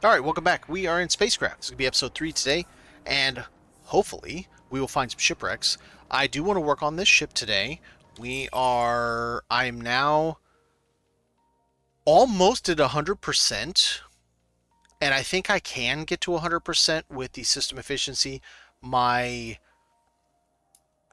Alright, welcome back. We are in SpaceCraft. This is going to be episode 3 today, and hopefully we will find some shipwrecks. I do want to work on this ship today. I'm now almost at 100%, and I think I can get to 100% with the system efficiency. My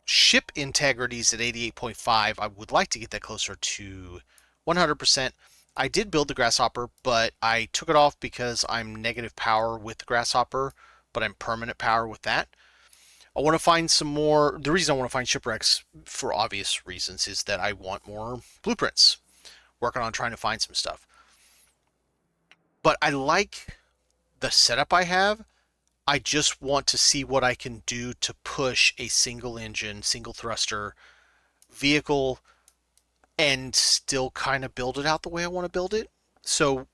ship integrity is at 88.5. I would like to get that closer to 100%. I did build the grasshopper, but I took it off because I'm negative power with the grasshopper, but I'm permanent power with that. I want to find some more. The reason I want to find shipwrecks, for obvious reasons, is that I want more blueprints. Working on trying to find some stuff. But I like the setup I have. I just want to see what I can do to push a single engine, single thruster vehicle and still kind of build it out the way I want to build it. So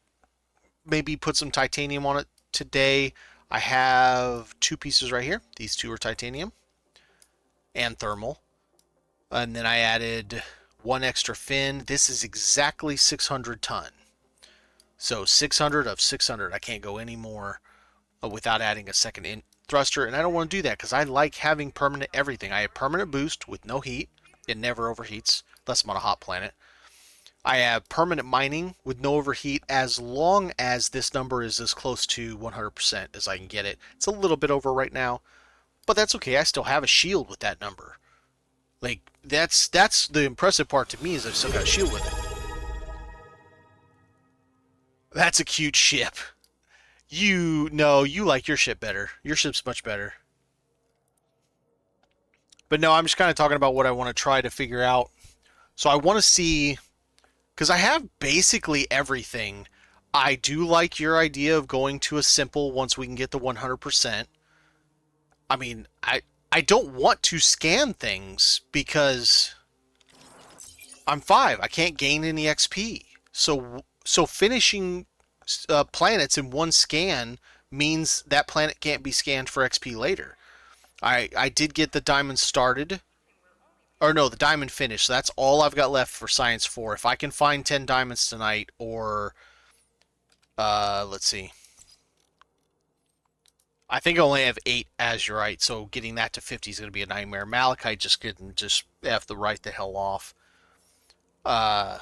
maybe put some titanium on it today. I have 2 pieces right here. These 2 are titanium and thermal. And then I added 1 extra fin. This is exactly 600 ton. So 600 of 600. I can't go any more without adding a second thruster. And I don't want to do that because I like having permanent everything. I have permanent boost with no heat. It never overheats unless I'm on a hot planet. I have permanent mining with no overheat as long as this number is as close to 100% as I can get it. It's a little bit over right now, but that's okay. I still have a shield with that number. Like, that's the impressive part to me, is I've still got a shield with it. That's a cute ship. You like your ship better. Your ship's much better. But no, I'm just kind of talking about what I want to try to figure out. So I want to see, because I have basically everything. I do like your idea of going to a simple once we can get the 100%. I mean, I don't want to scan things because I'm 5. I can't gain any XP. So finishing planets in 1 scan means that planet can't be scanned for XP later. I did get the diamond started. Or no, the diamond finished. So that's all I've got left for Science 4. If I can find 10 diamonds tonight, or let's see. I think I only have 8 azurite, so getting that to 50 is going to be a nightmare. Malachite just have to write the hell off. And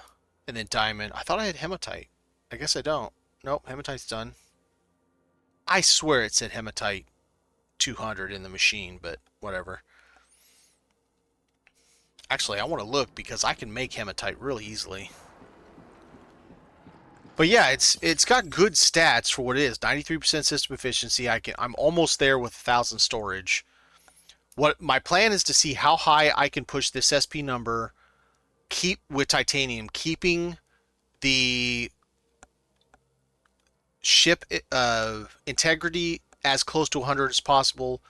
then diamond. I thought I had hematite. I guess I don't. Nope, hematite's done. I swear it said hematite 200 in the machine, but whatever. Actually, I want to look because I can make hematite really easily. But yeah, it's got good stats for what it is. 93% system efficiency. I'm almost there with 1,000 storage. What my plan is to see how high I can push this SP number. Keep with titanium, keeping the ship integrity as close to 100 as possible,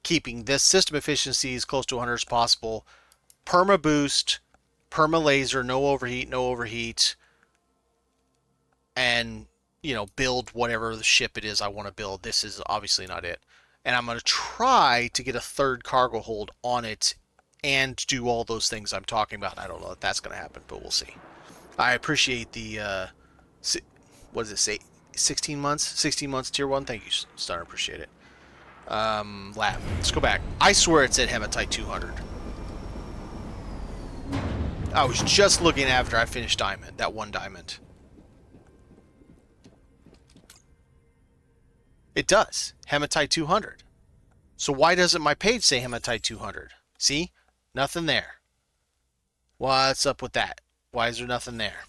keeping this system efficiency as close to 100 as possible. Perma boost, perma laser, no overheat, and build whatever the ship it is I want to build. This is obviously not it, and I'm going to try to get a 3rd cargo hold on it and do all those things I'm talking about. I don't know if that's going to happen, but we'll see. I appreciate the what does it say? 16 months tier 1. Thank you, Stunner. Appreciate it. Lab. Let's go back. I swear it said hematite 200. I was just looking after I finished diamond. That 1 diamond. It does. Hematite 200. So why doesn't my page say hematite 200? See? Nothing there. What's up with that? Why is there nothing there?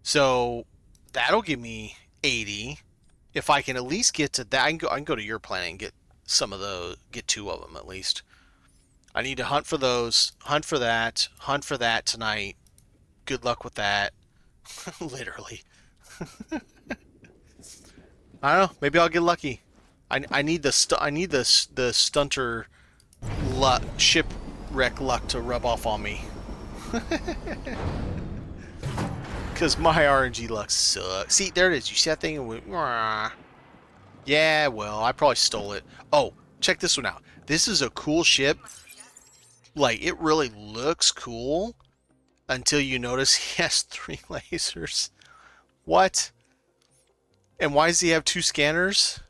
So that'll give me 80. If I can at least get to that, I can go to your planet and get some of those, get 2 of them at least. I need to hunt for those, hunt for that tonight. Good luck with that. Literally. I don't know. Maybe I'll get lucky. I need the stunter luck, shipwreck luck to rub off on me. Because my RNG luck sucks. See, there it is. You see that thing? It went, "Wah." Yeah, well, I probably stole it. Oh, check this one out. This is a cool ship. Like, it really looks cool until you notice he has 3 lasers. What? And why does he have 2 scanners?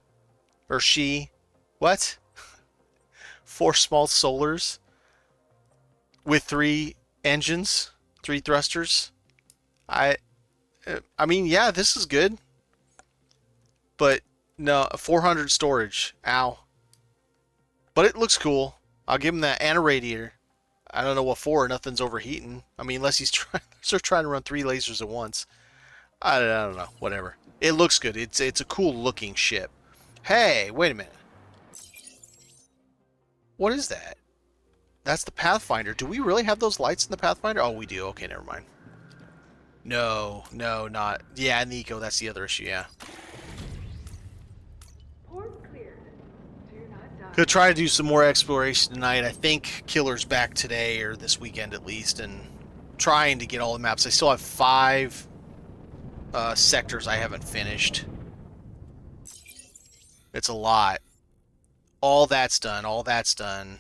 Or she? What? 4 small solars with 3 engines, 3 thrusters. I mean, yeah, this is good. But no, 400 storage. Ow. But it looks cool. I'll give him that, and a radiator. I don't know what for. Nothing's overheating. I mean, unless he's trying to run 3 lasers at once. I don't know. Whatever. It looks good. It's a cool looking ship. Hey, wait a minute. What is that? That's the Pathfinder. Do we really have those lights in the Pathfinder? Oh, we do. Okay, never mind. No, not. Yeah, in the Eco, that's the other issue, yeah. Could try to do some more exploration tonight. I think Killer's back today, or this weekend at least, and trying to get all the maps. I still have 5 sectors I haven't finished. It's a lot. All that's done. All that's done.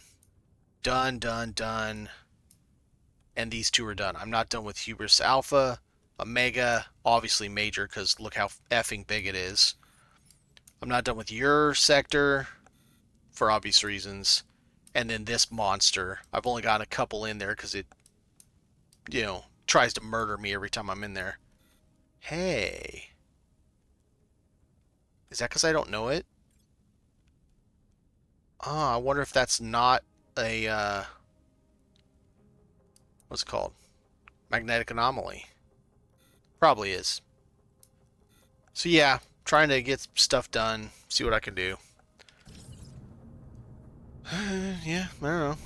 Done. And these 2 are done. I'm not done with Hubris Alpha, Omega, obviously Major, because look how effing big it is. I'm not done with your sector, for obvious reasons. And then this monster. I've only got a couple in there because it, you know, tries to murder me every time I'm in there. Hey. Is that because I don't know it? I wonder if that's not a, what's it called? Magnetic anomaly. Probably is. So yeah, trying to get stuff done, see what I can do. Yeah, I don't know.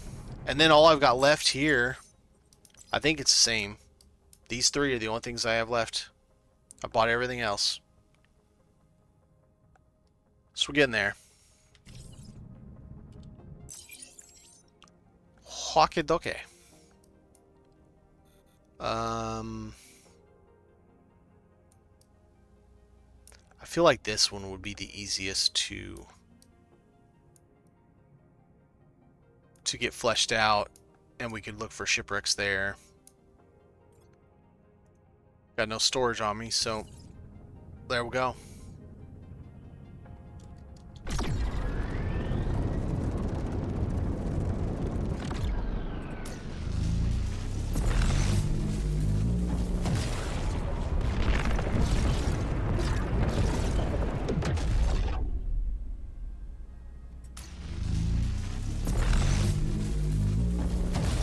And then all I've got left here, I think it's the same. These 3 are the only things I have left. I bought everything else. So we're getting there. Hokidoke. I feel like this one would be the easiest to get fleshed out, and we could look for shipwrecks there. Got no storage on me, so there we go.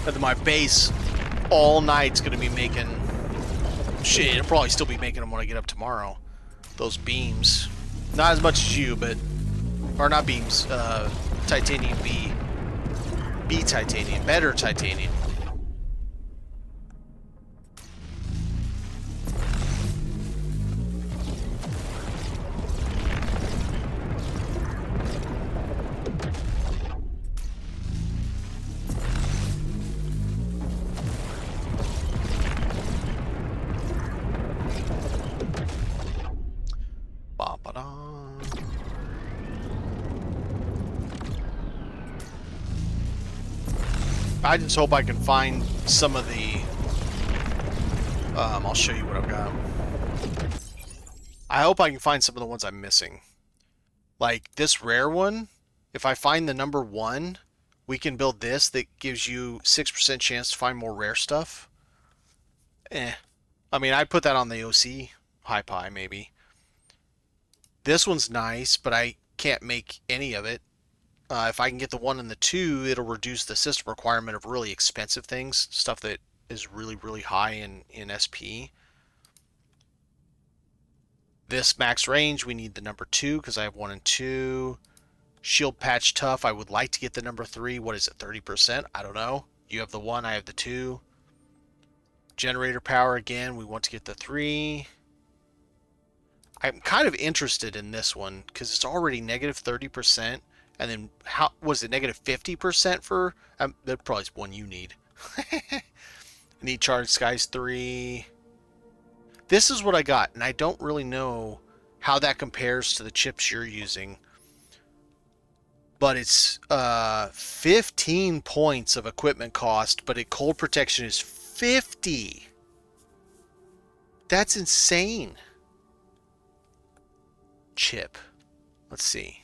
And my base all night's gonna be making shit. It'll probably still be making them when I get up tomorrow. Those beams, not as much as you, but or not beams. Titanium B titanium, better titanium. I just hope I can find some of the... I'll show you what I've got. I hope I can find some of the ones I'm missing. Like this rare one, if I find the number 1, we can build this that gives you 6% chance to find more rare stuff. I mean, I'd put that on the OC high pie, maybe. This one's nice, but I can't make any of it. If I can get the 1 and the 2, it'll reduce the system requirement of really expensive things, stuff that is really, really high in SP. This max range, we need the number 2 because I have 1 and 2. Shield patch tough, I would like to get the number 3. What is it, 30%? I don't know. You have the 1, I have the 2. Generator power, again, we want to get the 3. I'm kind of interested in this one because it's already negative 30%. And then, how was it, negative 50% for... that probably is one you need. Need charge skies 3. This is what I got, and I don't really know how that compares to the chips you're using. But it's 15 points of equipment cost, but cold protection is 50. That's insane. chip? Let's see.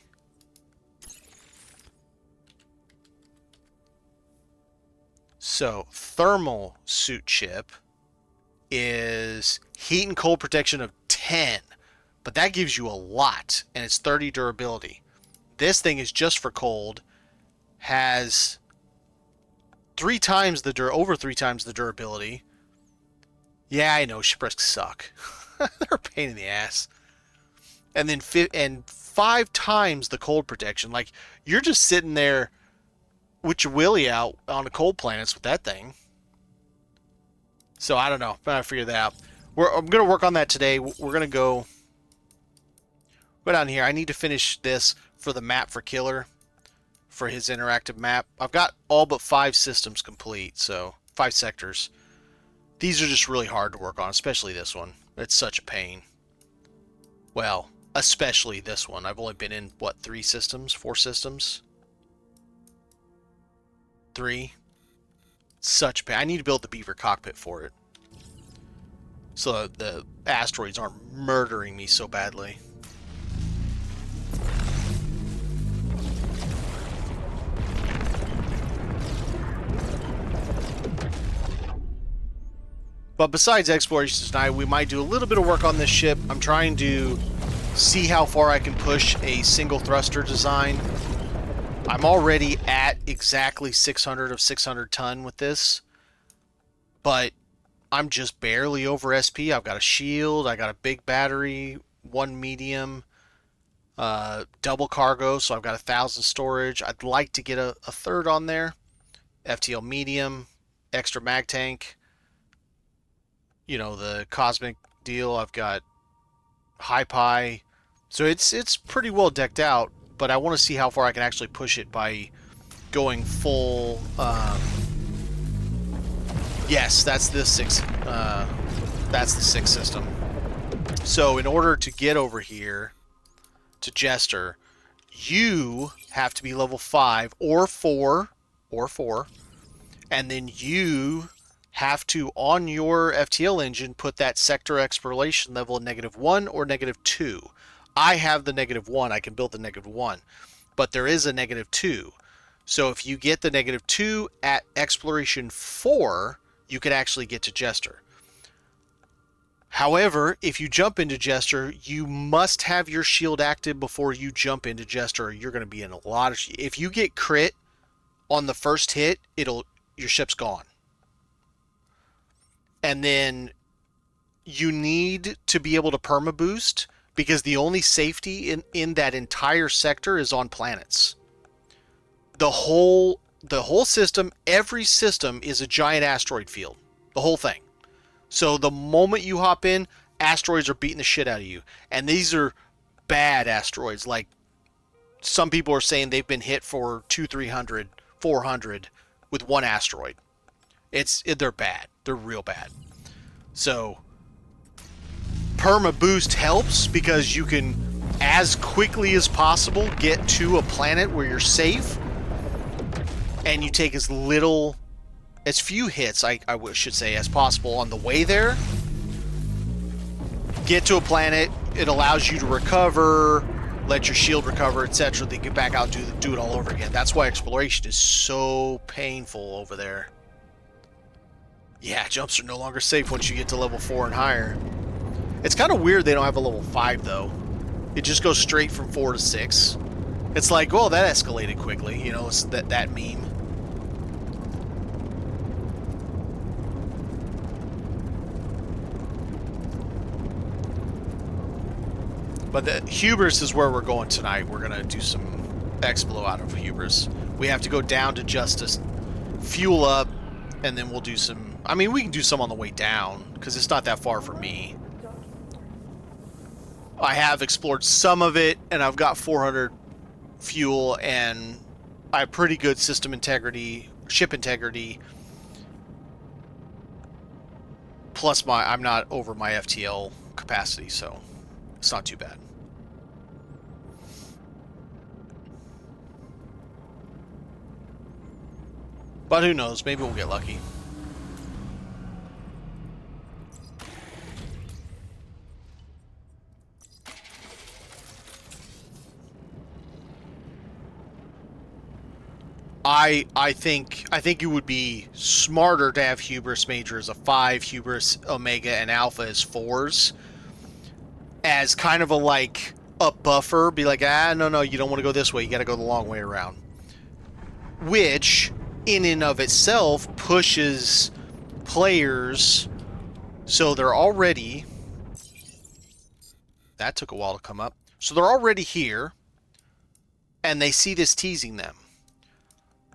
So, thermal suit chip is heat and cold protection of 10, but that gives you a lot, and it's 30 durability. This thing is just for cold, has over 3 times the durability. Yeah, I know, shipwrecks suck. They're a pain in the ass. And then 5 times the cold protection. Like, you're just sitting there with your willy out on the cold planets with that thing. So I don't know. I'm gonna figure that out. I'm gonna work on that today. We're gonna go down here. I need to finish this for the map for Killer, for his interactive map. I've got all but 5 systems complete, so 5 sectors. These are just really hard to work on, especially this one. It's such a pain. Well, especially this one. I've only been in, what, 3 systems? 4 systems? 3? Such a pain. I need to build the beaver cockpit for it, so the asteroids aren't murdering me so badly. But besides exploration tonight, we might do a little bit of work on this ship. I'm trying to see how far I can push a single thruster design. I'm already at exactly 600 of 600 ton with this, but I'm just barely over SP. I've got a shield, I got a big battery, 1 medium, double cargo, so I've got 1,000 storage. I'd like to get a third on there. FTL medium, extra mag tank. You know, the cosmic deal. I've got high pi, so it's pretty well decked out. But I want to see how far I can actually push it by going full. Yes, that's the 6. That's the 6 system. So in order to get over here to Jester, you have to be level 5 or 4, and then you have to, on your FTL engine, put that sector exploration level -1 or -2. I have the -1. I can build the -1, but there is a -2. So if you get the -2 at exploration 4, you can actually get to Jester. However, if you jump into Jester, you must have your shield active before you jump into Jester, or you're going to be in a lot of... If you get crit on the first hit, your ship's gone. And then you need to be able to perma boost, because the only safety in that entire sector is on planets. The whole system, every system is a giant asteroid field. The whole thing. So the moment you hop in, asteroids are beating the shit out of you. And these are bad asteroids. Like, some people are saying they've been hit for 200, 300, 400 with one asteroid. They're bad. They're real bad. So perma boost helps, because you can, as quickly as possible, get to a planet where you're safe, and you take as few hits, I should say, as possible on the way there. Get to a planet, it allows you to recover, let your shield recover, etc. Then get back out and do it all over again. That's why exploration is so painful over there. Yeah, jumps are no longer safe once you get to level 4 and higher. It's kind of weird they don't have a level 5, though. It just goes straight from 4 to 6. It's like, well, that escalated quickly. You know, it's that meme. But the Hubris is where we're going tonight. We're going to do some explo out of Hubris. We have to go down to Justice, fuel up, and then we'll do some... I mean, we can do some on the way down, because it's not that far for me. I have explored some of it, and I've got 400 fuel, and I have pretty good system integrity, ship integrity. Plus, I'm not over my FTL capacity, so it's not too bad. But who knows? Maybe we'll get lucky. I think it would be smarter to have Hubris Major as a 5, Hubris Omega and Alpha as 4s, as kind of a buffer. Be like, no, you don't want to go this way. You got to go the long way around. Which, in and of itself, pushes players, so they're already... That took a while to come up. So they're already here, and they see this teasing them.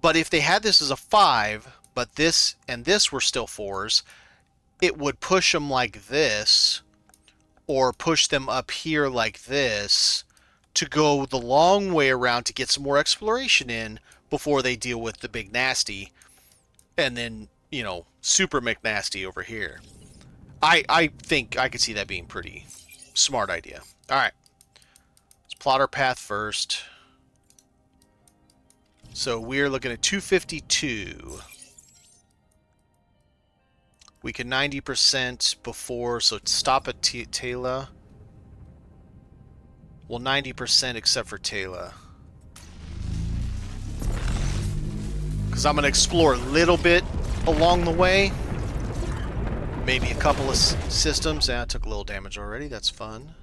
But if they had this as a 5, but this and this were still 4s, it would push them like this, or push them up here like this, to go the long way around to get some more exploration in before they deal with the big nasty, and then, you know, super McNasty over here. I think I could see that being pretty smart idea. Alright. Let's plot our path first. So we're looking at 252. We can 90% before, so stop at Taylor. Well, 90% except for Taylor. Because I'm going to explore a little bit along the way. Maybe a couple of systems. Yeah, I took a little damage already. That's fun.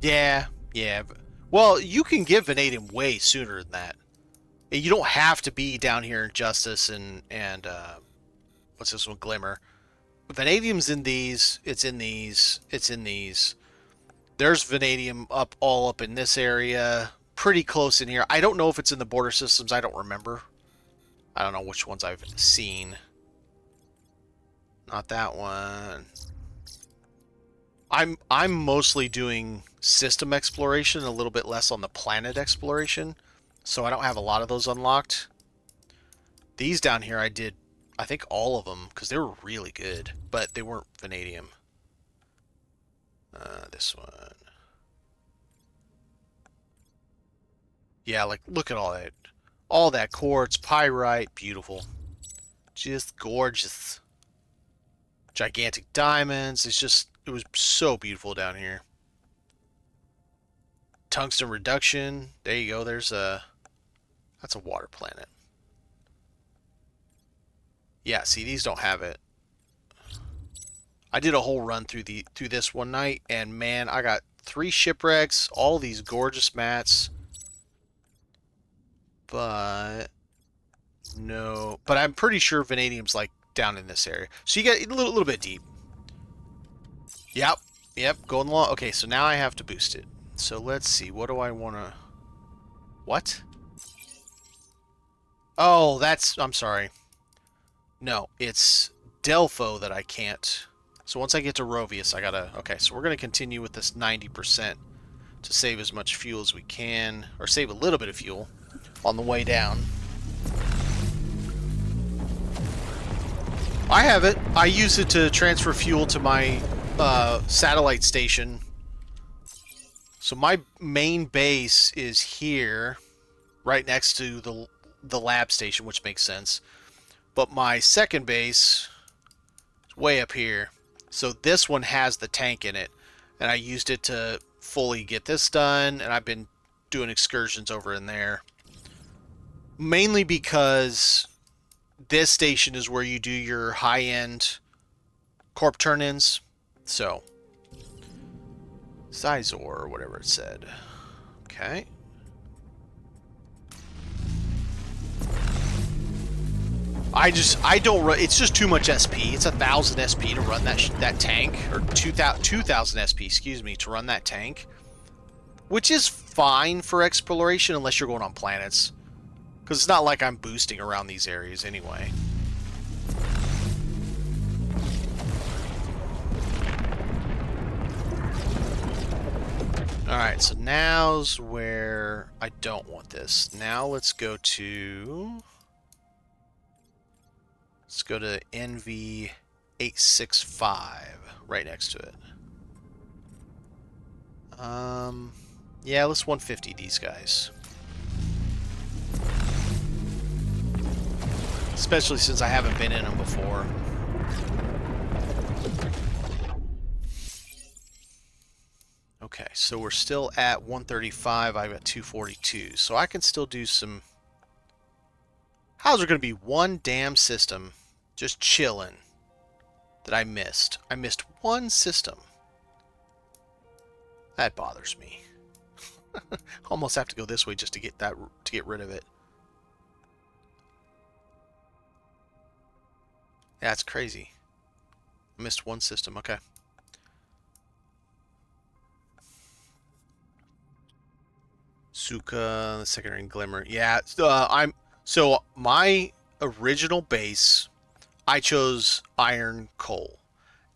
Yeah. Well, you can get Vanadium way sooner than that. You don't have to be down here in Justice and what's this one? Glimmer. Vanadium's in these. It's in these. It's in these. There's Vanadium all up in this area. Pretty close in here. I don't know if it's in the border systems. I don't remember. I don't know which ones I've seen. Not that one. I'm mostly doing system exploration, a little bit less on the planet exploration, so I don't have a lot of those unlocked. These down here I did, I think, all of them, because they were really good, but they weren't Vanadium. This one. Yeah, like, look at all that quartz, pyrite, beautiful. Just gorgeous. Gigantic diamonds, it was so beautiful down here. Tungsten reduction. There you go. That's a water planet. Yeah, see, these don't have it. I did a whole run through this one night, and man, I got 3 shipwrecks, all these gorgeous mats. But no, but I'm pretty sure Vanadium's like down in this area. So you get a little bit deep. Yep, going along. Okay, so now I have to boost it. So let's see, what do I want to... What? Oh, I'm sorry. No, it's Delpho that I can't. So once I get to Rovius, I gotta... Okay, so we're going to continue with this 90% to save as much fuel as we can, or save a little bit of fuel on the way down. I have it. I use it to transfer fuel to my satellite station. So my main base is here, right next to the lab station, which makes sense. But my second base is way up here. So this one has the tank in it, and I used it to fully get this done, and I've been doing excursions over in there. Mainly because this station is where you do your high-end corp turn-ins. So, Sizor, or whatever it said. Okay. I don't run, it's just too much SP. It's 1,000 SP to run that tank, or 2,000 SP, excuse me, to run that tank. Which is fine for exploration unless you're going on planets. Because it's not like I'm boosting around these areas anyway. Alright, so now's where I don't want this. Now let's go to NV865, right next to it. Yeah, let's 150 these guys. Especially since I haven't been in them before. so we're still at 135. I've got 242. So I can still do some... How's there going to be one damn system just chilling that I missed? I missed one system. That bothers me. Almost have to go this way just to get that, to get rid of it. That's crazy. I missed one system. Okay. Suka, the secondary glimmer. Yeah, so my original base, I chose iron coal,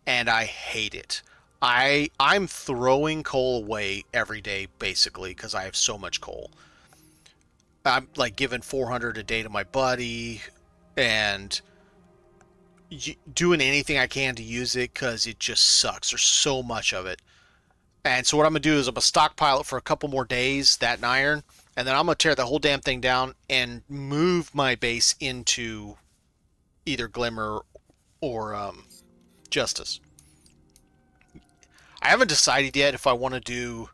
and I hate it. I'm throwing coal away every day basically because I have so much coal. I'm like giving 400 a day to my buddy, and doing anything I can to use it because it just sucks. There's so much of it. And so what I'm going to do is I'm going to stockpile it for a couple more days, that and iron, and then I'm going to tear the whole damn thing down and move my base into either Glimmer or Justice. I haven't decided yet if I want to do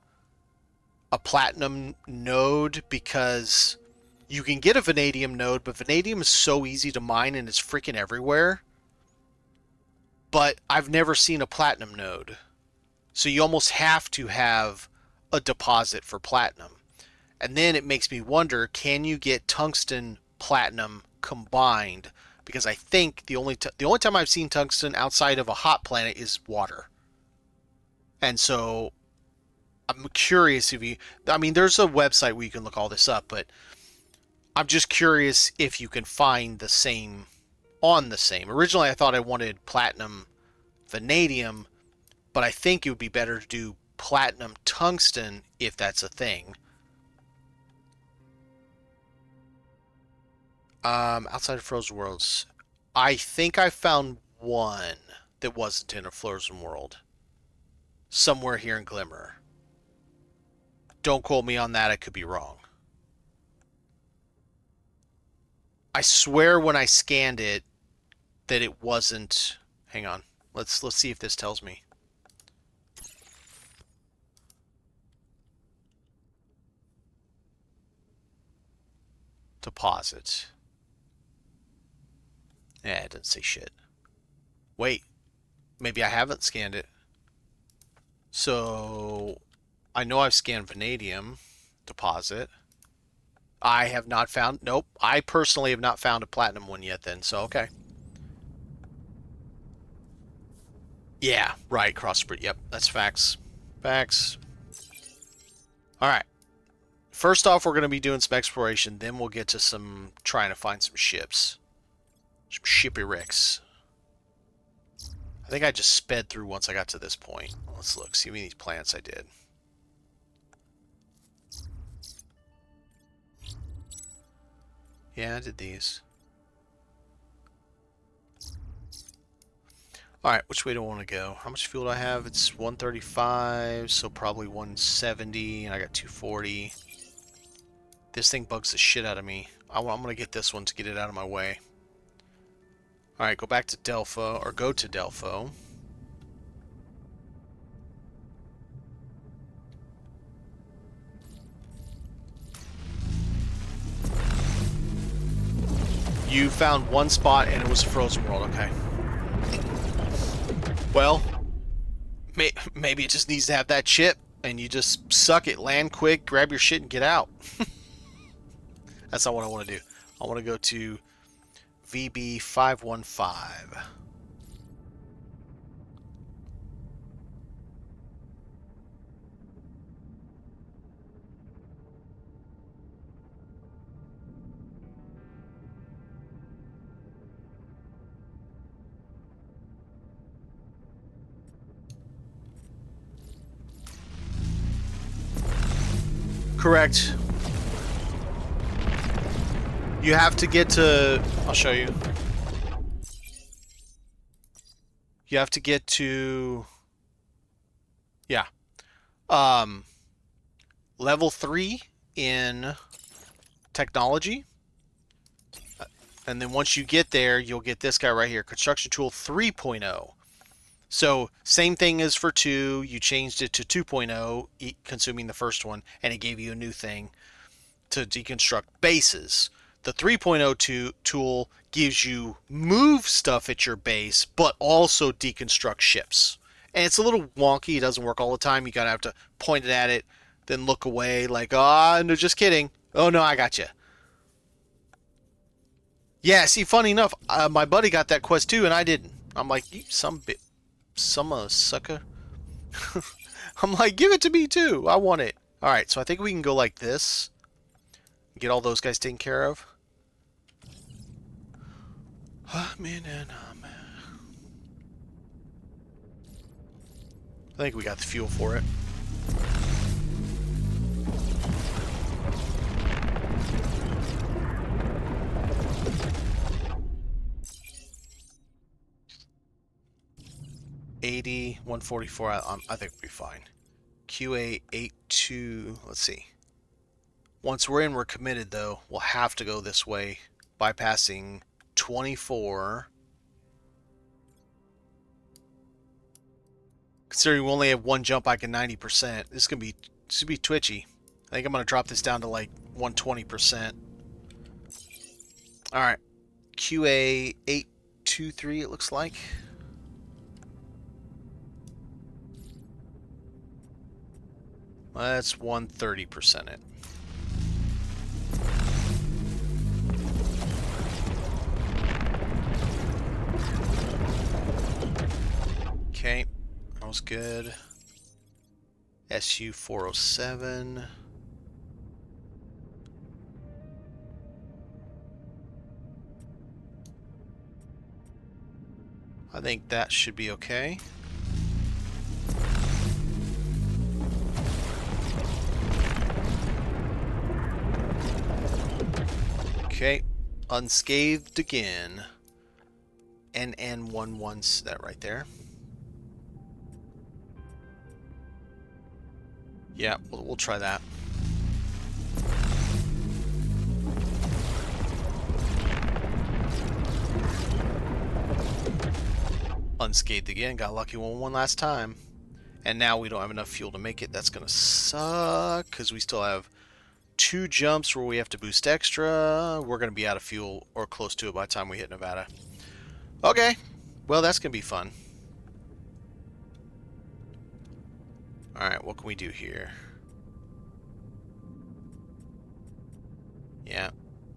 a platinum node because you can get a vanadium node, but vanadium is so easy to mine and it's freaking everywhere. But I've never seen a platinum node. So you almost have to have a deposit for platinum. And then it makes me wonder, can you get tungsten platinum combined? Because I think the only time I've seen tungsten outside of a hot planet is water. And so I'm curious if you... I mean, there's a website where you can look all this up, but I'm just curious if you can find the same on the same. Originally, I thought I wanted platinum vanadium, but I think it would be better to do platinum tungsten if that's a thing. Outside of Frozen Worlds, I think I found one that wasn't in a Frozen World. Somewhere here in Glimmer. Don't quote me on that, I could be wrong. I swear when I scanned it that it wasn't... Hang on. Let's see if this tells me. Deposit. Yeah, it doesn't say shit. Wait. Maybe I haven't scanned it. So, I know I've scanned vanadium deposit. I have not found... Nope. I personally have not found a platinum one yet then, so okay. Yeah, right. Crossbreed. Yep, that's facts. Facts. Alright. First off, we're going to be doing some exploration. Then we'll get to some... trying to find some ships. Some Shipwrecks. I think I just sped through once I got to this point. Let's look. See how many plants I did. Yeah, I did these. Alright, which way do I want to go? How much fuel do I have? It's 135, so probably 170, and I got 240. This thing bugs the shit out of me. I'm going to get this one to get it out of my way. Alright, go back to Delpho, or go to Delpho. You found one spot and it was a Frozen World, okay. Well, maybe it just needs to have that chip and you just suck it, land quick, grab your shit and get out. That's not what I want to do. I want to go to VB515. Correct. You have to get to... I'll show you. You have to get to... Yeah. Level 3 in technology. And then once you get there, you'll get this guy right here. Construction Tool 3.0. So same thing as for 2, you changed it to 2.0, consuming the first one, and it gave you a new thing to deconstruct bases. The 3.0 tool gives you move stuff at your base, but also deconstruct ships. And it's a little wonky. It doesn't work all the time. You gotta have to point it at it, then look away like, oh, no, just kidding. Oh, no, I got you. Yeah, see, funny enough, my buddy got that quest too, and I didn't. I'm like, you some sucker. I'm like, give it to me too. I want it. All right, so I think we can go like this. Get all those guys taken care of. I think we got the fuel for it. $80, $144. I think we'll be fine. QA82. Let's see. Once we're in, we're committed though. We'll have to go this way, bypassing 24. Considering we only have one jump, I can 90%. This could be twitchy. I think I'm gonna drop this down to like 120%. All right, QA823. It looks like. Let's 130% it. Okay, that was good. SU 407. I think that should be okay. Okay, unscathed again. NN11's that right there. Yeah, we'll try that. Unscathed again. Got lucky one last time. And now we don't have enough fuel to make it. That's going to suck because we still have 2 jumps where we have to boost extra. We're going to be out of fuel or close to it by the time we hit Nevada. Okay. Well, that's going to be fun. Alright, what can we do here? Yeah,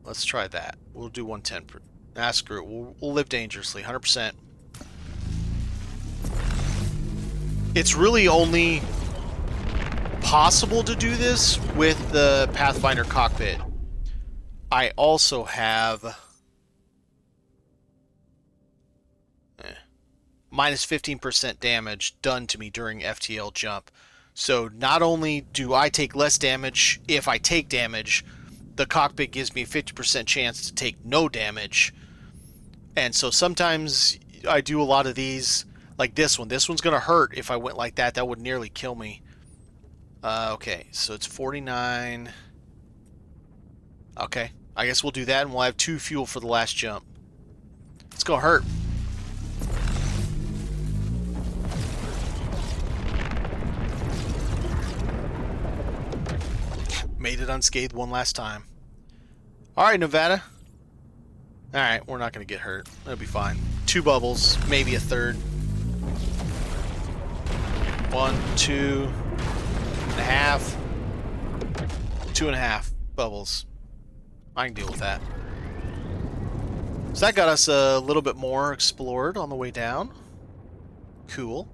let's try that. We'll do 110. Ah, screw it. We'll live dangerously. 100%. It's really only possible to do this with the Pathfinder cockpit. I also have minus 15% damage done to me during FTL jump. So not only do I take less damage if I take damage, the cockpit gives me a 50% chance to take no damage. And so sometimes I do a lot of these, like this one. This one's going to hurt if I went like that. That would nearly kill me. Okay, so it's 49. Okay, I guess we'll do that, and we'll have 2 fuel for the last jump. It's going to hurt. Made it unscathed one last time. Alright, Nevada. Alright, we're not going to get hurt. That'll be fine. 2 bubbles, maybe a third. 1, 2.5. 2.5 bubbles. I can deal with that. So that got us a little bit more explored on the way down. Cool.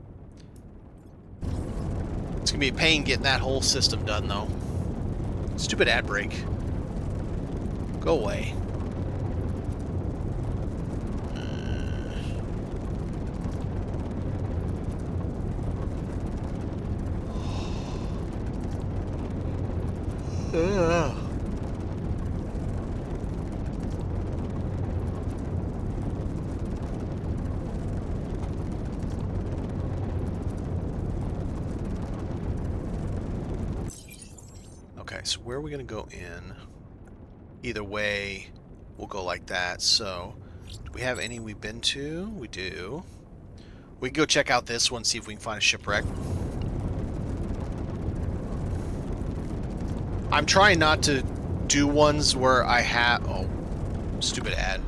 It's going to be a pain getting that whole system done, though. Stupid ad break. Go away. Okay, so where are we going to go in? Either way, we'll go like that. So, do we have any we've been to? We do. We can go check out this one, see if we can find a shipwreck. I'm trying not to do ones where I have... Oh, stupid ad.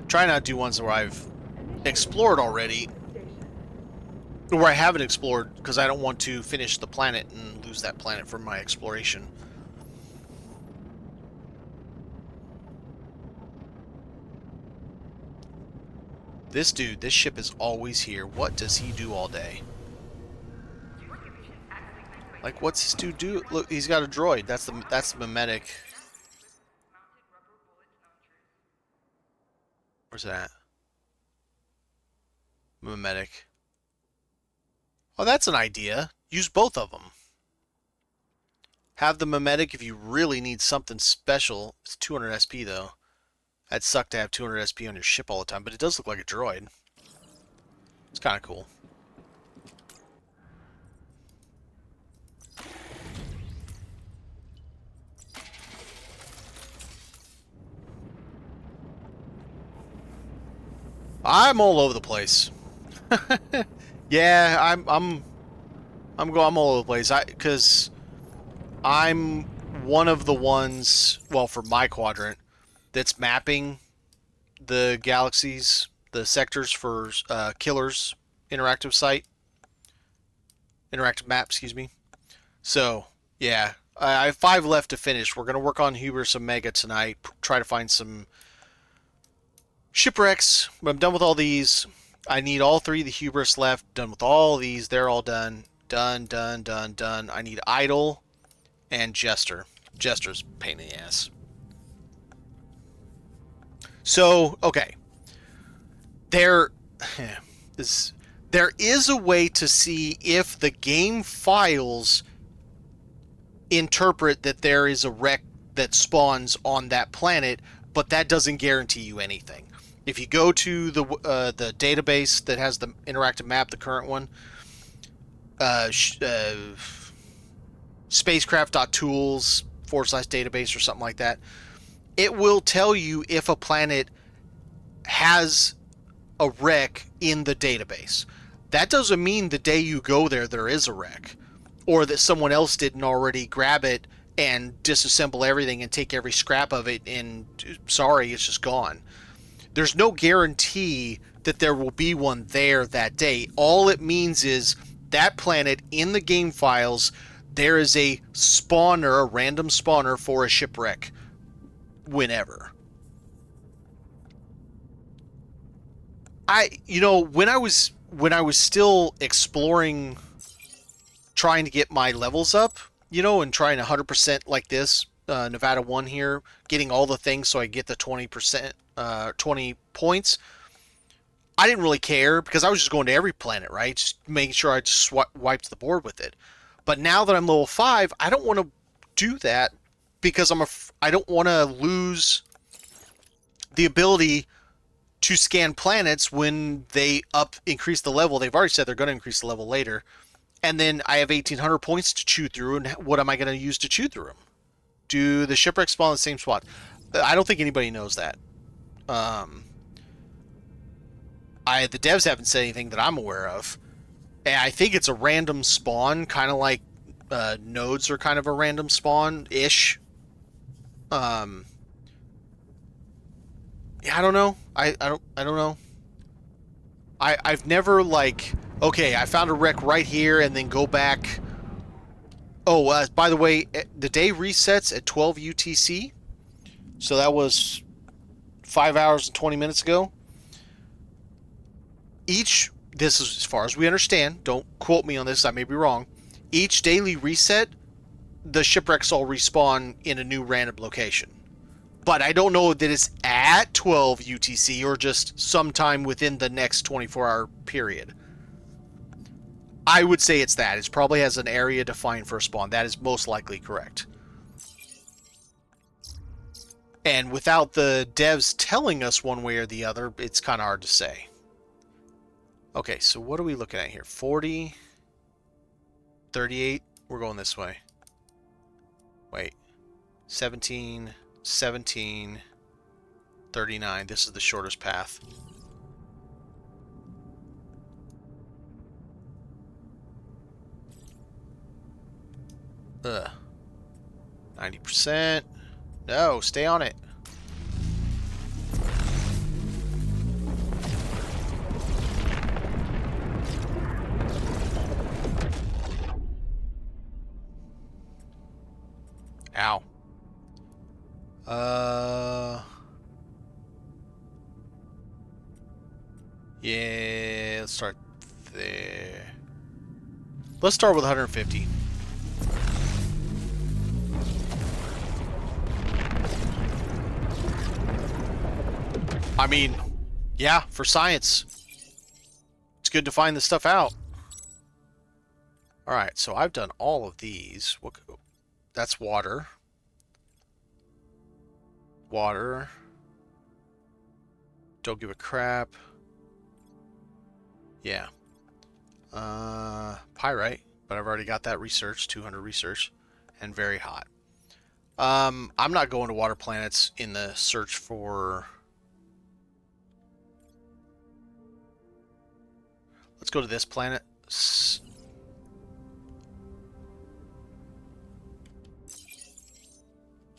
Try not to do ones where I've explored already. Where I haven't explored, because I don't want to finish the planet and lose that planet from my exploration. This dude, this ship is always here. What does he do all day? Like, what's this dude do? Look, he's got a droid. That's the mimetic. Where's that? Mimetic. Oh, that's an idea. Use both of them. Have the mimetic if you really need something special. It's 200 SP though. That'd suck to have 200 SP on your ship all the time, but it does look like a droid. It's kind of cool. I'm all over the place. Yeah, I'm all over the place. Because I'm one of the ones, well, for my quadrant, that's mapping the galaxies, the sectors for Killer's interactive map, excuse me. So, yeah, I have 5 left to finish. We're going to work on Hubris Omega tonight, try to find some shipwrecks. When I'm done with all these, I need all 3 of the Hubris left. Done with all these, they're all done. Done. I need Idol and Jester. Jester's a pain in the ass. So, okay. There is a way to see if the game files interpret that there is a wreck that spawns on that planet, but that doesn't guarantee you anything. If you go to the database that has the interactive map, the current one, SpaceCraft.tools/database or something like that, it will tell you if a planet has a wreck in the database. That doesn't mean the day you go there is a wreck, or that someone else didn't already grab it and disassemble everything and take every scrap of it and sorry, it's just gone. There's no guarantee that there will be one there that day. All it means is that planet in the game files, there is a spawner, a random spawner for a shipwreck whenever. When I was still exploring, trying to get my levels up, and trying 100% like this, Nevada 1 here, getting all the things so I get the 20%, 20 points, I didn't really care because I was just going to every planet, right? Just making sure I just wiped the board with it. But now that I'm level 5, I don't want to do that because I don't want to lose the ability to scan planets when they increase the level. They've already said they're going to increase the level later. And then I have 1,800 points to chew through, and what am I going to use to chew through them? Do the shipwrecks spawn in the same spot? I don't think anybody knows that. The devs haven't said anything that I'm aware of. And I think it's a random spawn, kind of like nodes are kind of a random spawn-ish. Yeah, I don't know. I don't know. I've never okay, I found a wreck right here and then go back. Oh, by the way, the day resets at 12 UTC. So that was 5 hours and 20 minutes ago. This is as far as we understand. Don't quote me on this. I may be wrong. Each daily reset, the shipwrecks all respawn in a new random location. But I don't know that it's at 12 UTC or just sometime within the next 24-hour period. I would say it's that. It probably has an area defined for a spawn. That is most likely correct. And without the devs telling us one way or the other, it's kind of hard to say. Okay, so what are we looking at here? 40, 38. We're going this way. Wait. 17, 17, 39. This is the shortest path. Ugh. 90%. No, stay on it. Ow. Yeah, let's start there. Let's start with 150. I mean, yeah, for science. It's good to find this stuff out. Alright, so I've done all of these. That's water. Water. Don't give a crap. Yeah. Pyrite, but I've already got that research, 200 research, and very hot. I'm not going to water planets in the search for... Let's go to this planet.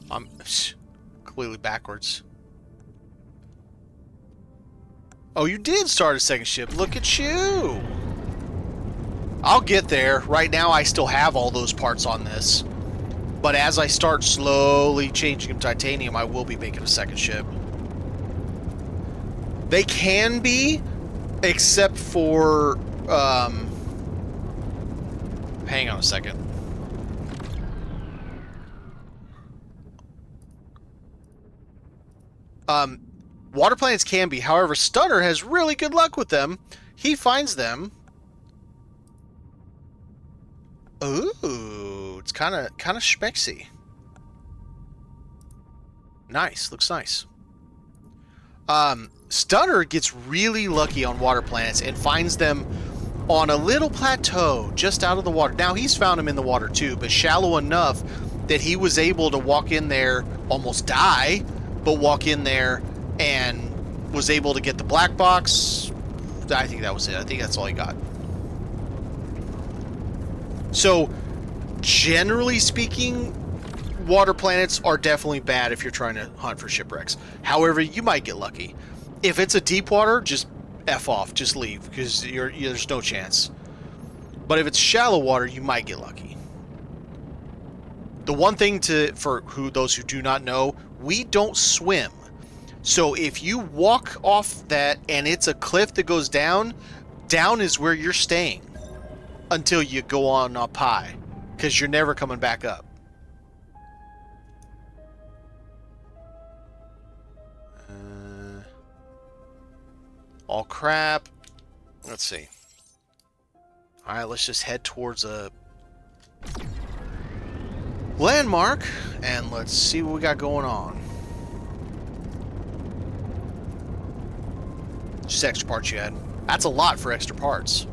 I'm completely backwards. Oh, you did start a second ship. Look at you. I'll get there. Right now, I still have all those parts on this. But as I start slowly changing them to titanium, I will be making a second ship. They can be, except for... hang on a second. Water planets can be. However, Stunner has really good luck with them. He finds them. Ooh, it's kind of schmexy. Nice, looks nice. Stunner gets really lucky on water planets and finds them on a little plateau just out of the water. Now, he's found them in the water too, but shallow enough that he was able to walk in there, almost die, but walk in there and was able to get the black box. I think that was it. I think that's all he got. So, generally speaking, water planets are definitely bad if you're trying to hunt for shipwrecks. However, you might get lucky. If it's a deep water, just F off. Just leave, because there's no chance. But if it's shallow water, you might get lucky. The one thing for those who do not know, we don't swim. So if you walk off that and it's a cliff that goes down, down is where you're staying until you go on up high, because you're never coming back up. All crap. Let's see. Alright, let's just head towards a landmark and let's see what we got going on. Just extra parts you had. That's a lot for extra parts.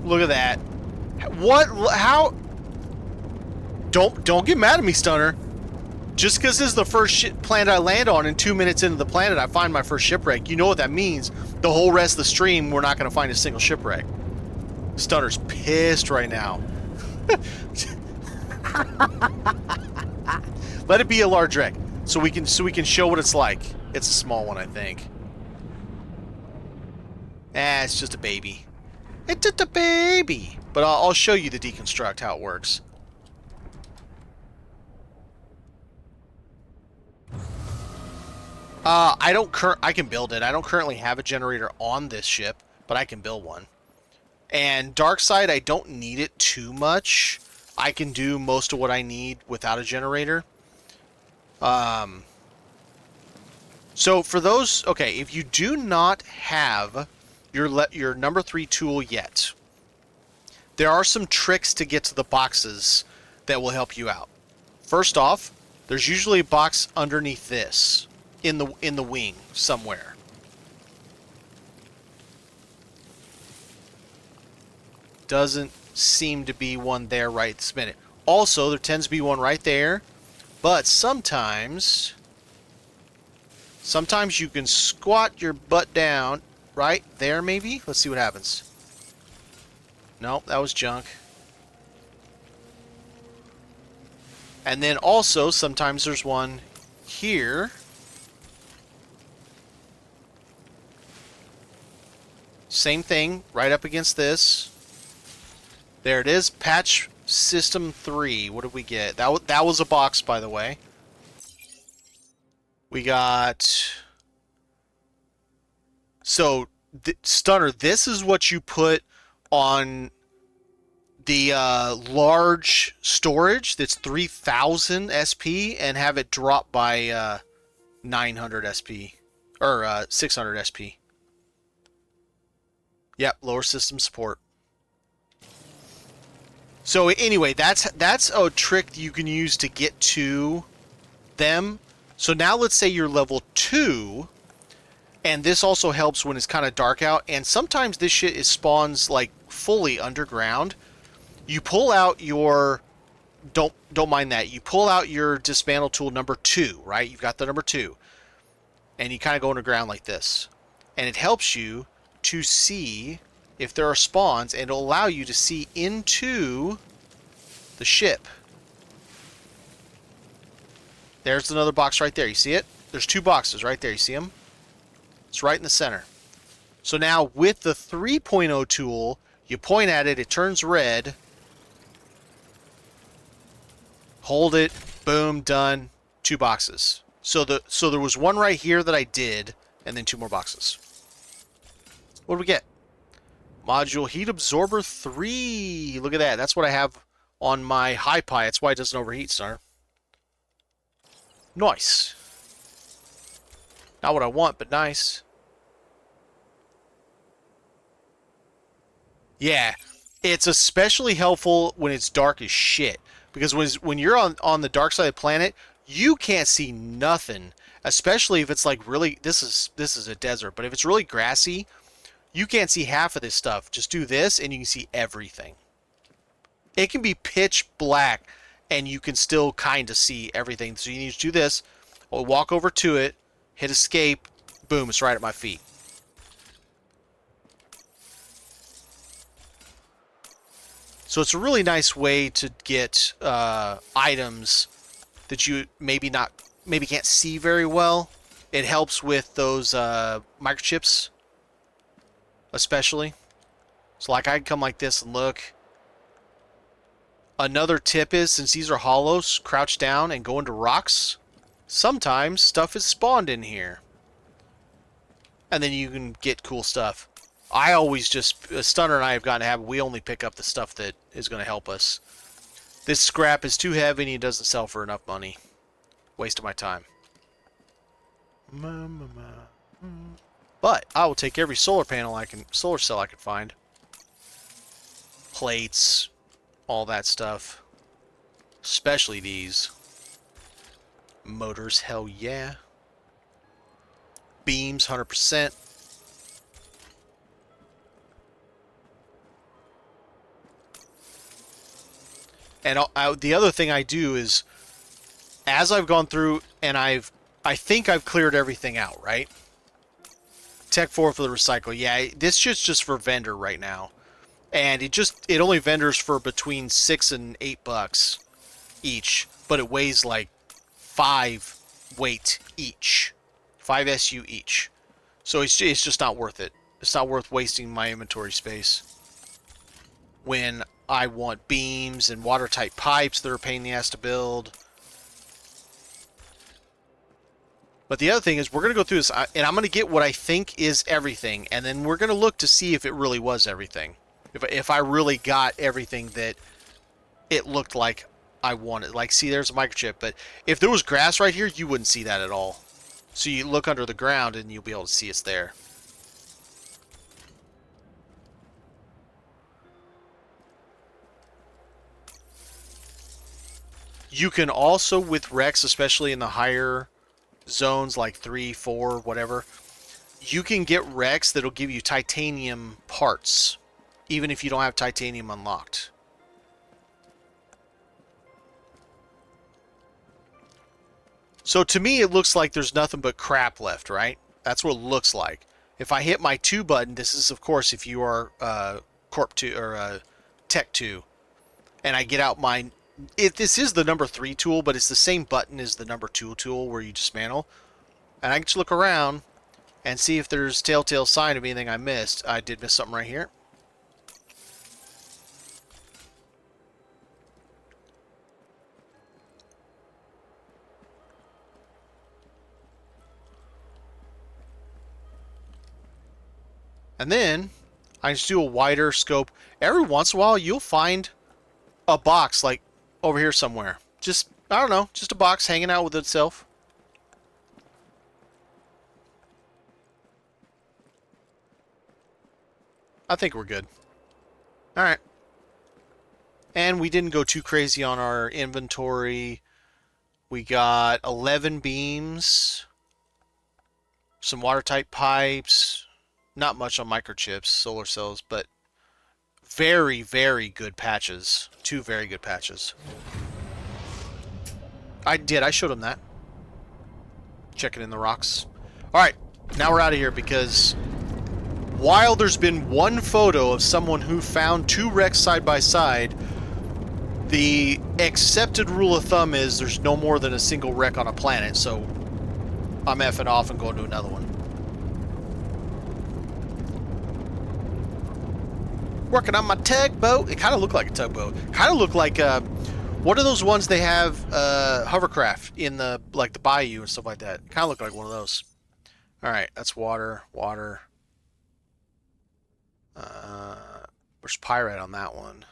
Look at that. What? How? Don't get mad at me, Stunner. Just because this is the first planet I land on, and 2 minutes into the planet I find my first shipwreck, you know what that means. The whole rest of the stream, we're not going to find a single shipwreck. Stunner's pissed right now. Let it be a large wreck, so we can show what it's like. It's a small one, I think. It's just a baby. It's just a baby. But I'll show you the deconstruct, how it works. I can build it. I don't currently have a generator on this ship, but I can build one. And dark side, I don't need it too much. I can do most of what I need without a generator. So for those, okay, if you do not have your number 3 tool yet, there are some tricks to get to the boxes that will help you out. First off, there's usually a box underneath this. In the wing somewhere. Doesn't seem to be one there right this minute. Also, there tends to be one right there, but sometimes you can squat your butt down right there maybe. Let's see what happens. Nope, that was junk. And then also, sometimes there's one here. Same thing, right up against this. There it is, patch system 3. What did we get? That was a box, by the way. We got... So, Stunner, this is what you put on the large storage that's 3000 SP and have it drop by 900 SP. Or 600 SP. Yep, lower system support. So anyway, that's a trick you can use to get to them. So now let's say you're level 2, and this also helps when it's kind of dark out, and sometimes this shit spawns like fully underground. You pull out your don't mind that. You pull out your dismantle tool number 2, right? You've got the number 2. And you kind of go underground like this. And it helps you to see if there are spawns, and it'll allow you to see into the ship. There's another box right there. You see it? There's 2 boxes right there. You see them? It's right in the center. So now with the 3.0 tool, you point at it, it turns red. Hold it, boom, done. 2 boxes. So there was one right here that I did, and then 2 more boxes. What do we get? Module Heat Absorber 3. Look at that. That's what I have on my high pi. That's why it doesn't overheat, Star. Nice. Not what I want, but nice. Yeah, it's especially helpful when it's dark as shit. Because when you're on the dark side of the planet, you can't see nothing. Especially if it's like really, this is a desert, but if it's really grassy, you can't see half of this stuff. Just do this and you can see everything. It can be pitch black and you can still kind of see everything. So you need to do this. I'll walk over to it, hit escape, boom, it's right at my feet. So it's a really nice way to get items that you maybe can't see very well. It helps with those microchips, especially. So like I can come like this and look. Another tip is, since these are hollows, crouch down and go into rocks. Sometimes stuff is spawned in here. And then you can get cool stuff. I always just, Stunner and I have gotten to have, we only pick up the stuff that is going to help us. This scrap is too heavy and it doesn't sell for enough money. Waste of my time. But I will take every solar cell I can find. Plates, all that stuff. Especially these. Motors, hell yeah. Beams, 100%. And the other thing I do is, as I've gone through and I think I've cleared everything out, right? Tech 4 for the recycle. Yeah, this shit's just for vendor right now. And it only vendors for between $6 and $8 each, but it weighs like 5 weight each. 5 SU each. So it's just not worth it. It's not worth wasting my inventory space when I want beams and watertight pipes that are a pain in the ass to build. But the other thing is, we're going to go through this, and I'm going to get what I think is everything, and then we're going to look to see if it really was everything. If I really got everything that it looked like I wanted. Like, see, there's a microchip, but if there was grass right here, you wouldn't see that at all. So you look under the ground, and you'll be able to see it's there. You can also, with Rex, especially in the higher zones like 3, 4, whatever, you can get Rex that'll give you titanium parts even if you don't have titanium unlocked. So to me, it looks like there's nothing but crap left, right? That's what it looks like. If I hit my 2 button, this is, of course, if you are Corp 2 or Tech 2, and I get out my... this is the number 3 tool, but it's the same button as the number 2 tool where you dismantle. And I can just look around and see if there's telltale sign of anything I missed. I did miss something right here. And then I just do a wider scope. Every once in a while, you'll find a box like over here somewhere. Just, I don't know, just a box hanging out with itself. I think we're good. Alright. And we didn't go too crazy on our inventory. We got 11 beams, some watertight pipes, not much on microchips, solar cells, but very, very good patches. 2 very good patches. I showed him that. Check it in the rocks. Alright, now we're out of here because while there's been one photo of someone who found 2 wrecks side by side, the accepted rule of thumb is there's no more than a single wreck on a planet, so I'm effing off and going to another one. Working on my tugboat. It kind of looked like a tugboat. Kind of looked like what are those ones they have hovercraft in the the bayou and stuff like that. Kind of looked like one of those. All right, that's water. There's pyrite on that one.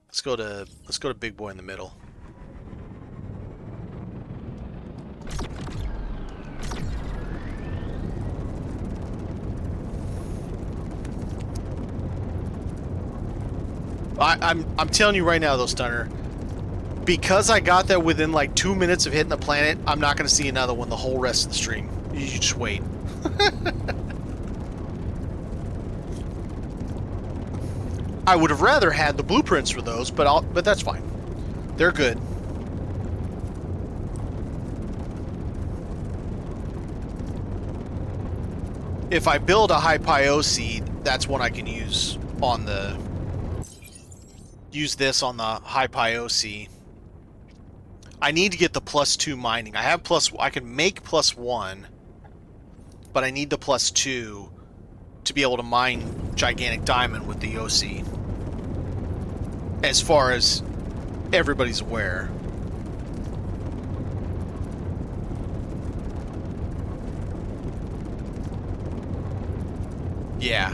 Let's go to Big Boy in the middle. I'm telling you right now, though, Stunner, because I got that within like 2 minutes of hitting the planet, I'm not going to see another one the whole rest of the stream. You just wait. I would have rather had the blueprints for those, but that's fine. They're good. If I build a high PIO seed, that's one I can use on the... use this on the high PIOC. I need to get the +2 mining. I have I can make +1, but I need the +2 to be able to mine gigantic diamond with the OC. As far as everybody's aware. Yeah.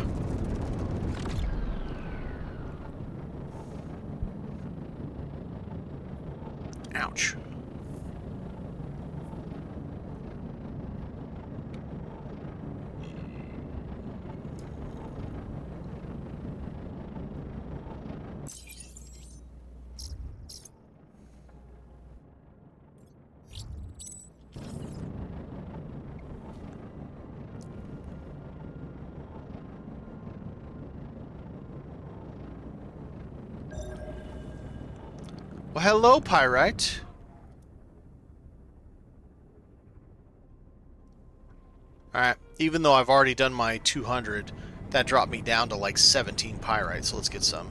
Ouch. Well, hello, Pyrite. Alright, even though I've already done my 200, that dropped me down to like 17 Pyrite, so let's get some.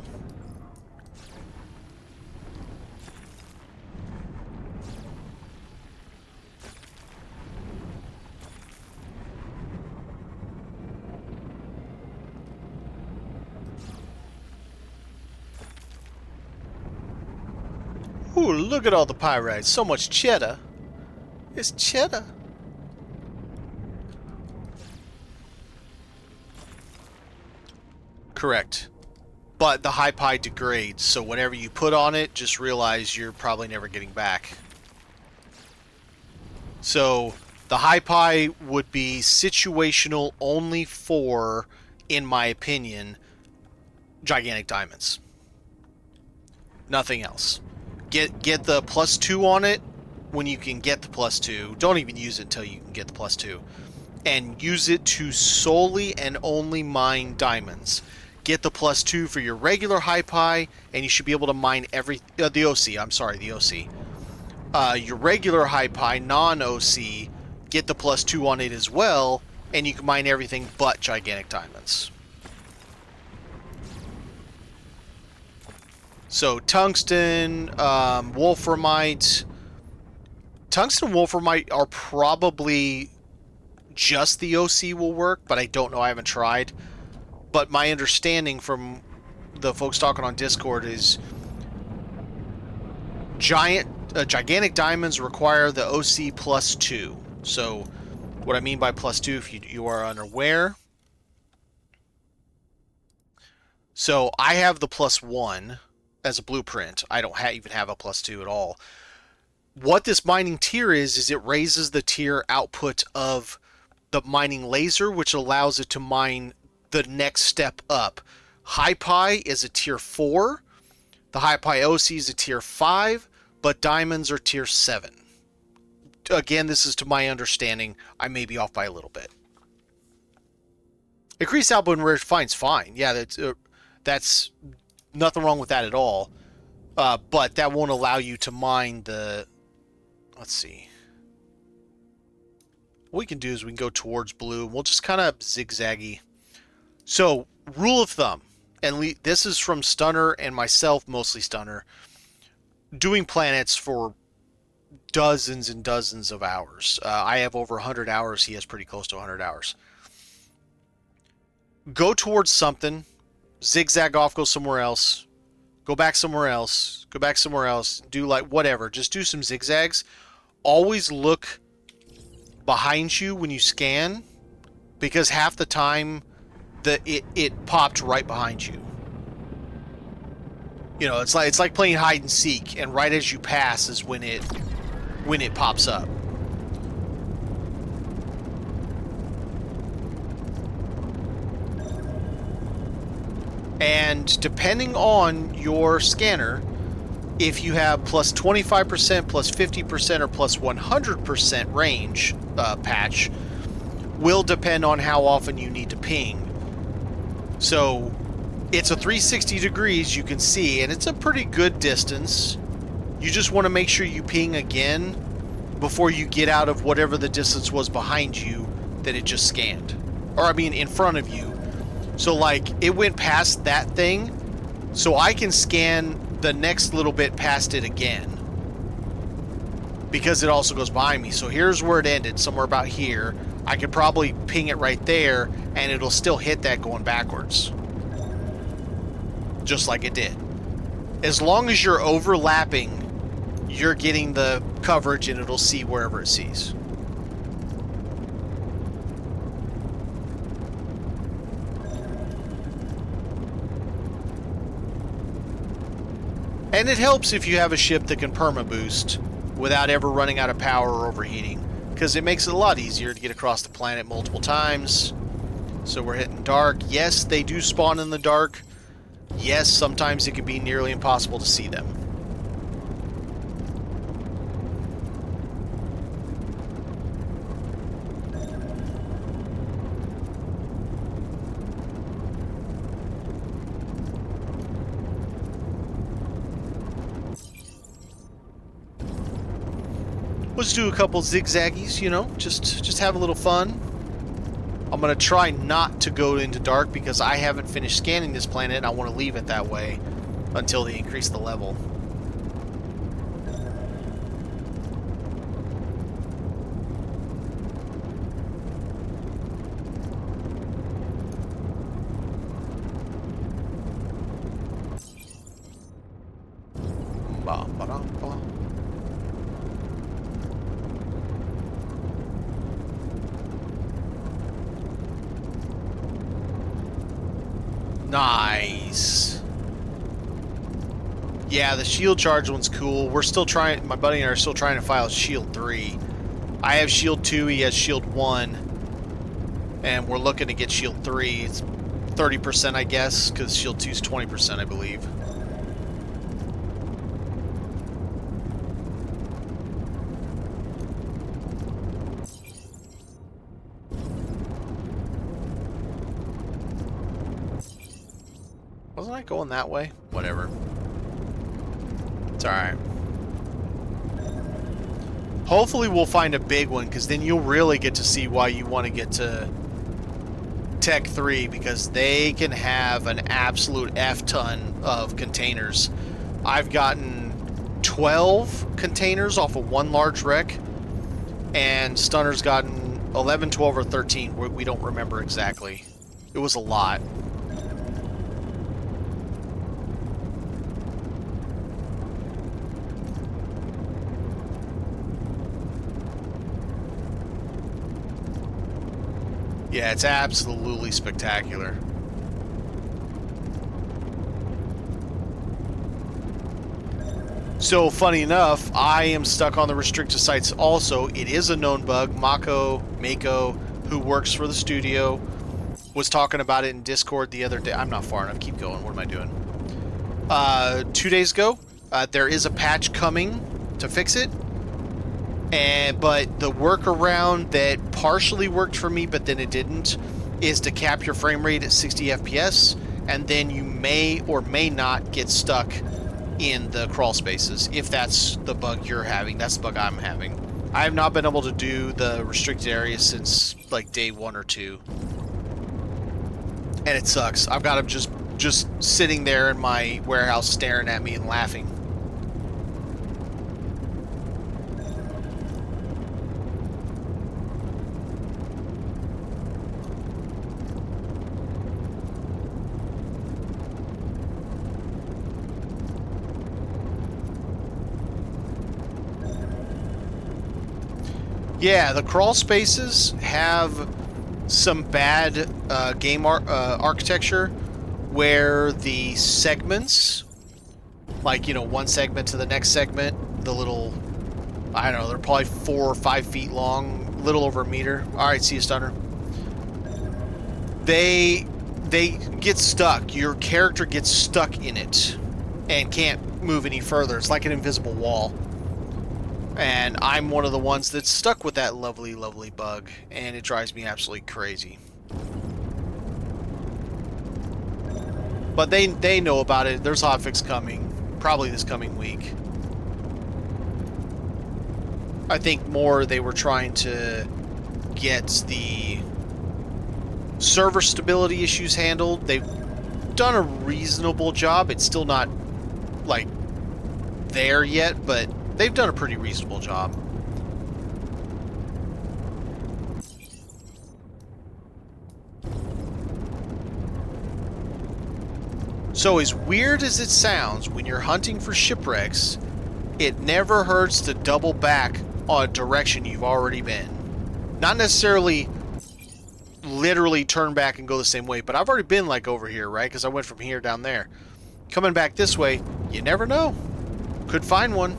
Ooh, look at all the Pyrites. So much cheddar. It's cheddar. Correct. But the high pi degrades, so whatever you put on it, just realize you're probably never getting back. So the high pi would be situational only for, in my opinion, gigantic diamonds. Nothing else. Get the +2 on it when you can get the +2. Don't even use it until you can get the +2. And use it to solely and only mine diamonds. get the +2 for your regular Hi-Pi, and you should be able to mine the OC. I'm sorry, the OC. Your regular Hi-Pi, non-OC, get the +2 on it as well, and you can mine everything but gigantic diamonds. So tungsten, wolframite. Tungsten and wolframite are probably just the OC will work, but I don't know. I haven't tried. But my understanding from the folks talking on Discord is gigantic diamonds require the OC +2. So what I mean by +2, if you are unaware. So I have the +1 as a blueprint. I don't even have a +2 at all. What this mining tier is it raises the tier output of the mining laser, which allows it to mine the next step up. Hi-Pi is a tier 4. The Hi-Pi OC is a tier 5, but diamonds are tier 7. Again, this is to my understanding. I may be off by a little bit. Increased output in rare finds, fine. Yeah, that's nothing wrong with that at all. But that won't allow you to mine the... Let's see. What we can do is we can go towards blue. We'll just kind of zigzaggy. So, rule of thumb, and this is from Stunner and myself, mostly Stunner, doing planets for dozens and dozens of hours. I have over 100 hours. He has pretty close to 100 hours. Go towards something, zigzag off, go somewhere else, go back somewhere else, go back somewhere else, do like whatever. Just do some zigzags. Always look behind you when you scan, because half the time it popped right behind you. You know, it's like playing hide and seek, and right as you pass is when it pops up. And depending on your scanner, if you have +25%, +50%, or +100% range patch, will depend on how often you need to ping. So it's a 360 degrees, you can see, and it's a pretty good distance. You just want to make sure you ping again before you get out of whatever the distance was behind you that it just scanned. Or I mean in front of you. So like it went past that thing, so I can scan the next little bit past it again, because it also goes behind me. So here's where it ended, somewhere about here. I could probably ping it right there, and it'll still hit that going backwards. Just like it did. As long as you're overlapping, you're getting the coverage, and it'll see wherever it sees. And it helps if you have a ship that can perma-boost without ever running out of power or overheating, because it makes it a lot easier to get across the planet multiple times. So we're hitting dark. Yes, they do spawn in the dark. Yes, sometimes it can be nearly impossible to see them. Let's do a couple zigzaggies, you know, just have a little fun. I'm going to try not to go into dark because I haven't finished scanning this planet, and I want to leave it that way until they increase the level. Nice. Yeah, the shield charge one's cool. We're still trying, my buddy and I are still trying to file shield 3. I have shield 2, he has shield 1. And we're looking to get shield 3. It's 30%, I guess, because shield 2 is 20%, I believe. Wasn't I going that way? Whatever. It's alright. Hopefully we'll find a big one, because then you'll really get to see why you want to get to Tech 3, because they can have an absolute F-ton of containers. I've gotten 12 containers off of one large wreck, and Stunner's gotten 11, 12, or 13. We don't remember exactly. It was a lot. Yeah, it's absolutely spectacular. So, funny enough, I am stuck on the restricted sites also. It is a known bug. Mako, who works for the studio, was talking about it in Discord the other day. I'm not far enough. Keep going. What am I doing? 2 days ago, there is a patch coming to fix it. But the workaround that partially worked for me, but then it didn't, is to cap your frame rate at 60 FPS, and then you may or may not get stuck in the crawl spaces. If that's the bug you're having, that's the bug I'm having. I have not been able to do the restricted areas since like day 1 or 2, and it sucks. I've got them just sitting there in my warehouse staring at me and laughing. Yeah, the crawl spaces have some bad game architecture where the segments, like, you know, one segment to the next segment, the little, I don't know, they're probably 4 or 5 feet long, a little over a meter. Alright, see you, Stunner. They get stuck. Your character gets stuck in it and can't move any further. It's like an invisible wall. And I'm one of the ones that's stuck with that lovely, lovely bug, and it drives me absolutely crazy. But they know about it. There's a hotfix coming, probably this coming week. I think more they were trying to get the server stability issues handled. They've done a reasonable job. It's still not, like, there yet, but they've done a pretty reasonable job. So as weird as it sounds, when you're hunting for shipwrecks, it never hurts to double back on a direction you've already been. Not necessarily literally turn back and go the same way, but I've already been like over here, right? Because I went from here down there. Coming back this way, you never know. Could find one.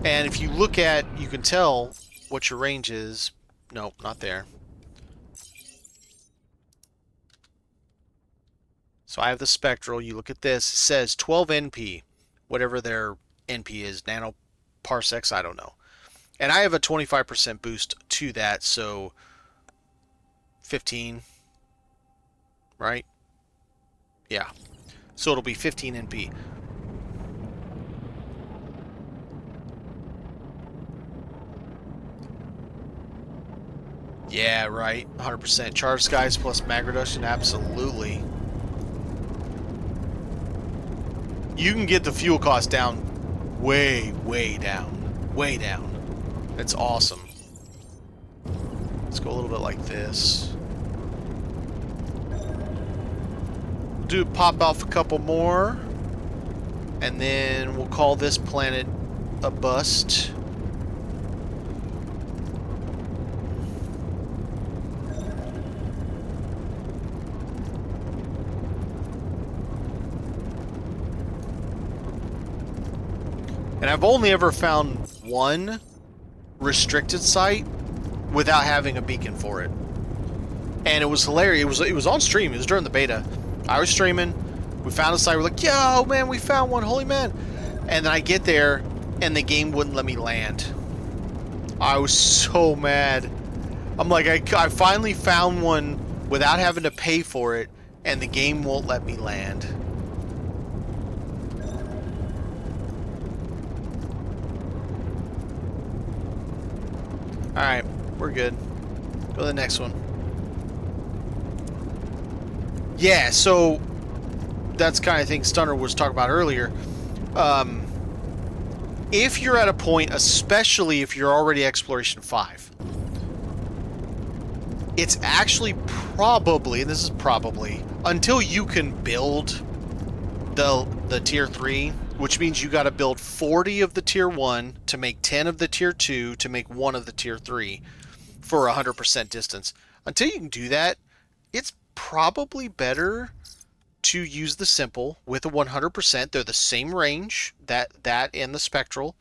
And if you look at, you can tell what your range is. Nope, not there. So I have the spectral. You look at this. It says 12 NP. Whatever their NP is. Nanoparsecs, I don't know. And I have a 25% boost to that, so 15. Right? Yeah. So it'll be 15 NP. Yeah, right. 100%. Charged skies plus mag reduction, absolutely. You can get the fuel cost down way, way down. Way down. It's awesome. Let's go a little bit like this. Pop off a couple more. And then we'll call this planet a bust. And I've only ever found one restricted site without having a beacon for it. And it was hilarious. It was on stream. It was during the beta. I was streaming. We found a site. We're like, yo, man, we found one. Holy man. And then I get there, and the game wouldn't let me land. I was so mad. I'm like, I finally found one without having to pay for it, and the game won't let me land. Alright, we're good. Go to the next one. Yeah, so that's the kind of thing Stunner was talking about earlier. If you're at a point, especially if you're already Exploration 5, it's actually probably, and this is probably, until you can build the Tier 3, which means you got to build 40 of the Tier 1 to make 10 of the Tier 2 to make 1 of the Tier 3 for 100% distance. Until you can do that, it's probably better to use the simple with a 100%. They're the same range, that and the spectral,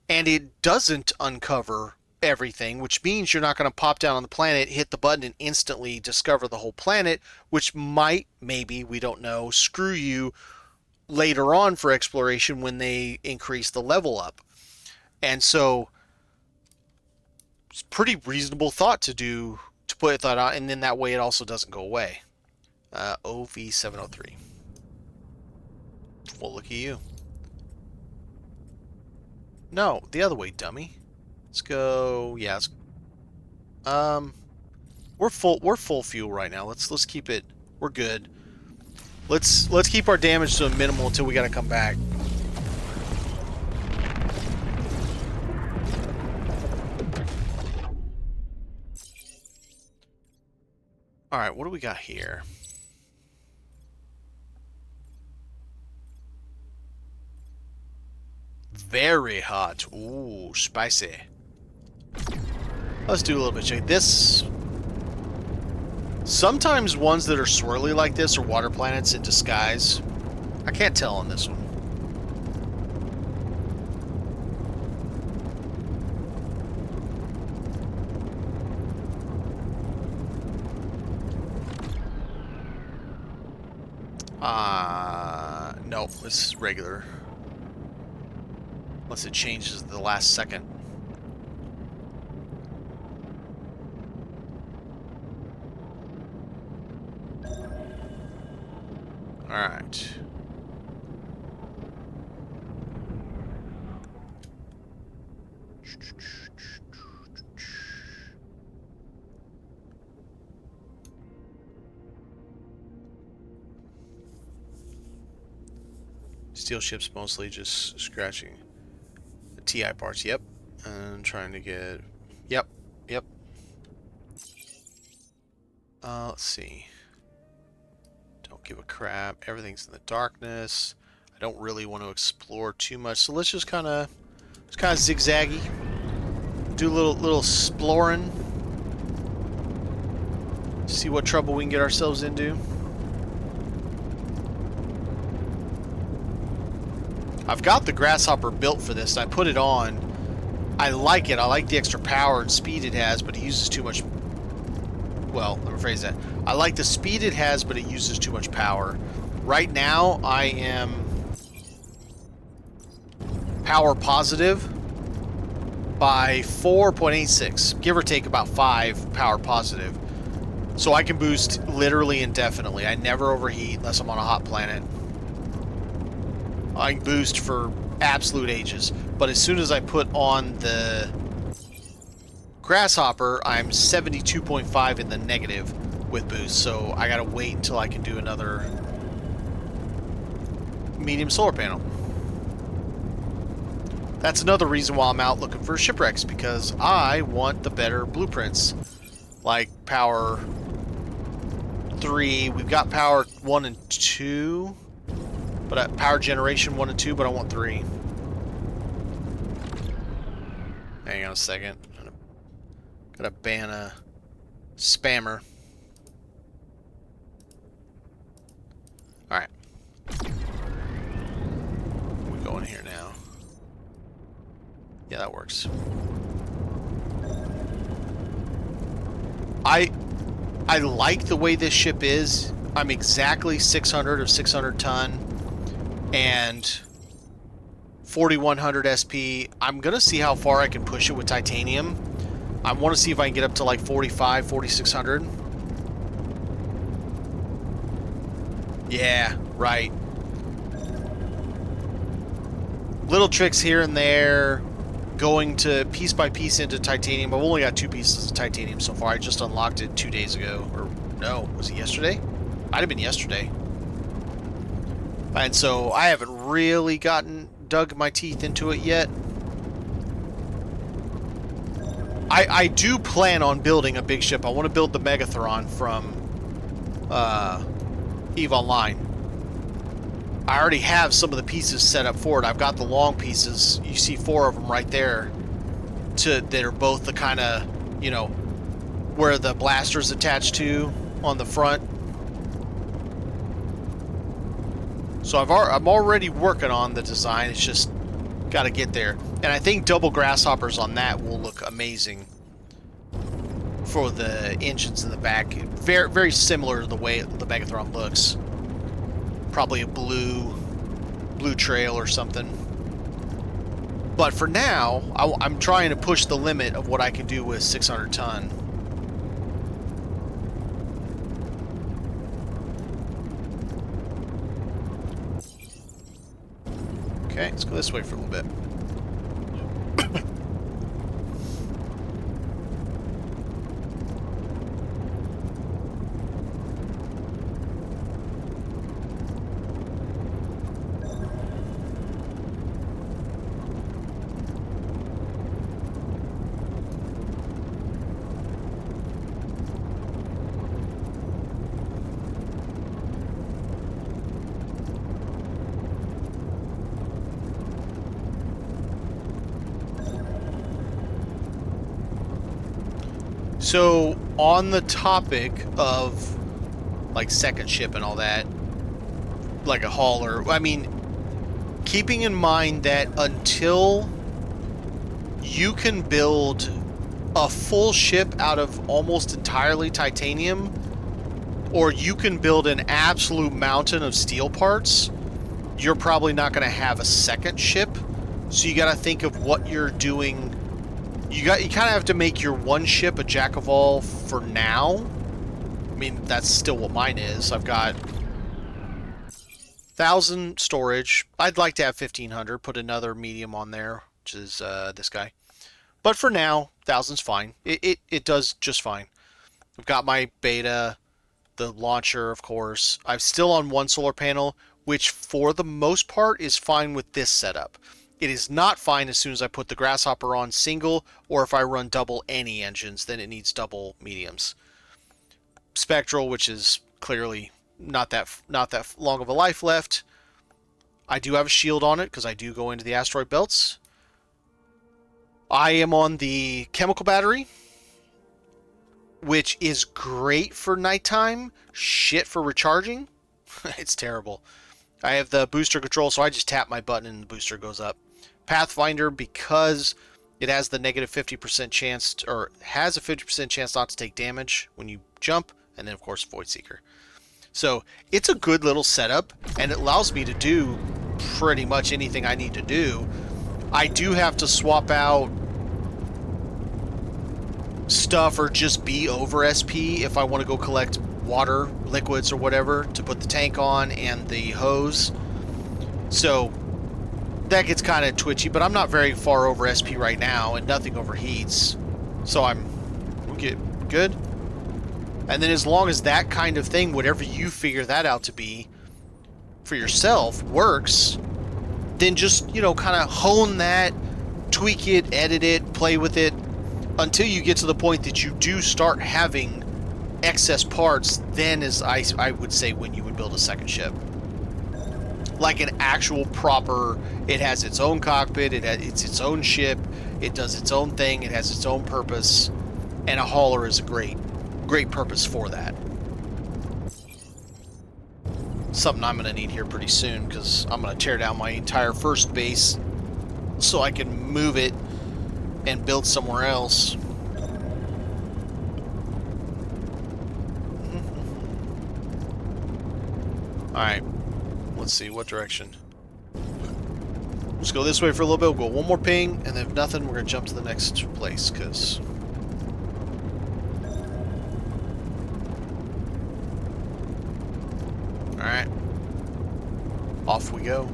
and it doesn't uncover everything, which means you're not going to pop down on the planet, hit the button, and instantly discover the whole planet, which might, maybe, we don't know, screw you later on for exploration when they increase the level up. And so it's pretty reasonable thought to put that on, and then that way it also doesn't go away. OV703. Well, look at you. No, the other way, dummy. Let's go. Yeah. We're full fuel right now. Let's keep it. We're good. Let's keep our damage to a minimal until we gotta come back. All right, what do we got here? Very hot. Ooh, spicy. Let's do a little bit of check. This... Sometimes ones that are swirly like this are water planets in disguise. I can't tell on this one. No, this is regular. Unless it changes at the last second. Alright. Steel ships mostly just scratching the TI parts, yep. And trying to get... Yep. Let's see. Don't give a crap. Everything's in the darkness. I don't really want to explore too much, so let's just kind of zigzaggy. Do a little exploring. See what trouble we can get ourselves into. I've got the Grasshopper built for this. I put it on. I like it. I like the extra power and speed it has, but it uses too much... Well, let me rephrase that. I like the speed it has, but it uses too much power. Right now, I am power positive by 4.86. Give or take about 5 power positive. So I can boost literally indefinitely. I never overheat unless I'm on a hot planet. I can boost for absolute ages. But as soon as I put on the Grasshopper, I'm 72.5 in the negative with boost. So I gotta wait until I can do another medium solar panel. That's another reason why I'm out looking for shipwrecks, because I want the better blueprints. Like power 3. We've got power 1 and 2. But power generation 1 and 2, but I want 3. Hang on a second. Gotta ban a spammer. Alright. We go in here now. Yeah, that works. I like the way this ship is. I'm exactly 600 of 600 ton. And 4100 SP. I'm gonna see how far I can push it with titanium. I want to see if I can get up to like 45, 4600. Yeah, right. Little tricks here and there, going to piece by piece into titanium. I've only got 2 pieces of titanium so far. I just unlocked it 2 days ago. Or, no, was it yesterday? Might have been yesterday. And so I haven't really dug my teeth into it yet. I do plan on building a big ship. I want to build the Megathron from EVE Online. I already have some of the pieces set up for it. I've got the long pieces. You see 4 of them right there. That are both the kind of, you know, where the blaster's attached to on the front. So I'm already working on the design. It's just got to get there. And I think double grasshoppers on that will look amazing for the engines in the back. Very, very similar to the way the Megathron looks. Probably a blue trail or something. But for now, I'm trying to push the limit of what I can do with 600 ton. Okay, let's go this way for a little bit. So, on the topic of, like, second ship and all that, like a hauler, I mean, keeping in mind that until you can build a full ship out of almost entirely titanium, or you can build an absolute mountain of steel parts, you're probably not going to have a second ship. So you got to think of what you're doing. You kind of have to make your one ship a jack of all for now. I mean, that's still what mine is. I've got 1,000 storage. I'd like to have 1,500. Put another medium on there, which is this guy. But for now, 1,000's fine. It does just fine. I've got my beta, the launcher, of course. I'm still on 1 solar panel, which for the most part is fine with this setup. It is not fine as soon as I put the Grasshopper on single, or if I run double any engines, then it needs double mediums. Spectral, which is clearly not that long of a life left. I do have a shield on it because I do go into the asteroid belts. I am on the chemical battery, which is great for nighttime, shit for recharging. It's terrible. I have the booster control, so I just tap my button and the booster goes up. Pathfinder, because it has the negative 50% chance, or has a 50% chance not to take damage when you jump, and then of course Void Seeker. So it's a good little setup, and it allows me to do pretty much anything I need to do. I do have to swap out stuff or just be over SP if I want to go collect water, liquids, or whatever to put the tank on and the hose. So that gets kind of twitchy, but I'm not very far over SP right now, and nothing overheats. So we'll get good. And then as long as that kind of thing, whatever you figure that out to be for yourself, works, then just, you know, kind of hone that, tweak it, edit it, play with it, until you get to the point that you do start having excess parts. Then is, I would say, when you would build a second ship. Like an actual proper, it has its own cockpit, it's its own ship, it does its own thing, it has its own purpose, and a hauler is a great purpose for that. Something I'm going to need here pretty soon, because I'm going to tear down my entire first base so I can move it and build somewhere else. Alright, let's see, what direction? Let's go this way for a little bit, we'll go one more ping, and then if nothing, we're going to jump to the next place, because go.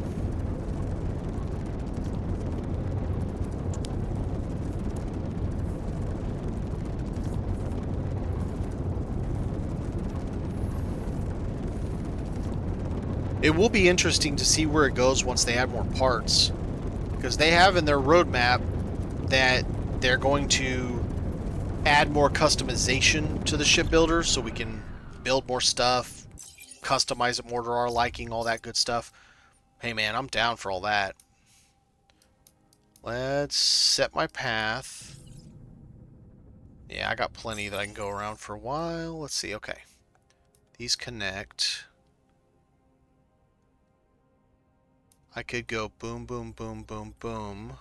It will be interesting to see where it goes once they add more parts, because they have in their roadmap that they're going to add more customization to the shipbuilder so we can build more stuff, customize it more to our liking, all that good stuff. Hey man, I'm down for all that. Let's set my path. Yeah, I got plenty that I can go around for a while. Let's see, okay. These connect. I could go boom, boom, boom, boom, boom.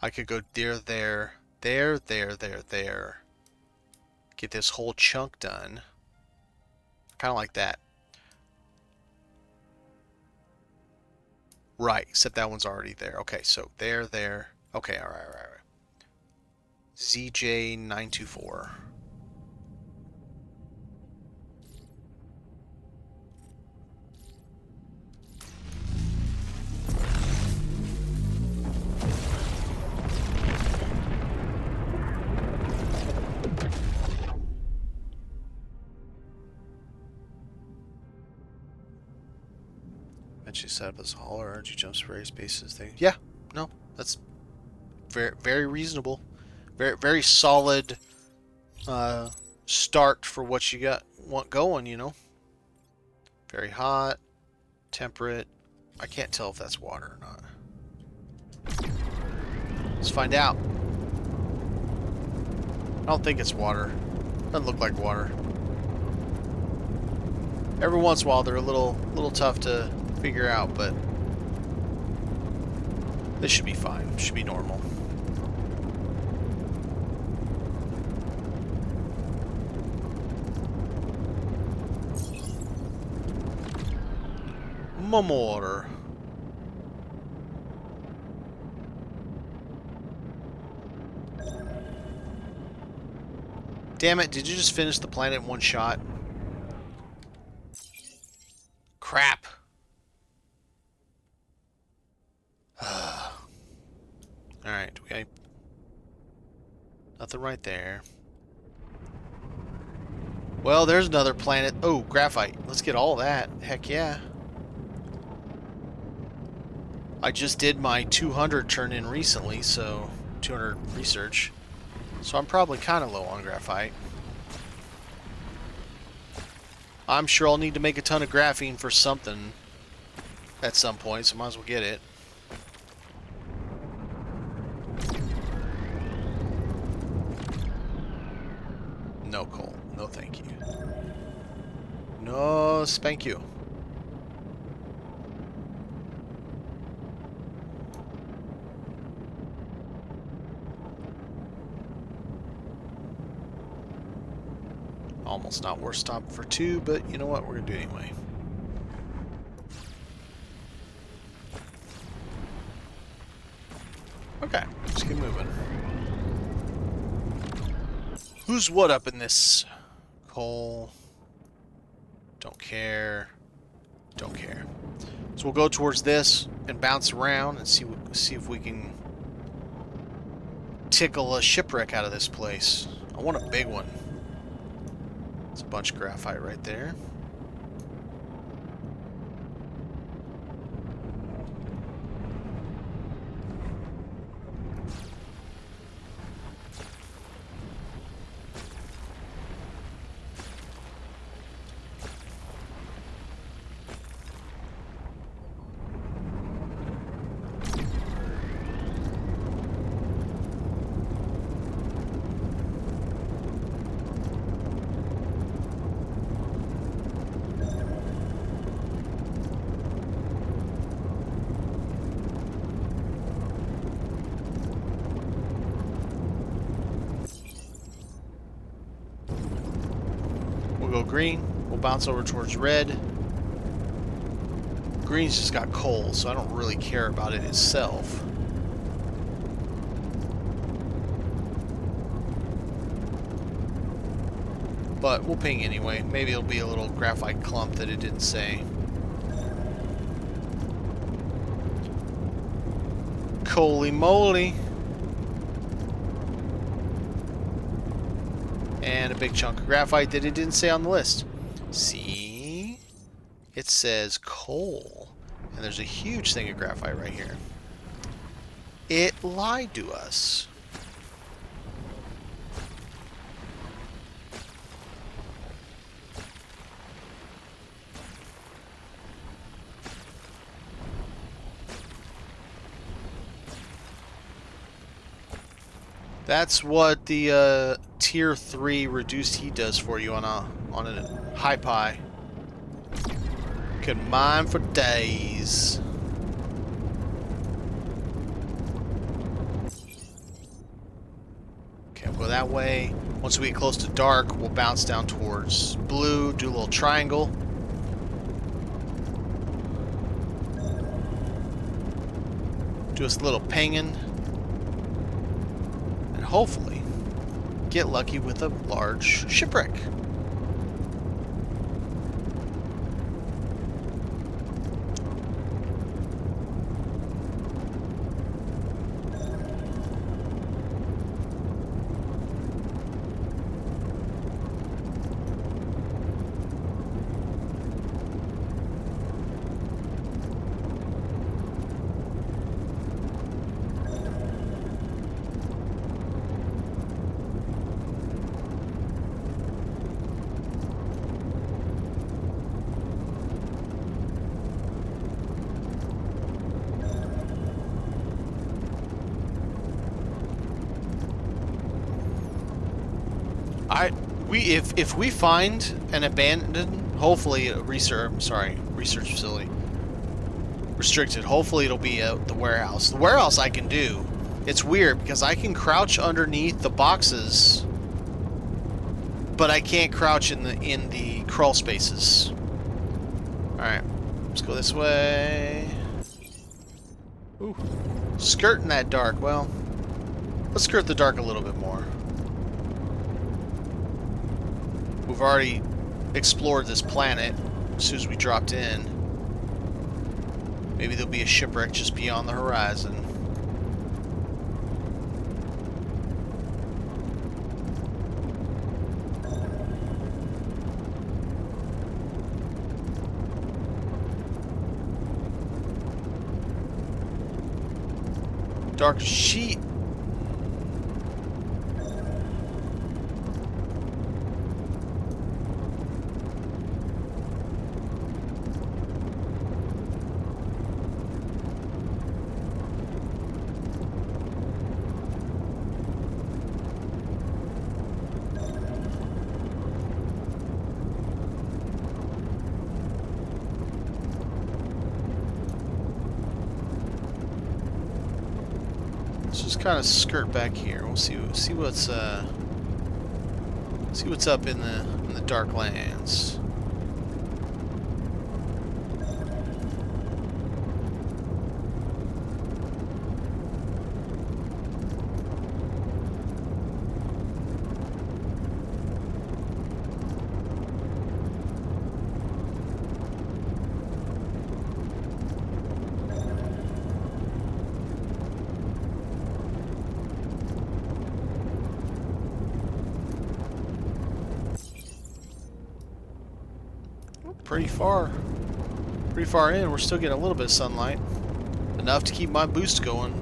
I could go there, there, there, there, there, there. Get this whole chunk done. Kind of like that. Right, except that one's already there. Okay, so there, there. Okay, alright, alright, alright. ZJ924. Eventually set up as a hauler, energy jump spray, spaces thing. Yeah, no, that's very, very reasonable. Very, very solid start for what you want going, you know. Very hot, temperate. I can't tell if that's water or not. Let's find out. I don't think it's water. Doesn't look like water. Every once in a while they're a little tough to figure out, but this should be fine. Should be normal. More. Damn it, did you just finish the planet in one shot? Crap. Alright, nothing right there. Well, there's another planet. Oh, graphite. Let's get all that. Heck yeah. I just did my 200 turn in recently, so 200 research. So I'm probably kind of low on graphite. I'm sure I'll need to make a ton of graphene for something at some point, so might as well get it. No coal. No thank you. No spank you. Almost not worth stopping for 2, but you know what? We're going to do it anyway. Okay, let's keep moving. Who's what up in this? Coal. Don't care. Don't care. So we'll go towards this and bounce around and see if we can tickle a shipwreck out of this place. I want a big one. It's a bunch of graphite right there. We'll go green. We'll bounce over towards red. Green's just got coal, so I don't really care about it itself. but we'll ping anyway. Maybe it'll be a little graphite clump that it didn't say. Holy moly. And a big chunk of graphite that it didn't say on the list. See? It says coal. And there's a huge thing of graphite right here. It lied to us. That's what the tier 3 reduced heat does for you on a high pie. Could mine for days. Okay, we'll go that way. Once we get close to dark, we'll bounce down towards blue, do a little triangle. Do us a little pinging. And hopefully get lucky with a large shipwreck. If we find an abandoned, hopefully research facility, restricted. Hopefully it'll be the warehouse. The warehouse I can do. It's weird because I can crouch underneath the boxes, but I can't crouch in the crawl spaces. All right, let's go this way. Ooh, skirting that dark. Well, let's skirt the dark a little bit more. We've already explored this planet as soon as we dropped in. Maybe there'll be a shipwreck just beyond the horizon. Dark sheet. Let's just kind of skirt back here. We'll see what's up in the dark lands. Pretty far in. We're still getting a little bit of sunlight, enough to keep my boost going,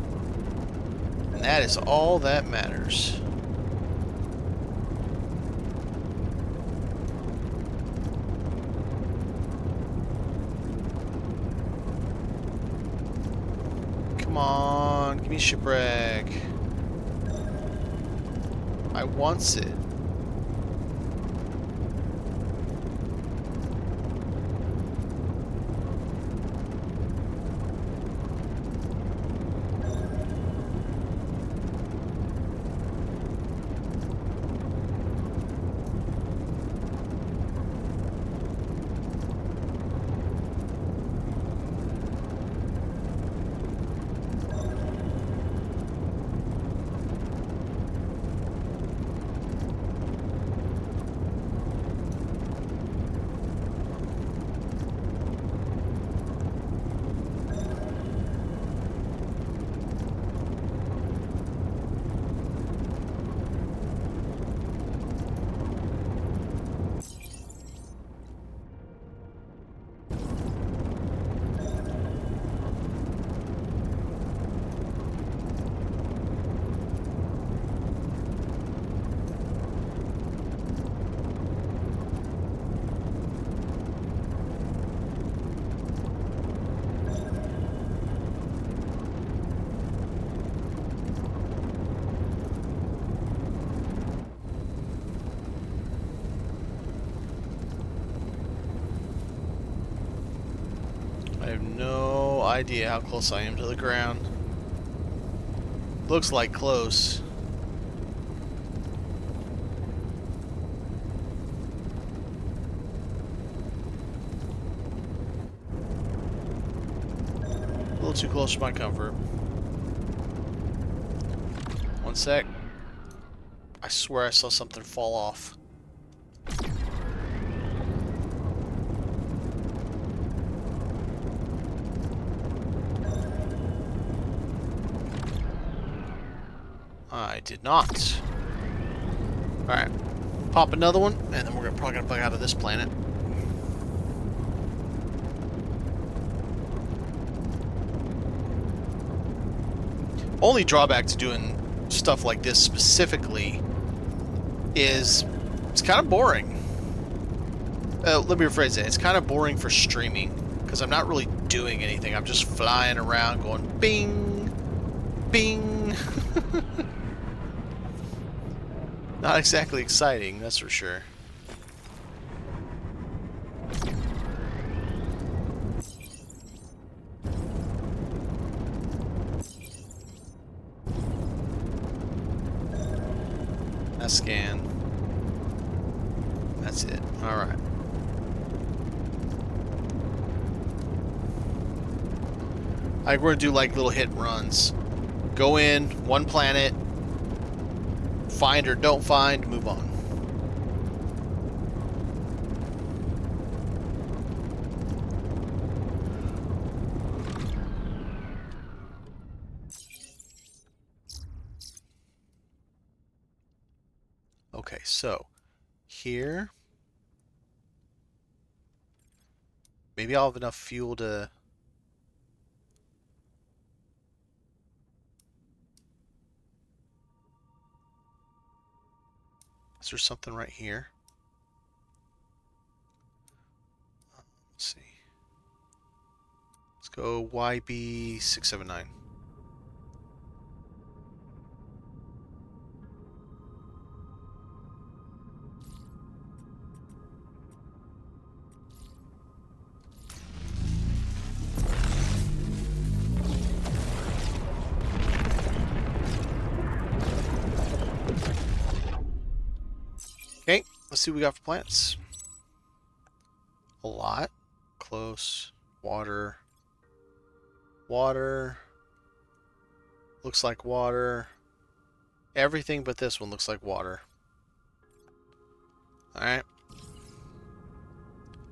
and that is all that matters. Come on, give me a shipwreck. I wants it. I have no idea how close I am to the ground. Looks like close. A little too close for my comfort. One sec. I swear I saw something fall off. I did not. Alright. Pop another one, and then we're probably going to bug out of this planet. Only drawback to doing stuff like this specifically is it's kind of boring. Let me rephrase it. It's kind of boring for streaming because I'm not really doing anything. I'm just flying around going bing, bing. Not exactly exciting, that's for sure. That scan. That's it. Alright. We're going to do like little hit runs. Go in, one planet, find or don't find, move on. Okay, so here, maybe I'll have enough fuel to... Is there something right here? Let's see. Let's go YB679. Okay, let's see what we got for plants. A lot. Close. Water. Water. Looks like water. Everything but this one looks like water. Alright.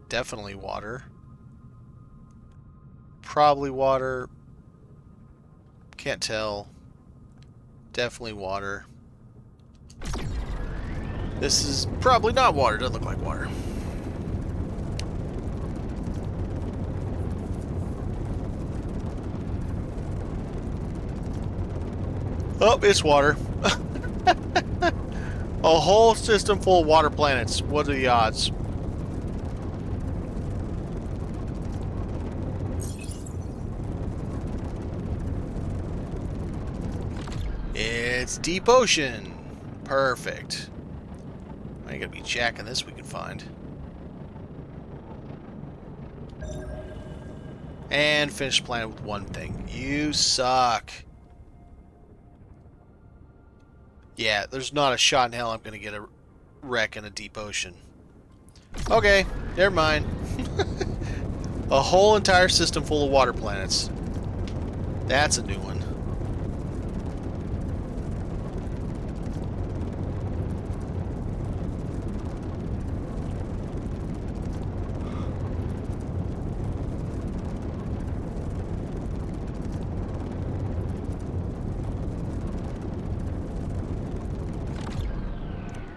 Definitely water. Probably water. Can't tell. Definitely water. This is probably not water. Doesn't look like water. Oh, it's water. A whole system full of water planets. What are the odds? It's deep ocean. Perfect. I ain't gonna be jacking this we can find. And finish planet with one thing. You suck. Yeah, there's not a shot in hell I'm gonna get a wreck in a deep ocean. Okay, never mind. A whole entire system full of water planets. That's a new one.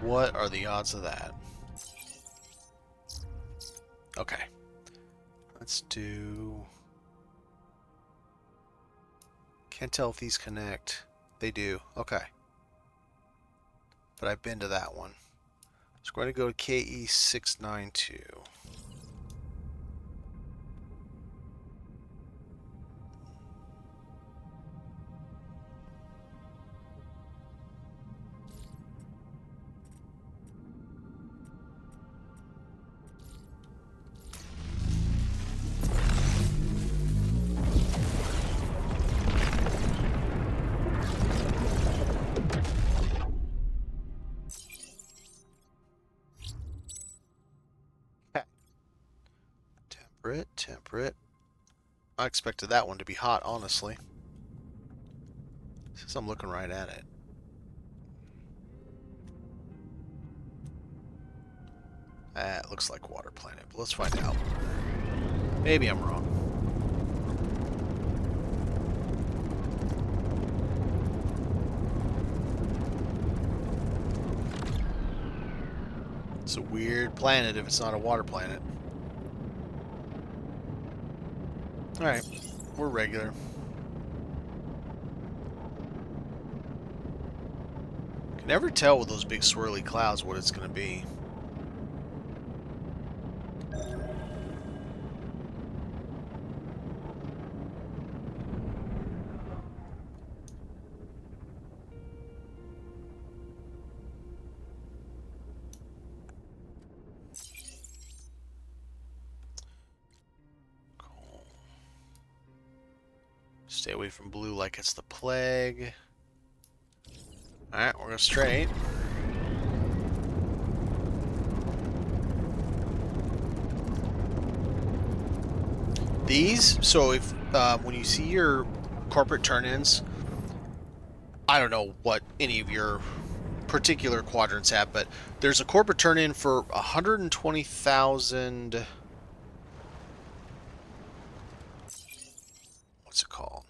What are the odds of that? Okay. Let's do... Can't tell if these connect. They do. Okay. But I've been to that one. So we're going to go to KE692. Temperate, temperate. I expected that one to be hot, honestly. Since I'm looking right at it. It looks like water planet, but let's find out. Maybe I'm wrong. It's a weird planet if it's not a water planet. Alright, we're regular. Can never tell with those big swirly clouds what it's going to be. Cool. Stay away from blue like it's the plague. Alright, we're going straight. These, so if when you see your corporate turn-ins, I don't know what any of your particular quadrants have, but there's a corporate turn-in for 120,000. What's it called?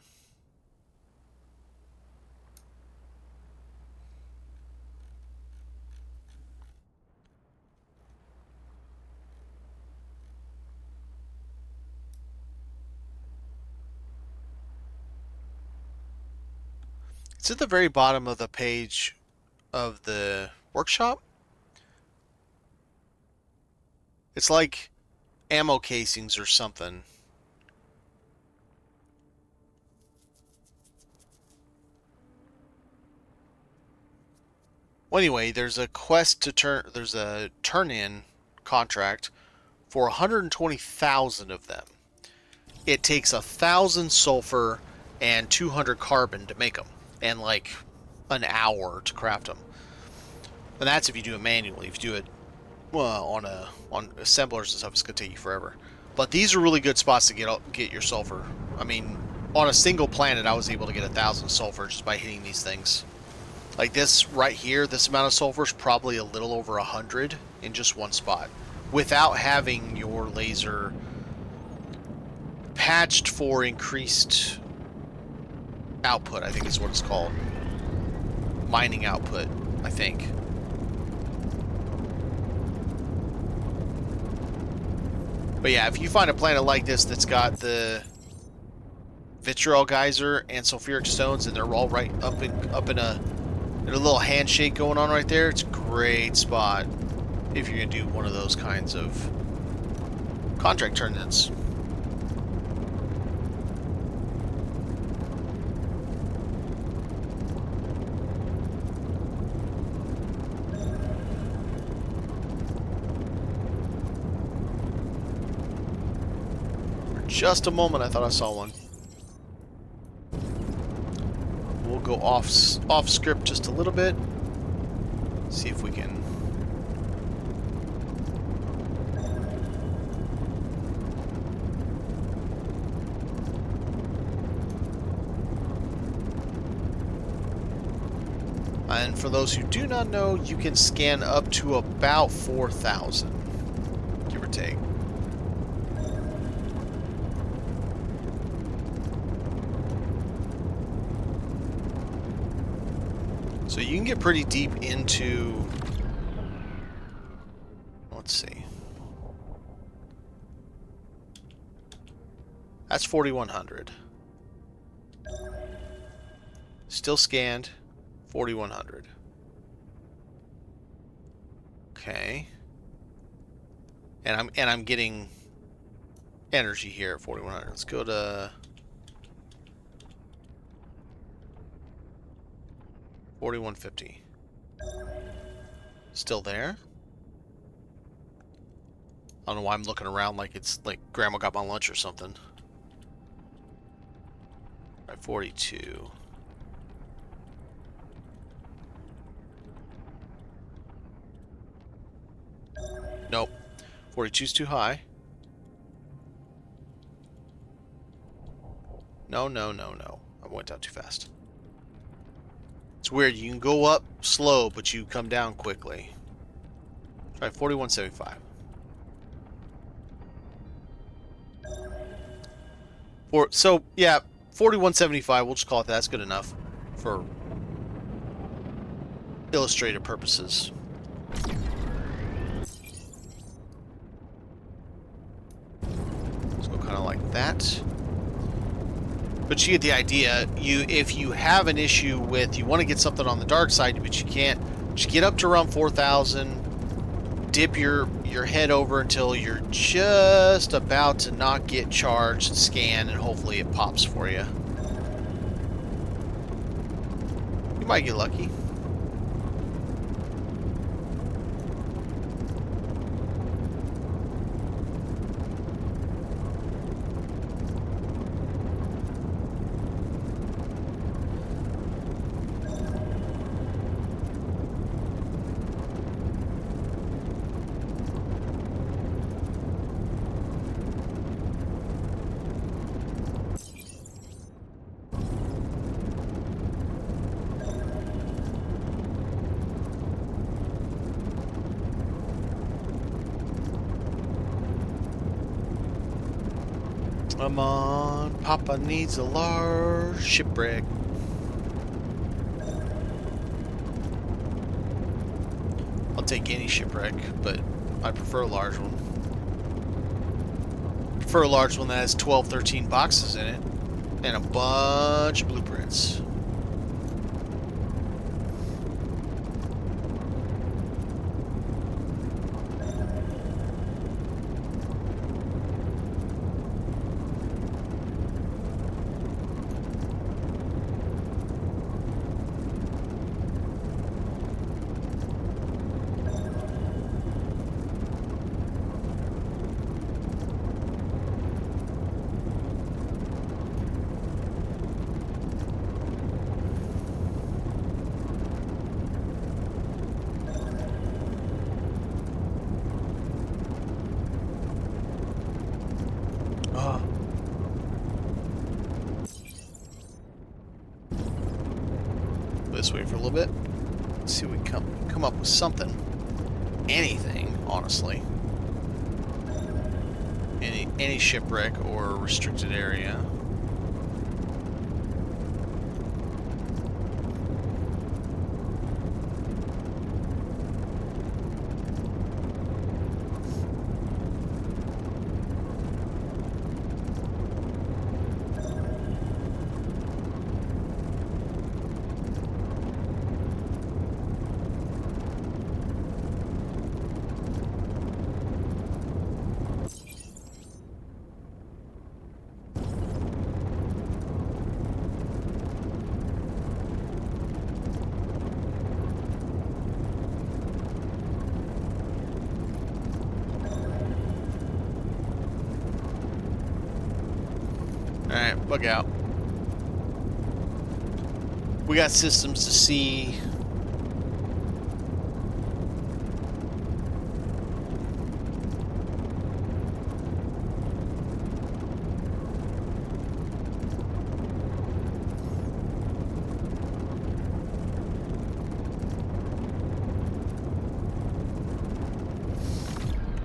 It's at the very bottom of the page of the workshop. It's like ammo casings or something. Well, anyway, there's a quest to turn. There's a turn-in contract for 120,000 of them. It takes 1,000 sulfur and 200 carbon to make them, and like an hour to craft them. And that's if you do it manually. If you do it on assemblers and stuff, it's gonna take you forever. But these are really good spots to get your sulfur. I mean, on a single planet, I was able to get 1,000 sulfur just by hitting these things. Like this right here, this amount of sulfur is probably a little over 100 in just one spot, without having your laser patched for increased output, I think is what it's called. Mining output, I think. But yeah, if you find a planet like this that's got the vitriol geyser and sulfuric stones, and they're all right up in a little handshake going on right there, it's a great spot if you're gonna do one of those kinds of contract turn-ins. Just a moment, I thought I saw one. We'll go off script just a little bit. See if we can. And for those who do not know, you can scan up to about 4,000, give or take. So you can get pretty deep into, let's see, that's 4,100. Still scanned, 4,100. Okay. And I'm getting energy here at 4,100. Let's go to 4,150. Still there? I don't know why I'm looking around like it's like Grandma got my lunch or something. Right, 42. Nope. 42's too high. No, no, no, no. I went down too fast. It's weird. You can go up slow, but you come down quickly. Try 4175. So, yeah, 4175. We'll just call it that. That's good enough for illustrative purposes. Let's go kind of like that. But you get the idea. If you have an issue with, you want to get something on the dark side, but you can't, just get up to around 4,000, dip your head over until you're just about to not get charged, scan, and hopefully it pops for you. You might get lucky. Come on, Papa needs a large shipwreck. I'll take any shipwreck, but I prefer a large one. Prefer a large one that has 12, 13 boxes in it, and a bunch of blueprints. This way for a little bit. Let's see if we come up with something. Anything, honestly. Any shipwreck or restricted area. Alright, bug out. We got systems to see.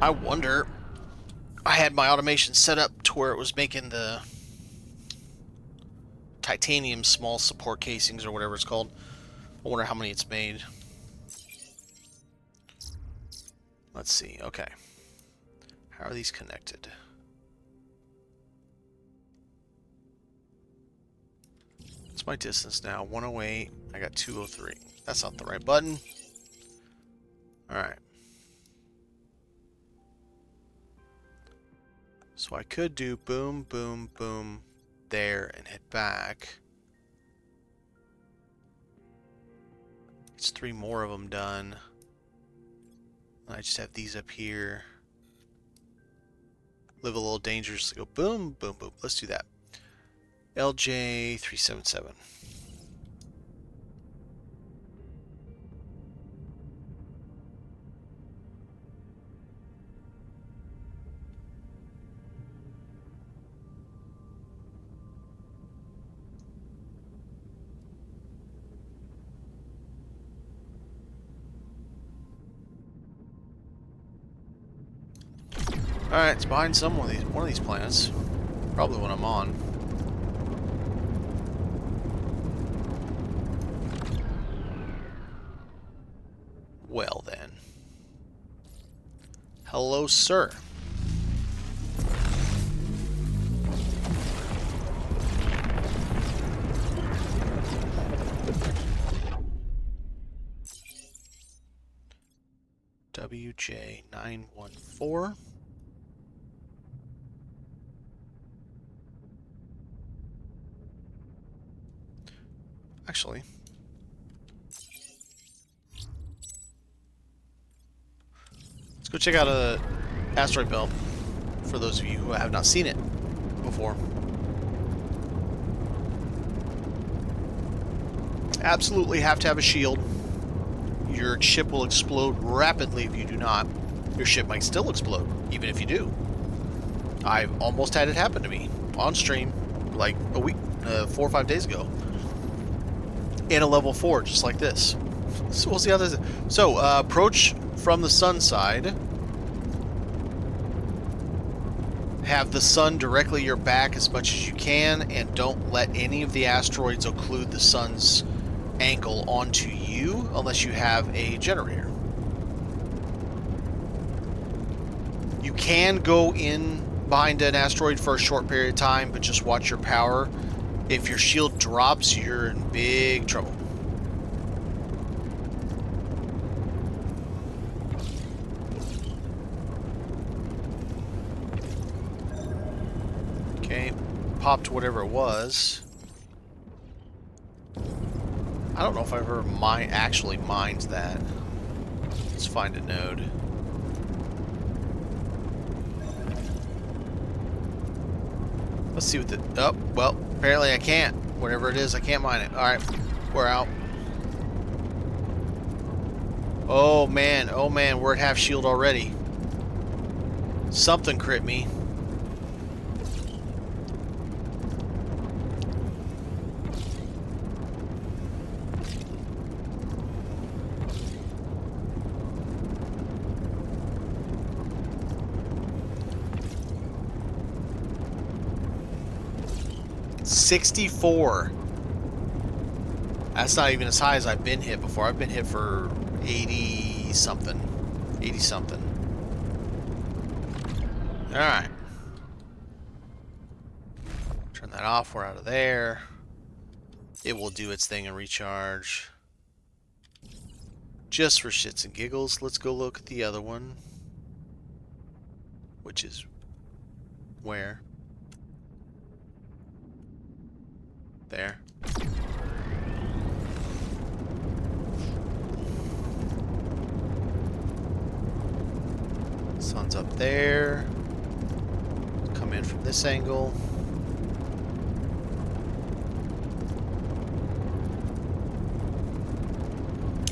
I wonder, I had my automation set up to where it was making the titanium small support casings or whatever it's called. I wonder how many it's made. Let's see. Okay. How are these connected? What's my distance now? 108. I got 203. That's not the right button. Alright. So I could do boom, boom, boom there and head back. It's 3 more of them done. I just have these up here. Live a little dangerous to go boom, boom, boom. Let's do that. LJ377. Alright, it's behind one of these planets. Probably one I'm on. Well then. Hello, sir. WJ914. Actually, let's go check out a asteroid belt for those of you who have not seen it before. Absolutely have to have a shield. Your ship will explode rapidly if you do not. Your ship might still explode, even if you do. I've almost had it happen to me on stream, like a week, 4 or 5 days ago. In a level 4, just like this. So we'll see how this is. So, approach from the sun side. Have the sun directly your back as much as you can, and don't let any of the asteroids occlude the sun's ankle onto you unless you have a generator. You can go in behind an asteroid for a short period of time, but just watch your power. If your shield drops, you're in big trouble. Okay, popped whatever it was. I don't know if I've ever actually mined that. Let's find a node. Let's see what the... Oh, well, apparently I can't. Whatever it is, I can't mine it. Alright, we're out. Oh man, we're at half shield already. Something crit me. $64. That's not even as high as I've been hit before. I've been hit for 80 something. 80 something. Alright. Turn that off. We're out of there. It will do its thing and recharge. Just for shits and giggles, let's go look at the other one. Which is where? There. Sun's up there. Come in from this angle.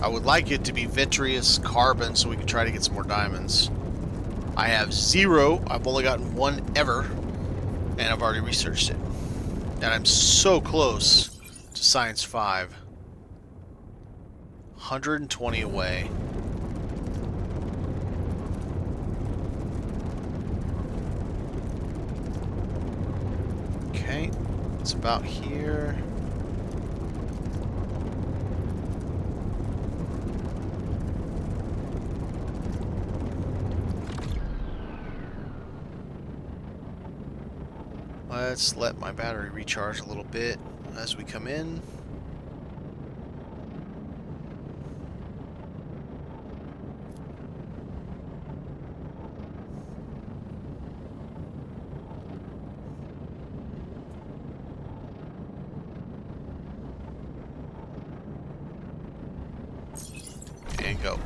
I would like it to be vitreous carbon so we can try to get some more diamonds. I have 0. I've only gotten 1 ever, and I've already researched it. And I'm so close to Science 5. 120 away. Okay, it's about here. Let's let my battery recharge a little bit as we come in. And go.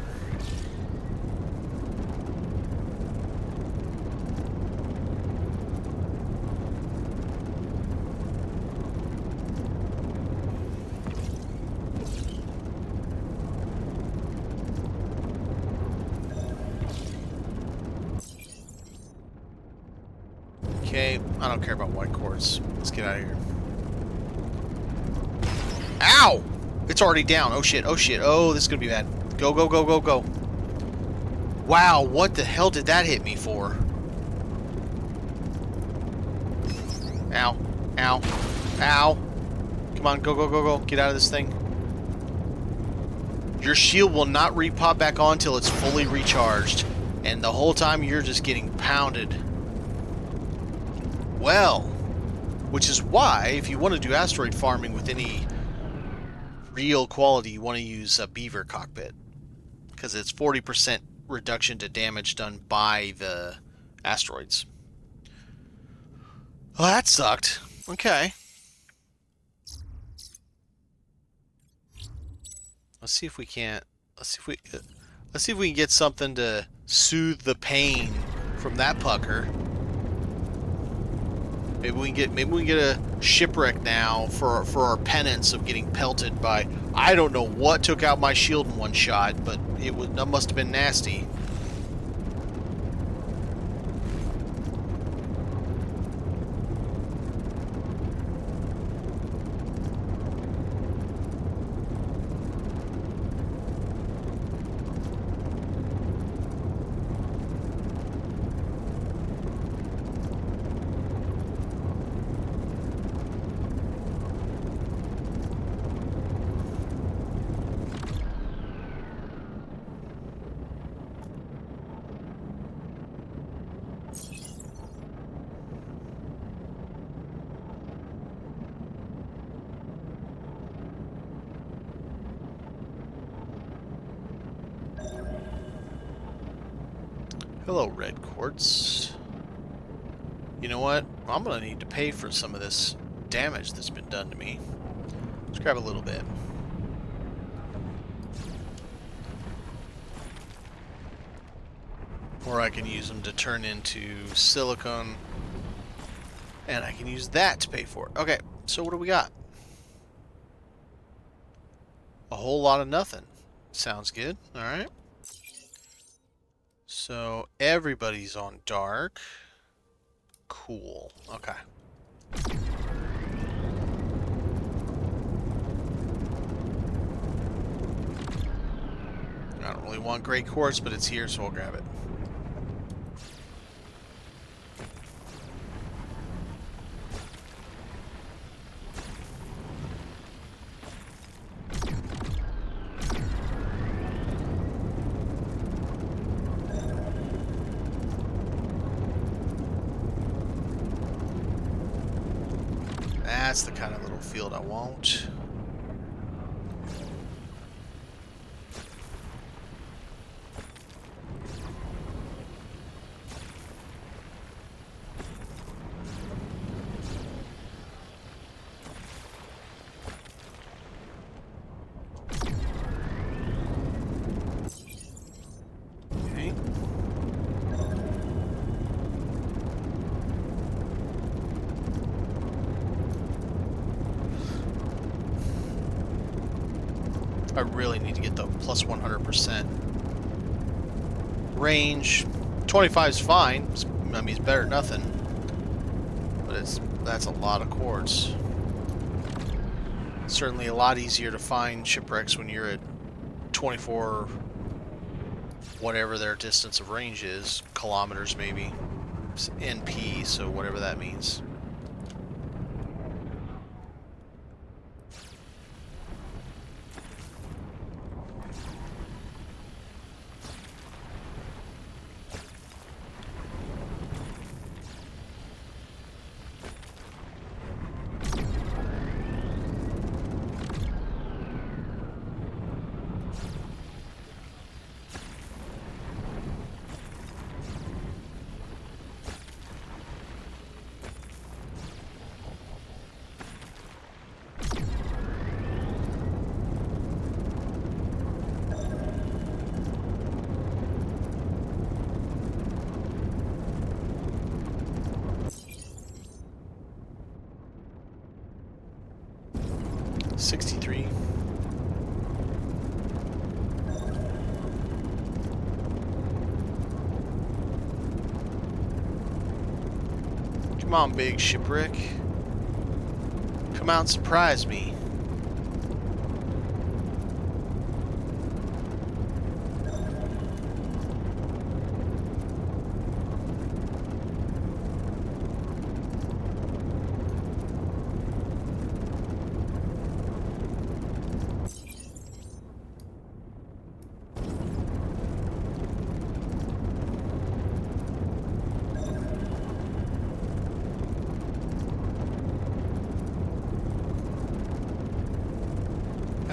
Okay, I don't care about white quartz. Let's get out of here. Ow! It's already down. Oh shit, oh shit. Oh, this is gonna be bad. Go, go, go, go, go. Wow, what the hell did that hit me for? Ow. Ow. Ow. Come on, go, go, go, go. Get out of this thing. Your shield will not repop back on till it's fully recharged. And the whole time you're just getting pounded. Well, which is why, if you want to do asteroid farming with any real quality, you want to use a beaver cockpit. Because it's 40% reduction to damage done by the asteroids. Well, that sucked. Okay. Let's see if we can't. Let's see if we can get something to soothe the pain from that pucker. Maybe we can get a shipwreck now for our penance of getting pelted by. I don't know what took out my shield in one shot, but that must have been nasty. Hello, red quartz. You know what? I'm gonna need to pay for some of this damage that's been done to me. Let's grab a little bit. Or I can use them to turn into silicone. And I can use that to pay for it. Okay, so what do we got? A whole lot of nothing. Sounds good. Alright. So everybody's on dark. Cool. Okay. I don't really want great quartz, but it's here, so I'll grab it. That's the kind of little field I want. Okay. I really need to get the plus 100% range. 25 is fine. I mean, it's better than nothing. But that's a lot of quartz. It's certainly a lot easier to find shipwrecks when you're at 24, whatever their distance of range is, kilometers maybe. It's NP, so whatever that means. $63. Come on, big shipwreck. Come out and surprise me.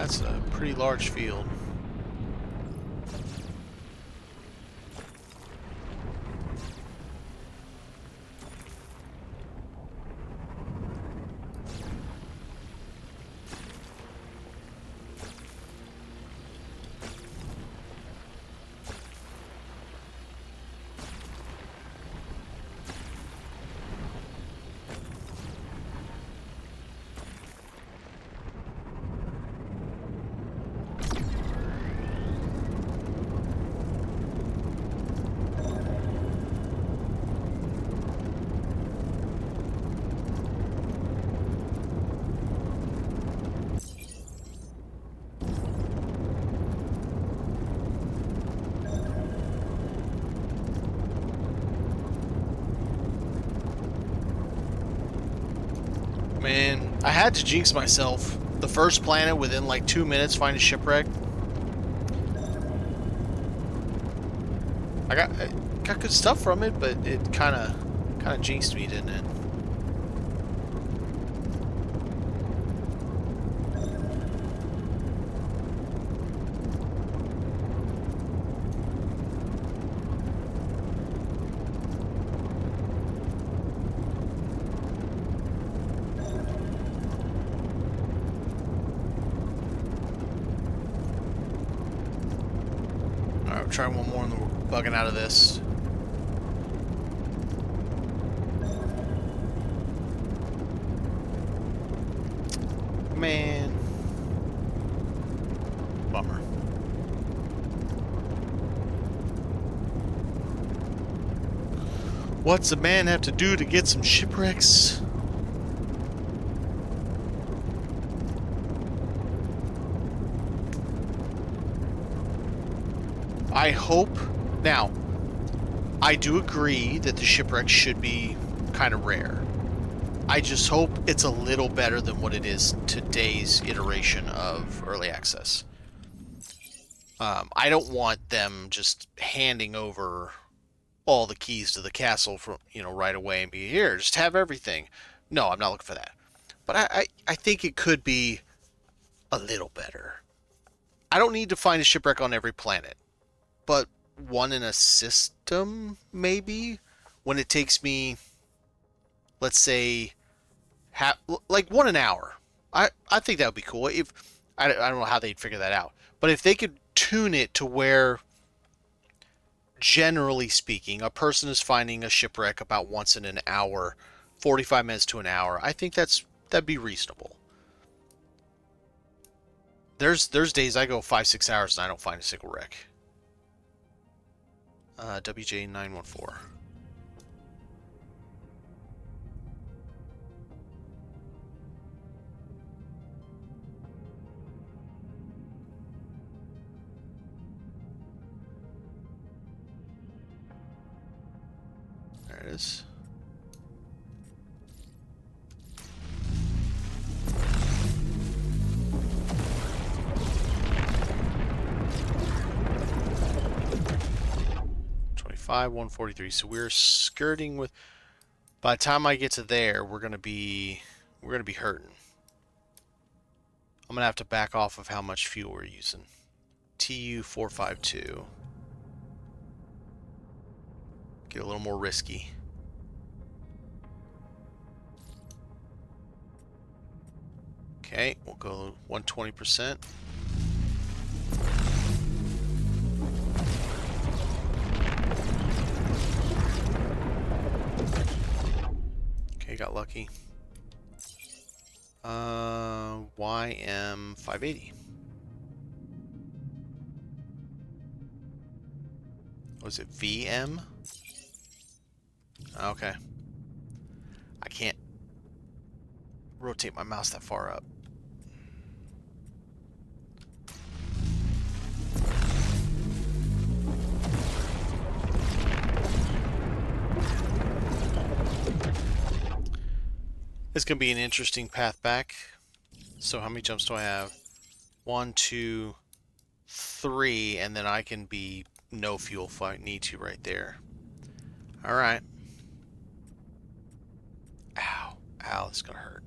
That's a pretty large field. Man, I had to jinx myself. The first planet within like 2 minutes find a shipwreck. I got good stuff from it, but it kind of jinxed me, didn't it? Alright, we'll try one more and then we're bugging out of this. Man. Bummer. What's a man have to do to get some shipwrecks? I hope... Now, I do agree that the shipwrecks should be kind of rare. I just hope it's a little better than what it is today's iteration of early access. I don't want them just handing over all the keys to the castle from right away and be here, just have everything. No, I'm not looking for that. But I think it could be a little better. I don't need to find a shipwreck on every planet, but one in a system, maybe, when it takes me, let's say, like one an hour. I think that would be cool. If I don't know how they'd figure that out, but if they could tune it to where, generally speaking, a person is finding a shipwreck about once in an hour, 45 minutes to an hour, I think that'd be reasonable. There's days I go 5-6 hours and I don't find a single wreck. WJ914. There it is. $25, $143. So we're skirting with. By the time I get to there, we're gonna be hurting. I'm gonna have to back off of how much fuel we're using. TU452. Get a little more risky. Okay, we'll go 120%. Okay, got lucky. YM580. Was it VM? Okay. I can't rotate my mouse that far up. It's going to be an interesting path back. So how many jumps do I have? 1, 2, 3, and then I can be no fuel if I need to right there. Alright. Ow. Ow, this is going to hurt.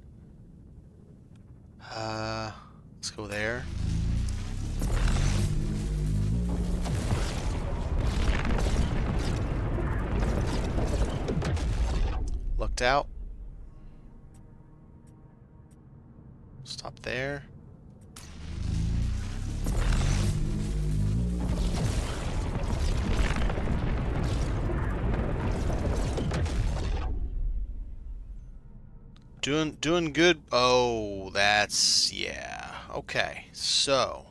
Let's go there. knocked out. Stop there. Doing good. Oh, that's, yeah. Okay, so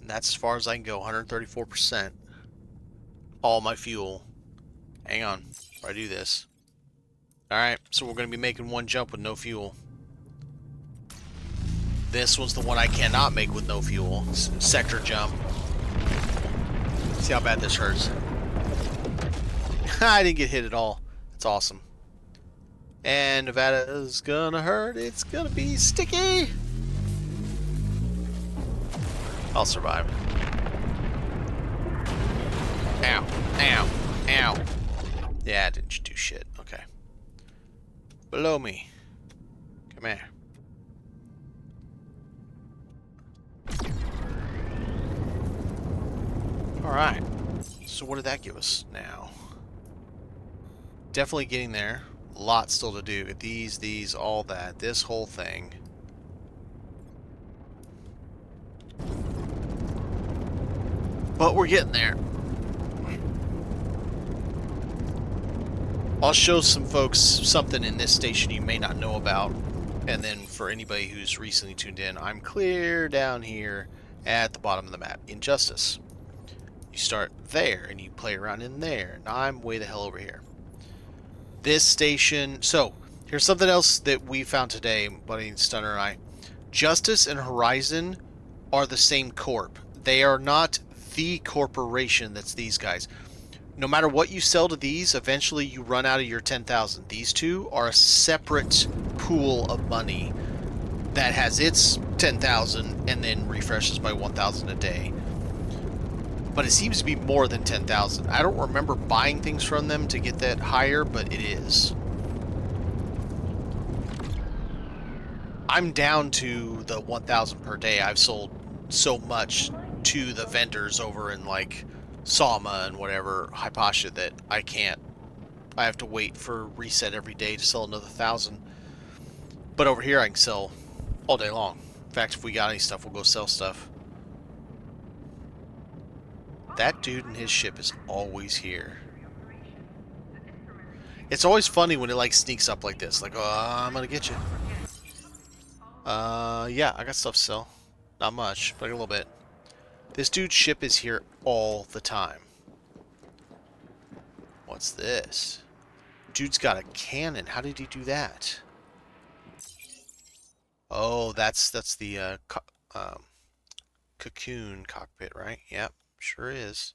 that's as far as I can go. 134%. All my fuel. Hang on, before I do this. Alright, so we're going to be making one jump with no fuel. This one's the one I cannot make with no fuel. Sector jump. See how bad this hurts. I didn't get hit at all. That's awesome. And Nevada is gonna hurt. It's gonna be sticky. I'll survive. Ow. Ow. Ow. Yeah, didn't do shit. Okay. Below me. Come here. Alright. So what did that give us now? Definitely getting there. A lot still to do. These, all that. This whole thing. But we're getting there. I'll show some folks something in this station you may not know about. And then for anybody who's recently tuned in, I'm clear down here at the bottom of the map. Injustice. You start there and you play around in there. And I'm way the hell over here. This station... So, here's something else that we found today, Buddy Stunner and I. Justice and Horizon are the same corp. They are not the corporation that's these guys. No matter what you sell to these, eventually you run out of your 10,000. These two are a separate pool of money that has its 10,000 and then refreshes by 1,000 a day. But it seems to be more than 10,000. I don't remember buying things from them to get that higher, but it is. I'm down to the 1,000 per day. I've sold so much to the vendors over in like Sama and whatever, Hypatia, that I can't. I have to wait for reset every day to sell another 1,000. But over here I can sell all day long. In fact, if we got any stuff, we'll go sell stuff. That dude and his ship is always here. It's always funny when it like sneaks up like this. Like, oh, I'm gonna get you. Yeah, I got stuff to sell. Not much, but a little bit. This dude's ship is here all the time. What's this? Dude's got a cannon. How did he do that? Oh, that's the cocoon cockpit, right? Yep, sure is.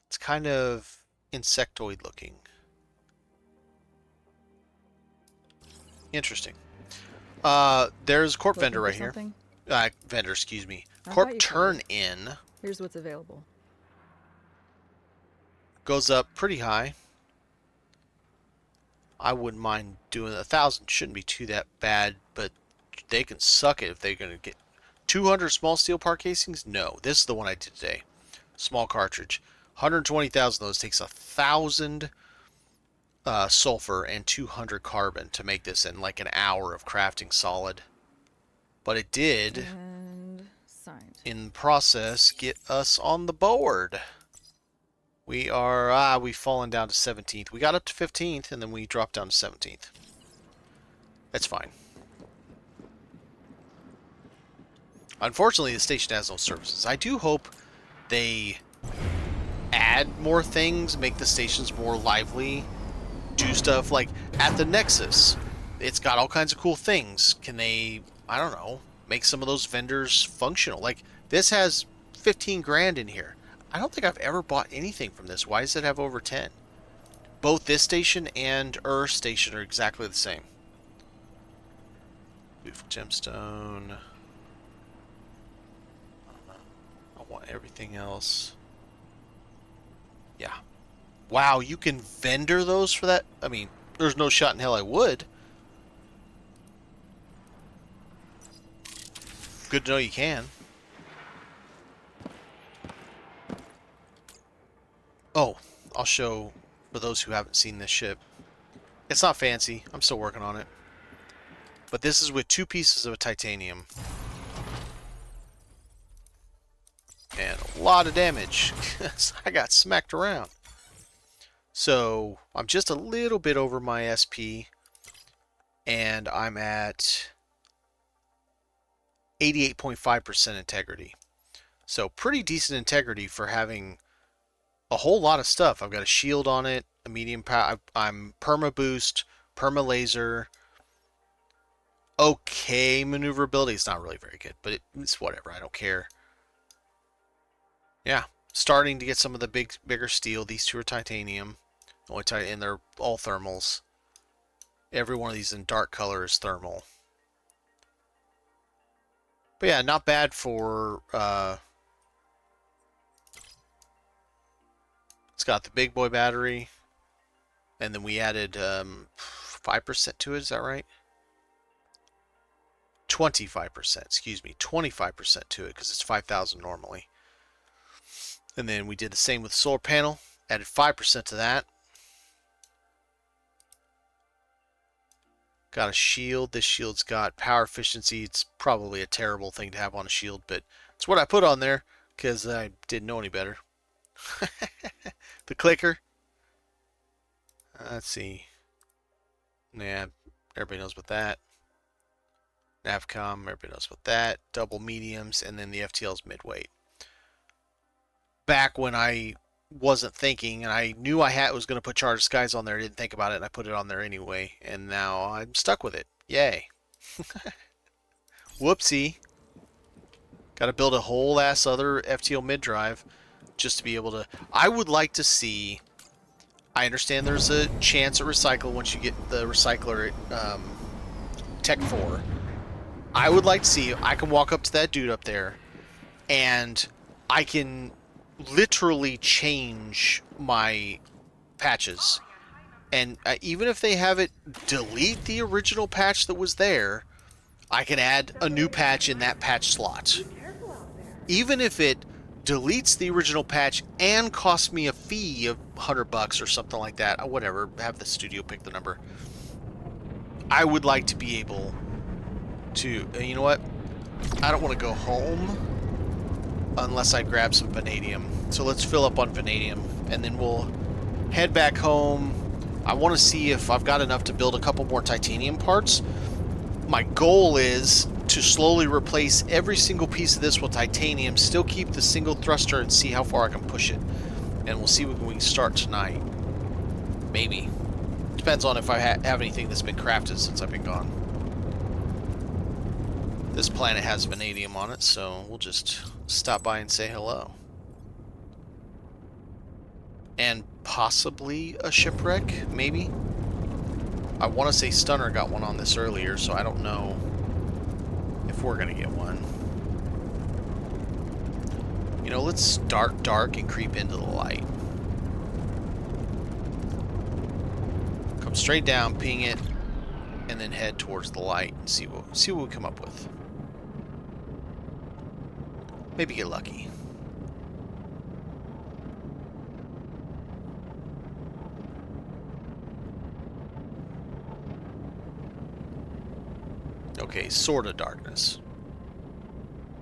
It's kind of insectoid looking. Interesting. There's Corp vendor right here. Vendor, excuse me. Corp turn in. Here's what's available. Goes up pretty high. I wouldn't mind doing 1,000. Shouldn't be too that bad, but they can suck it if they're gonna get 200 small steel part casings. No, this is the one I did today. Small cartridge. 120,000 of those takes 1,000 sulfur and 200 carbon to make this in like an hour of crafting solid. But it did, And signed. in the process, get us on the board. We are, we've fallen down to 17th. We got up to 15th, and then we dropped down to 17th. That's fine. Unfortunately, the station has no services. I do hope they add more things, make the stations more lively, do stuff like at the Nexus. It's got all kinds of cool things. Can they, I don't know, make some of those vendors functional? Like, this has 15 grand in here. I don't think I've ever bought anything from this. Why does it have over 10? Both this station and station are exactly the same. Beautiful gemstone. I want everything else. Yeah. Wow, you can vendor those for that? I mean, there's no shot in hell I would. Good to know you can. Oh, I'll show for those who haven't seen this ship. It's not fancy. I'm still working on it. But this is with 2 pieces of titanium. And a lot of damage. I got smacked around. So I'm just a little bit over my SP. And I'm at 88.5% integrity. So pretty decent integrity for having a whole lot of stuff. I've got a shield on it, a medium power. I'm perma boost, perma laser. Okay, maneuverability. It's not really very good, but it's whatever. I don't care. Yeah, starting to get some of the bigger steel. These 2 are titanium, and they're all thermals. Every one of these in dark color is thermal. But yeah, not bad for. It's got the big boy battery, and then we added 5% to it. Is that right? 25%. Excuse me, 25% to it because it's 5,000 normally. And then we did the same with the solar panel. Added 5% to that. Got a shield. This shield's got power efficiency. It's probably a terrible thing to have on a shield, but it's what I put on there because I didn't know any better. The clicker. Let's see. Yeah, everybody knows about that. Navcom, everybody knows about that. Double mediums, and then the FTL's midweight. Back when I wasn't thinking, and I knew I was going to put Charged Skies on there, I didn't think about it, and I put it on there anyway, and now I'm stuck with it. Yay. Whoopsie. Got to build a whole ass other FTL mid drive just to be able to. I would like to see. I understand there's a chance at recycle once you get the recycler at Tech 4. I would like to see. I can walk up to that dude up there, and I can literally change my patches. And even if they have it delete the original patch that was there, I can add a new patch in that patch slot. Even if it deletes the original patch and costs me a fee of $100 or something like that, whatever, have the studio pick the number. I would like to be able to, you know what? I don't want to go home unless I grab some vanadium. So let's fill up on vanadium, and then we'll head back home. I want to see if I've got enough to build a couple more titanium parts. My goal is to slowly replace every single piece of this with titanium, still keep the single thruster, and see how far I can push it. And we'll see when we can start tonight. Maybe. Depends on if I have anything that's been crafted since I've been gone. This planet has vanadium on it, so we'll just stop by and say hello. And possibly a shipwreck, maybe? I want to say Stunner got one on this earlier, so I don't know if we're going to get one. You know, let's start dark and creep into the light. Come straight down, ping it, and then head towards the light and see what we come up with. Maybe get lucky. Okay, sort of darkness.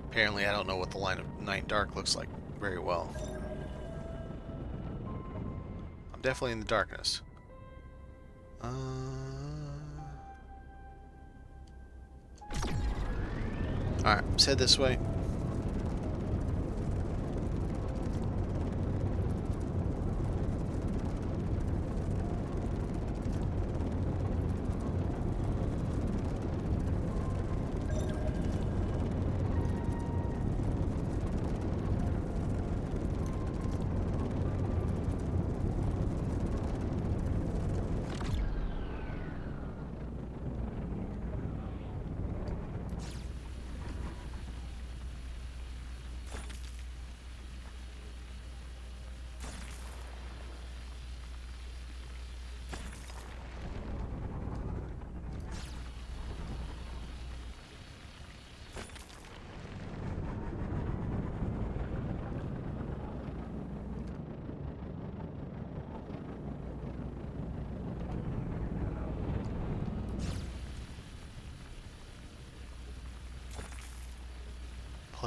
Apparently I don't know what the line of night dark looks like very well. I'm definitely in the darkness. Alright, let's head this way.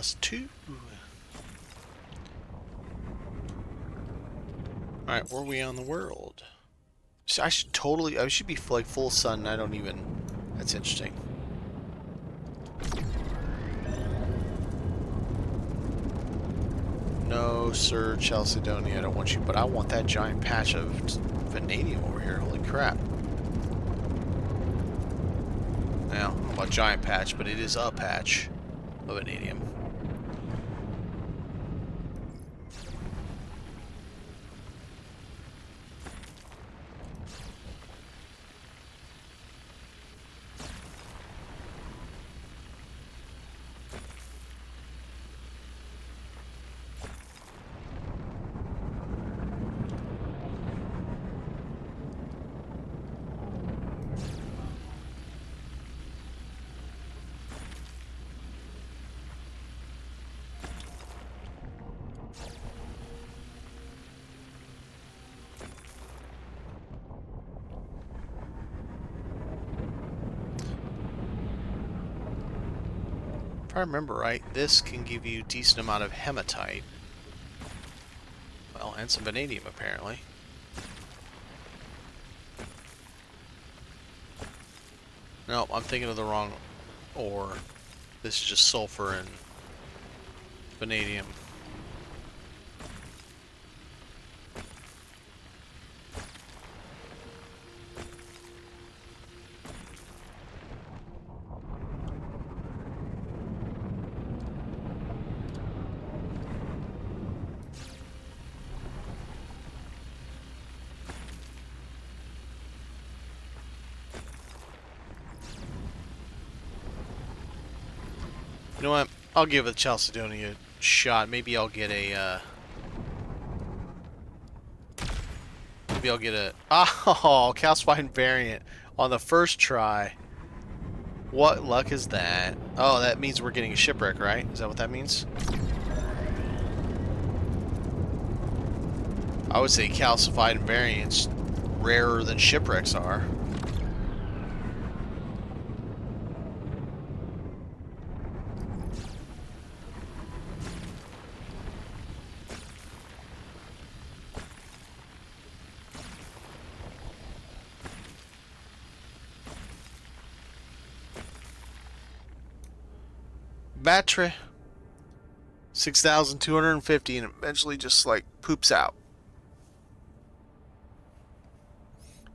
+2. Alright, where are we on the world? So I should be like full sun and I don't even... That's interesting. No, sir, Chalcedonia, I don't want you, but I want that giant patch of vanadium over here. Holy crap. Now, I don't know about giant patch, but it is a patch of vanadium. If I remember right, this can give you a decent amount of hematite. Well, and some vanadium, apparently. Nope, I'm thinking of the wrong ore. This is just sulfur and vanadium. You know what? I'll give the Chalcedonia a shot. Maybe I'll get a, maybe I'll get a... Oh, calcified variant on the first try. What luck is that? Oh, that means we're getting a shipwreck, right? Is that what that means? I would say calcified variants rarer than shipwrecks are. Battery 6,250 and eventually just like poops out.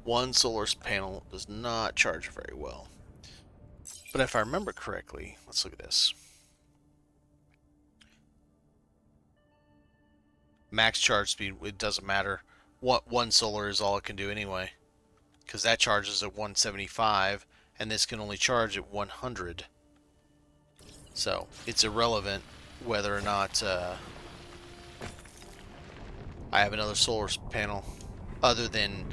One solar panel does not charge very well. But if I remember correctly, let's look at this. Max charge speed, it doesn't matter. One solar is all it can do anyway. Because that charges at 175 and this can only charge at 100. So it's irrelevant whether or not I have another solar panel, other than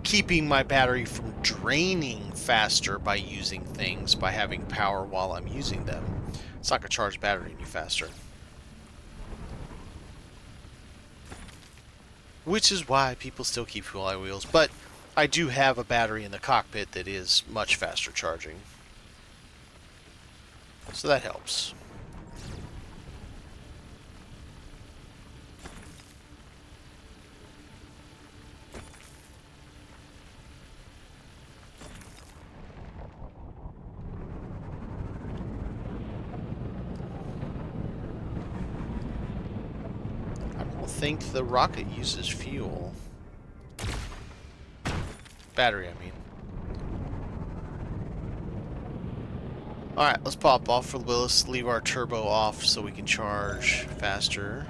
keeping my battery from draining faster by using things, by having power while I'm using them. It's not going to charge battery any faster. Which is why people still keep flywheels. But I do have a battery in the cockpit that is much faster charging. So that helps. I don't think the rocket uses fuel. Battery, I mean. Alright, let's pop off for Willis, leave our turbo off so we can charge faster.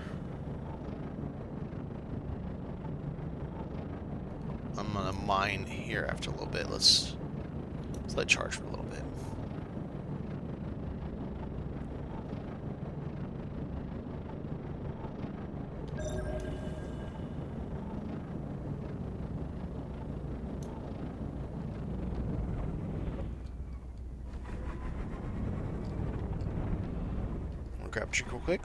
I'm gonna mine here after a little bit. Let's let it charge for a little bit. I'll grab a drink real quick.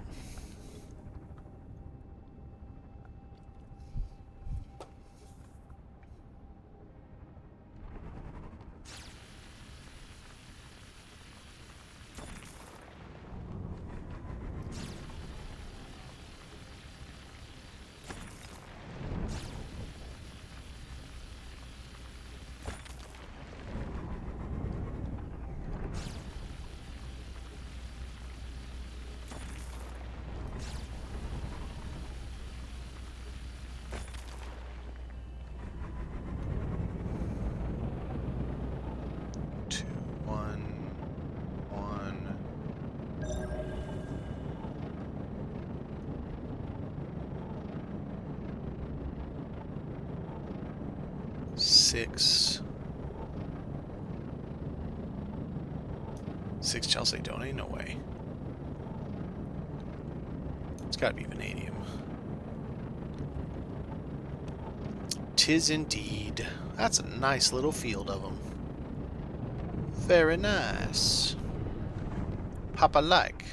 6. 6 chalcedony? No way. It's gotta be vanadium. Tis indeed. That's a nice little field of them. Very nice. Papa like.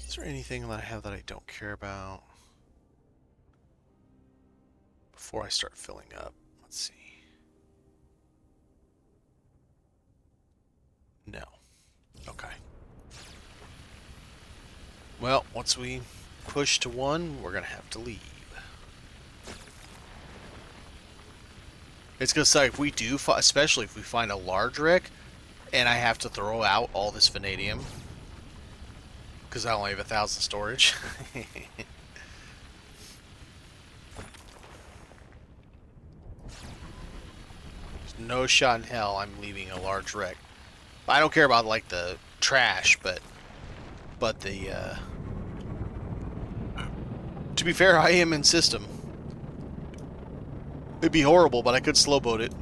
Is there anything that I have that I don't care about? Before I start filling up, let's see. No. Okay. Well, once we push to 1, we're gonna have to leave. It's gonna suck if we do, especially if we find a large wreck, and I have to throw out all this vanadium. Because I only have 1,000 storage. There's no shot in hell I'm leaving a large wreck. I don't care about like the trash, but the to be fair, I am in system. It'd be horrible, but I could slow boat it.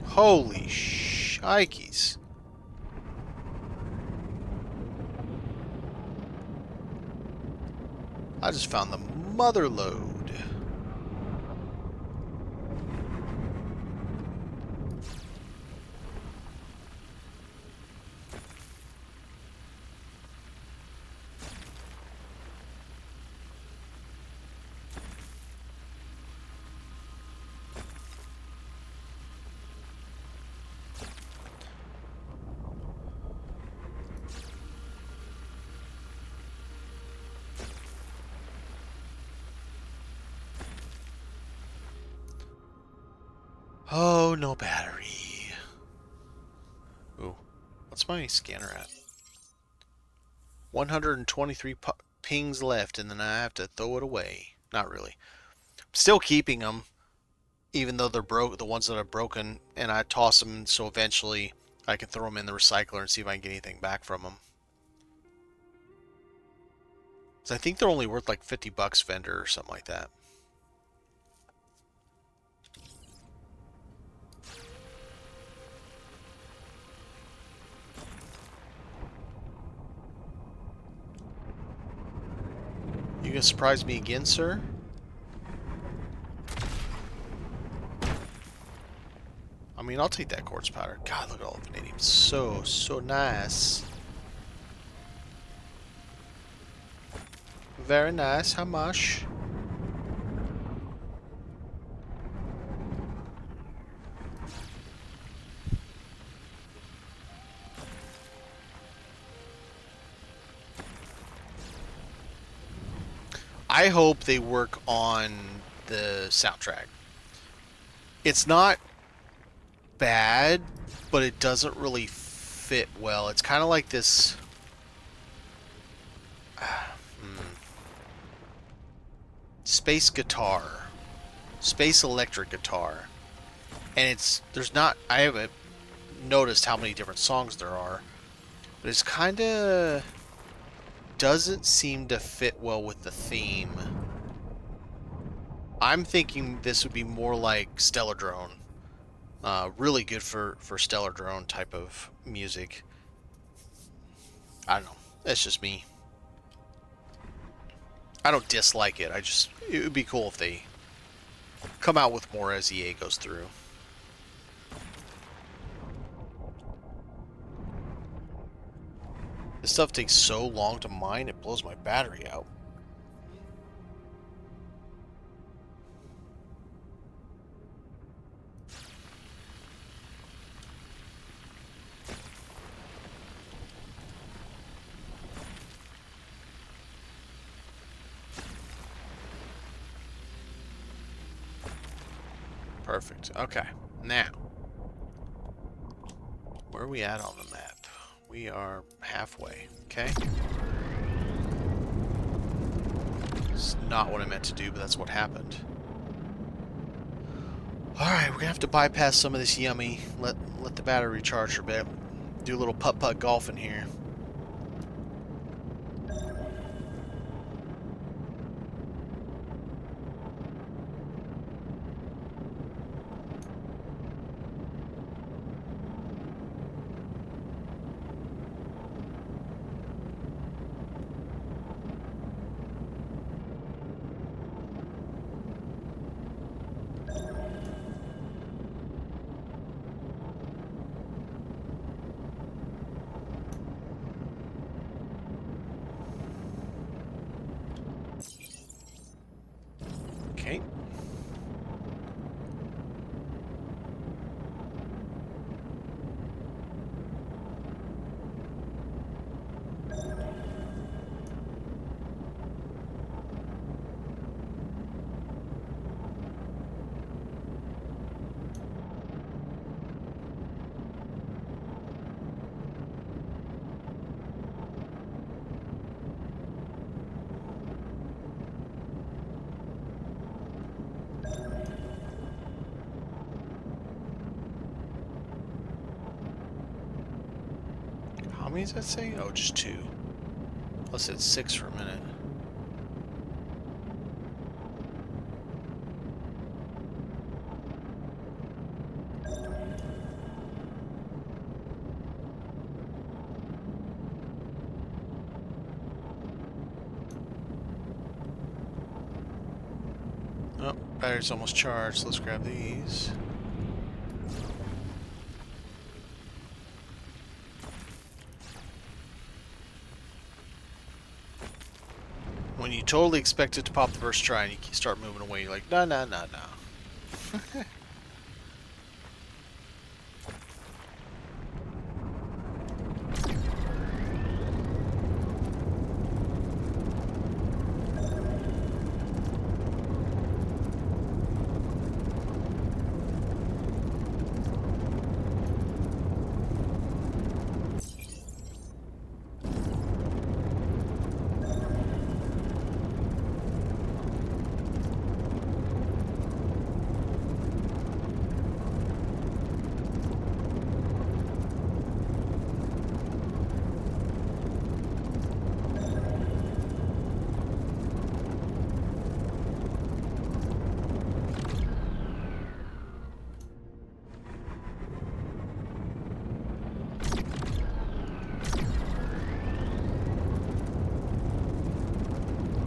Holy shikes. I just found the mother lode. Oh, no battery. Ooh, what's my scanner at? 123 pings left, and then I have to throw it away. Not really. I'm still keeping them, even though they're broke. The ones that are broken, and I toss them so eventually I can throw them in the recycler and see if I can get anything back from them. So I think they're only worth like $50 vendor or something like that. You gonna surprise me again, sir? I mean, I'll take that quartz powder. God, look at all the vanadium. So nice. Very nice. How much? I hope they work on the soundtrack. It's not bad, but it doesn't really fit well. It's kind of like this... space guitar. Space electric guitar. And I haven't noticed how many different songs there are, but it's kind of... doesn't seem to fit well with the theme. I'm thinking this would be more like Stellar Drone. Really good for Stellar Drone type of music. I don't know. That's just me. I don't dislike it. It would be cool if they come out with more as EA goes through. This stuff takes so long to mine, it blows my battery out. Perfect. Okay. Now, where are we at on the map? We are halfway. Okay. It's not what I meant to do, but that's what happened. Alright, we're gonna have to bypass some of this yummy. Let the battery recharge for a bit. Do a little putt-putt golf in here. Okay. How many does that say? Oh, just 2. I said 6 for a minute. Oh, battery's almost charged. Let's grab these. When you totally expect it to pop the first try and you start moving away, you're like, no, no, no, no.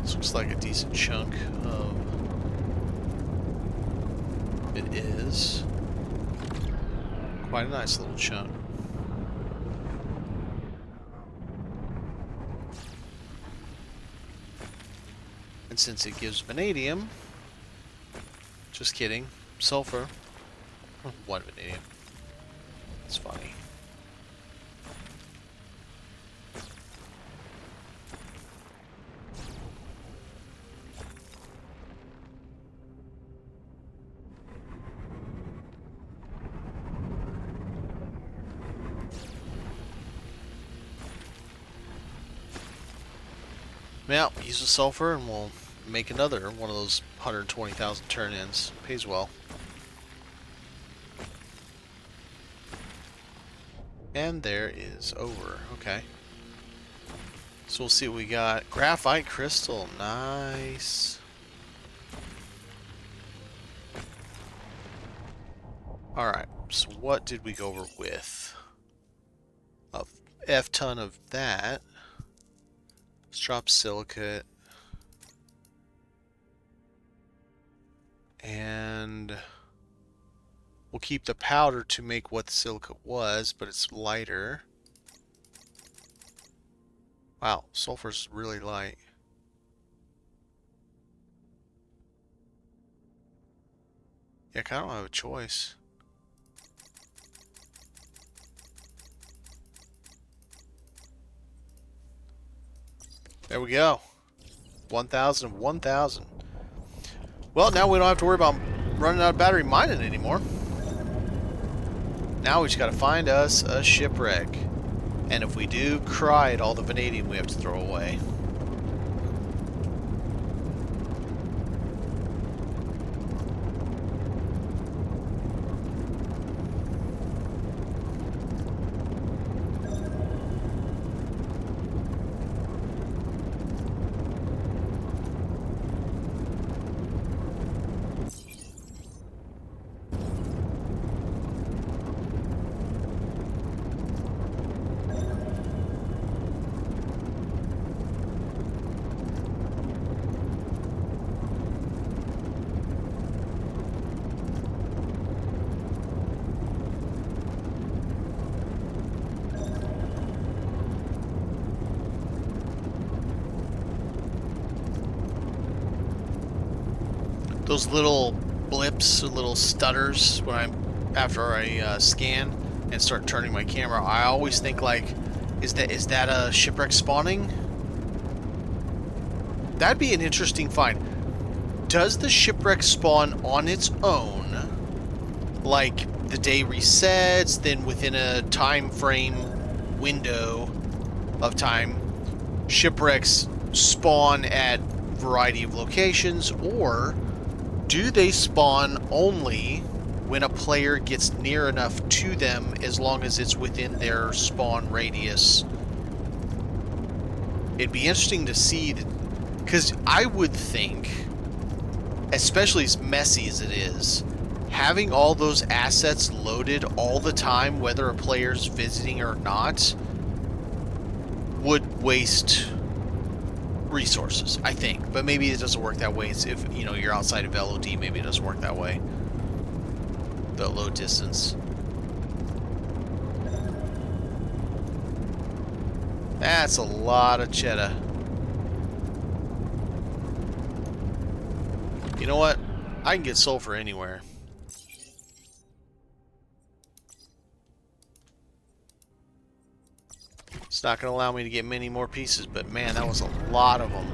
This looks like a decent chunk of... It is. Quite a nice little chunk. And since it gives vanadium... Just kidding. Sulfur. 1 vanadium. It's funny. Yeah, use the sulfur and we'll make another one of those 120,000 turn-ins. Pays well. And there is over. Okay. So we'll see what we got. Graphite crystal. Nice. Alright, so what did we go over with? A F-ton of that. Let's drop silicate. And we'll keep the powder to make what the silicate was, but it's lighter. Wow, sulfur's really light. Yeah, I kind of don't have a choice. There we go. 1,000 of 1,000. Well, now we don't have to worry about running out of battery mining anymore. Now we just got to find us a shipwreck. And if we do, cry at all the vanadium we have to throw away. Those little blips, little stutters when after I scan and start turning my camera, I always think like, is that a shipwreck spawning? That'd be an interesting find. Does the shipwreck spawn on its own, like the day resets, then within a time frame window of time, shipwrecks spawn at a variety of locations, or do they spawn only when a player gets near enough to them, as long as it's within their spawn radius? It'd be interesting to see, because I would think, especially as messy as it is, having all those assets loaded all the time, whether a player's visiting or not, would waste resources, I think. But maybe it doesn't work that way. It's if, you know, you're outside of LOD, maybe it doesn't work that way. The low distance. That's a lot of cheddar. You know what? I can get sulfur anywhere. It's not going to allow me to get many more pieces, but man, that was a lot of them.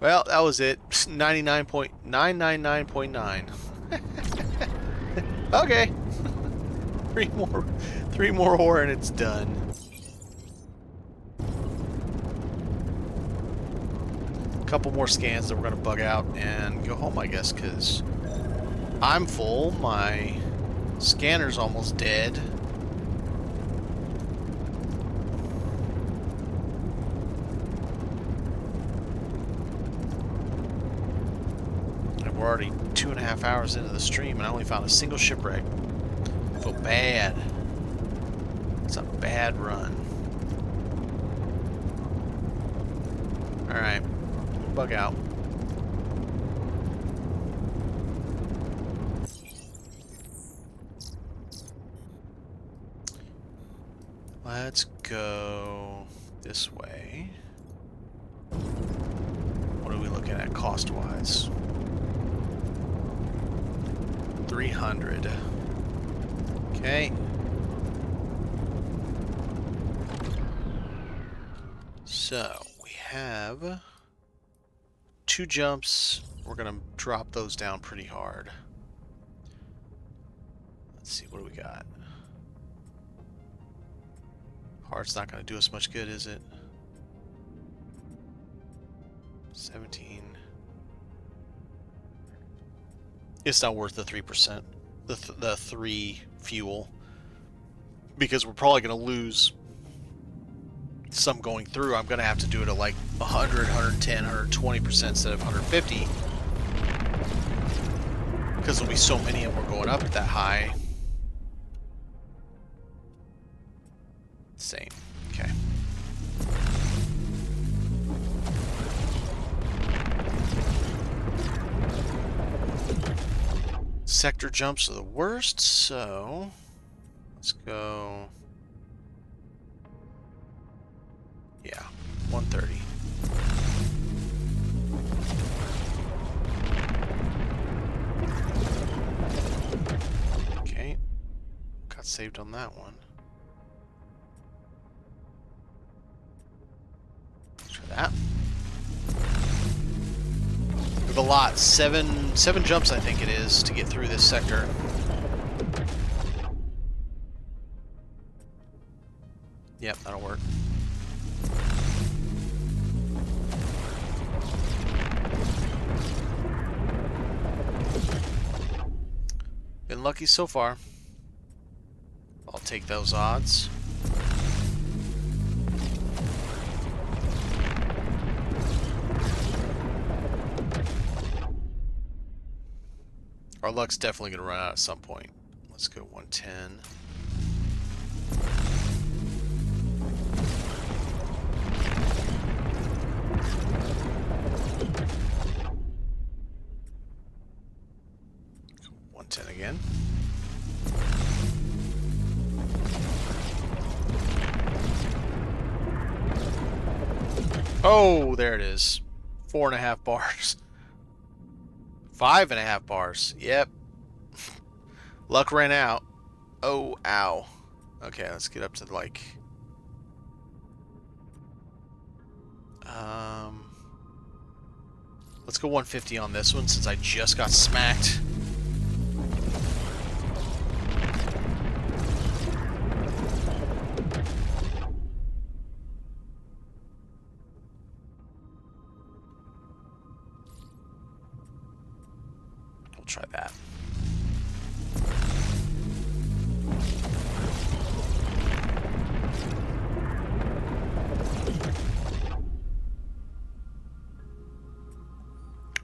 Well, that was it. 99.999.9. Okay. Three more ore and it's done. Couple more scans that we're going to bug out and go home, I guess, because I'm full. My scanner's almost dead. And we're already 2.5 hours into the stream and I only found a single shipwreck. I feel bad. It's a bad run. Alright. Bug out. Let's go this way. What are we looking at cost-wise? 300. Okay. So, we have 2 jumps. We're going to drop those down pretty hard. Let's see, what do we got? Hard's not going to do us much good, is it? 17. It's not worth the 3%. The 3 fuel. Because we're probably going to lose some going through. I'm going to have to do it at like 100, 110, 120% instead of 150. Because there'll be so many and we're going up at that high. Same. Okay. Sector jumps are the worst, so let's go. Yeah, 130. Okay. Got saved on that one. lot. Seven jumps, I think it is, to get through this sector. Yep, that'll work. Been lucky so far. I'll take those odds. Our luck's definitely going to run out at some point. Let's go 110. Go 110 again. Oh, there it is. 4.5 bars. 5.5 bars. Yep. Luck ran out. Oh, ow. Okay, let's get up to like... Let's go 150 on this one since I just got smacked. We'll try that.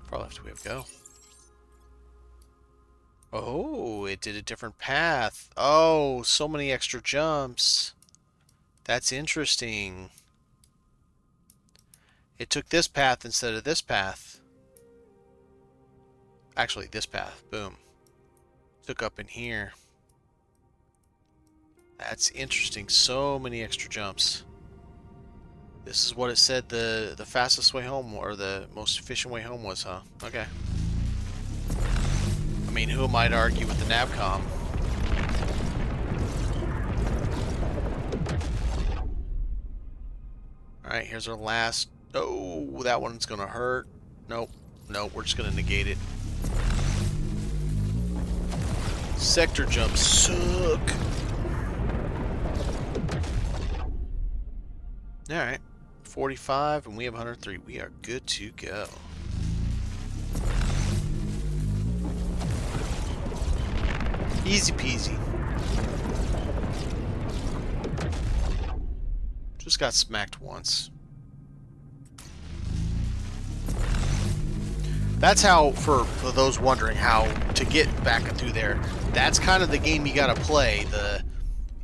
Far left we have go. Oh, it did a different path. Oh, so many extra jumps. That's interesting. It took this path instead of this path. Actually, this path. Boom. Took up in here. That's interesting. So many extra jumps. This is what it said the fastest way home, or the most efficient way home was, huh? Okay. I mean, who am I to argue with the Navcom? Alright, here's our last... Oh, that one's gonna hurt. Nope. Nope, we're just gonna negate it. Sector jumps suck. Alright. 45, and we have 103. We are good to go. Easy peasy. Just got smacked once. That's how, for those wondering how to get back through there, that's kind of the game you gotta play. The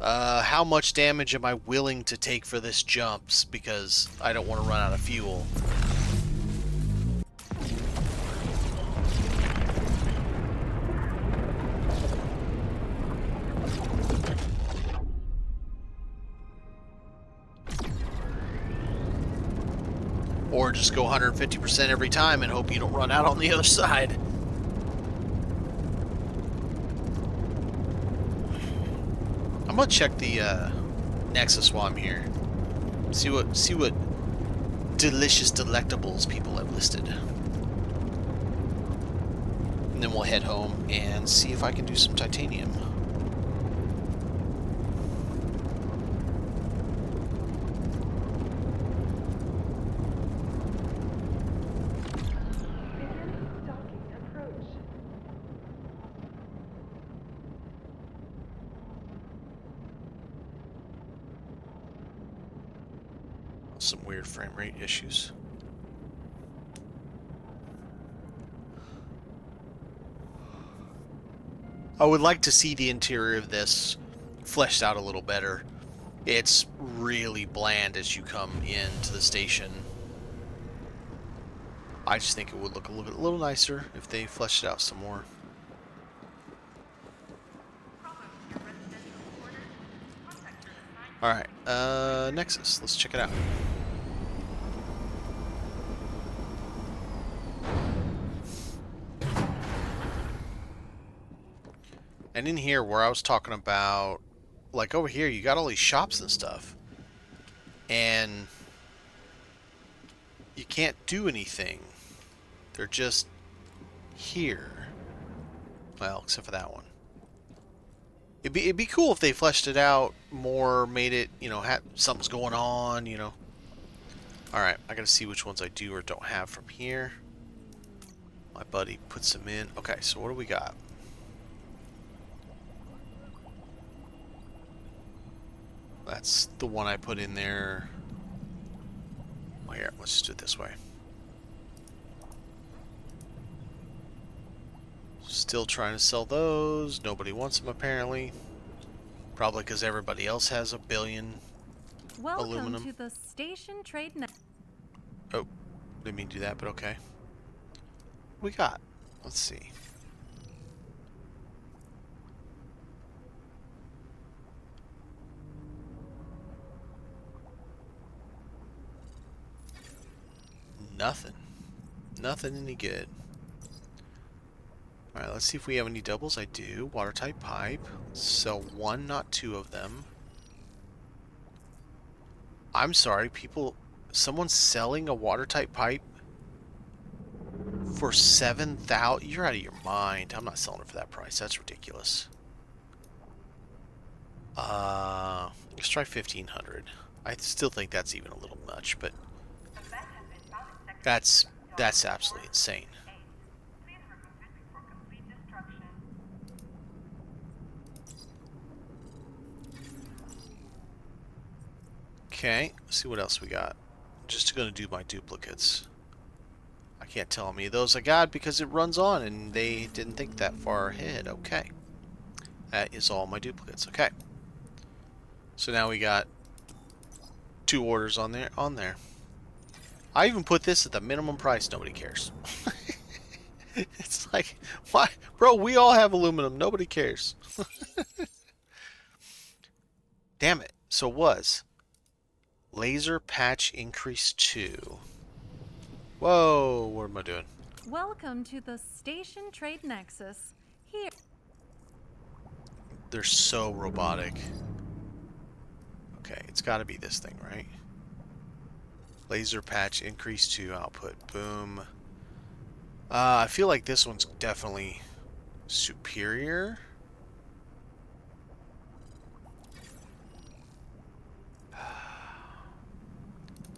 how much damage am I willing to take for this jumps, because I don't want to run out of fuel. Or just go 150% every time and hope you don't run out on the other side. I'm gonna check the Nexus while I'm here. See what delicious delectables people have listed. And then we'll head home and see if I can do some titanium. Some weird frame rate issues. I would like to see the interior of this fleshed out a little better. It's really bland as you come into the station. I just think it would look a little nicer if they fleshed it out some more. Alright, Nexus, let's check it out. And in here, where I was talking about, like over here, you got all these shops and stuff. And you can't do anything. They're just here. Well, except for that one. It'd be cool if they fleshed it out more, made it, you know, something's going on, you know. Alright, I gotta see which ones I do or don't have from here. My buddy puts them in. Okay, so what do we got? That's the one I put in there. Oh, here, let's just do it this way. Still trying to sell those. Nobody wants them, apparently. Probably because everybody else has a billion aluminum. Welcome to the station trade net. Oh, didn't mean to do that, but okay. What we got? Let's see. Nothing. Nothing any good. Alright, let's see if we have any doubles. I do. Watertight pipe. Let's sell one, not two of them. I'm sorry, people. Someone's selling a watertight pipe for 7,000. You're out of your mind. I'm not selling it for that price. That's ridiculous. Let's try 1,500. I still think that's even a little much, but that's absolutely insane. Okay, let's see what else we got. Just gonna do my duplicates. I can't tell how many of those I got because it runs on and they didn't think that far ahead. Okay. That is all my duplicates. Okay. So now we got 2 orders on there. I even put this at the minimum price. Nobody cares. It's like, why? Bro, we all have aluminum. Nobody cares. Damn it. So was laser patch increase 2. Whoa, what am I doing? Welcome to the station trade nexus. Here. They're so robotic. Okay, it's got to be this thing, right? Laser patch increase 2 output. Boom. I feel like this one's definitely superior.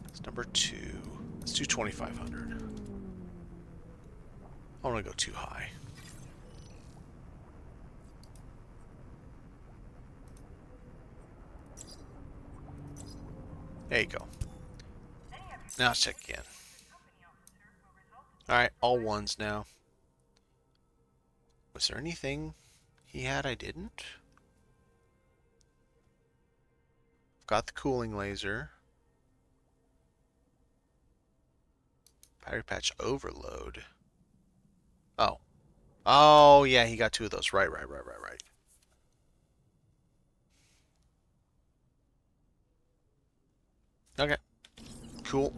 It's number 2. Let's do 2,500. I want to go too high. There you go. Now let's check again. Alright, all ones now. Was there anything he had I didn't? Got the cooling laser. Battery patch overload. Oh. Oh, yeah, he got 2 of those. Right. Okay. Cool.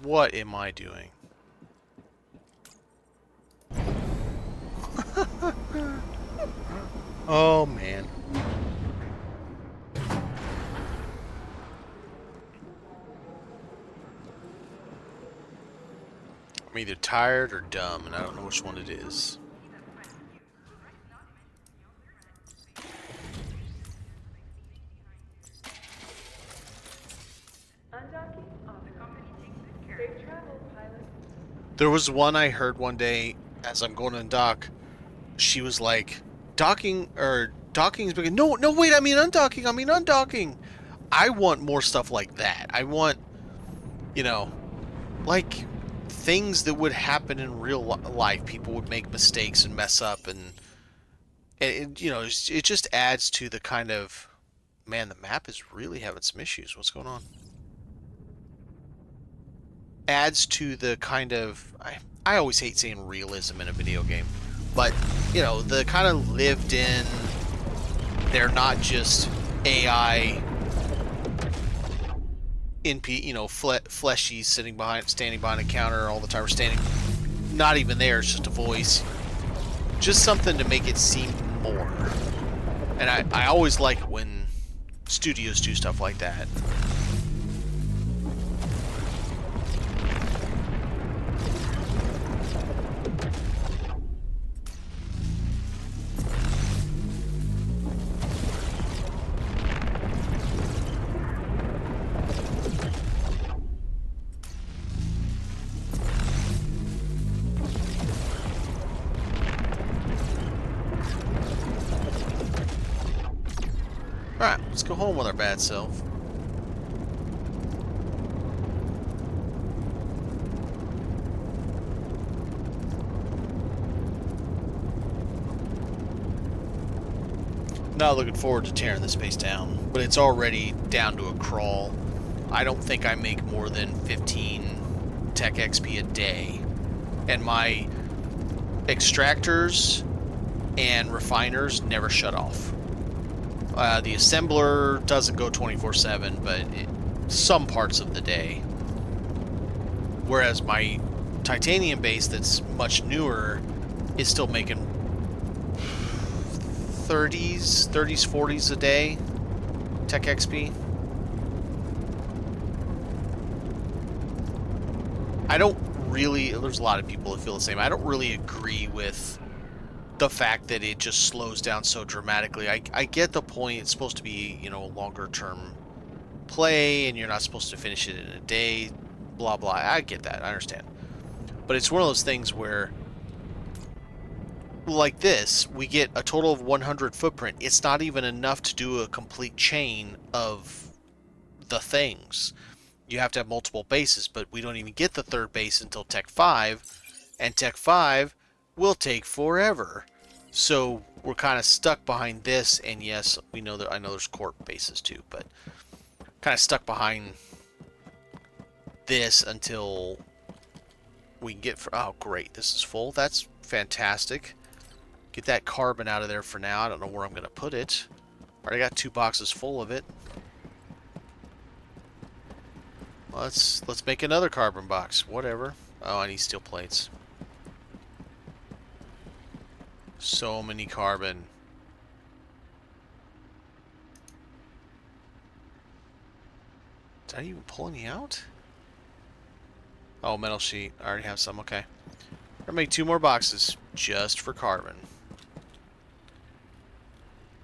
What am I doing? Oh, man. I'm either tired or dumb, and I don't know which one it is. There was one I heard one day as I'm going to dock. She was like, docking's beginning. No, wait, I mean undocking. I want more stuff like that. I want, you know, like things that would happen in real life. People would make mistakes and mess up, and you know, it just adds to the kind of, man, the map is really having some issues. What's going on? Adds to the kind of, I always hate saying realism in a video game, but you know, the kind of lived in, they're not just AI NP, you know, fleshy standing behind a counter all the time, or standing not even there, it's just a voice. Just something to make it seem more. And I always like it when studios do stuff like that. Alright, let's go home with our bad self. Not looking forward to tearing this base down, but it's already down to a crawl. I don't think I make more than 15 tech XP a day. And my extractors and refiners never shut off. The assembler doesn't go 24/7, but some parts of the day. Whereas my titanium base that's much newer is still making 30s, 40s a day tech XP. I don't really, there's a lot of people that feel the same. I don't really agree with the fact that it just slows down so dramatically. I get the point. It's supposed to be, you know, a longer term play and you're not supposed to finish it in a day, blah blah. I get that. I understand. But it's one of those things where, like this, we get a total of 100 footprint. It's not even enough to do a complete chain of the things. You have to have multiple bases, but we don't even get the third base until Tech 5, and Tech 5 will take forever. So we're kind of stuck behind this, and yes, we know that I know there's corp bases too, but kind of stuck behind this until we can get for, oh great, this is full. That's fantastic. Get that carbon out of there for now. I don't know where I'm going to put it. Already got 2 boxes full of it. Let's make another carbon box. Whatever. Oh, I need steel plates. So many carbon. Did I even pull any out? Oh, metal sheet. I already have some. Okay. I'm gonna make 2 more boxes just for carbon.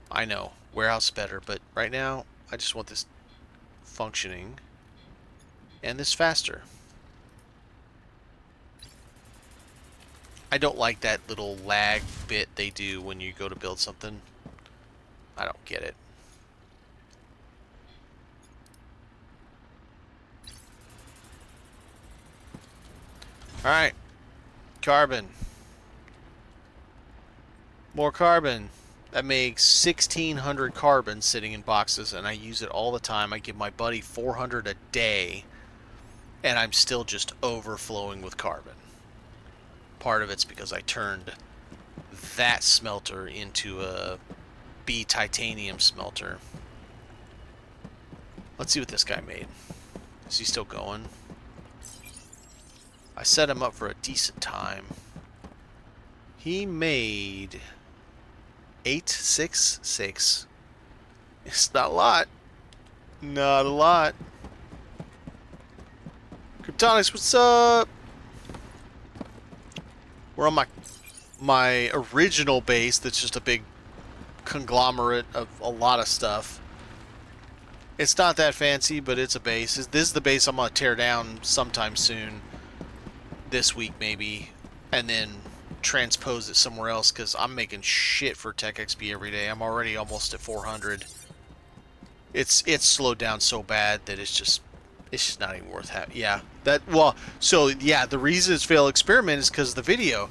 I know. Warehouse better, but right now I just want this functioning and this faster. I don't like that little lag bit they do when you go to build something. I don't get it. Alright. Carbon. More carbon. That makes 1,600 carbon sitting in boxes, and I use it all the time. I give my buddy 400 a day, and I'm still just overflowing with carbon. Part of it's because I turned that smelter into a B titanium smelter. Let's see what this guy made. Is he still going? I set him up for a decent time. He made 866. It's not a lot. Not a lot. Kryptonics, what's up? We're on my original base that's just a big conglomerate of a lot of stuff. It's not that fancy, but it's a base. This is the base I'm going to tear down sometime soon. This week, maybe. And then transpose it somewhere else, because I'm making shit for Tech XP every day. I'm already almost at 400. It's slowed down so bad that it's just not even worth having. Yeah, so yeah, the reason it's failed experiment is because of the video.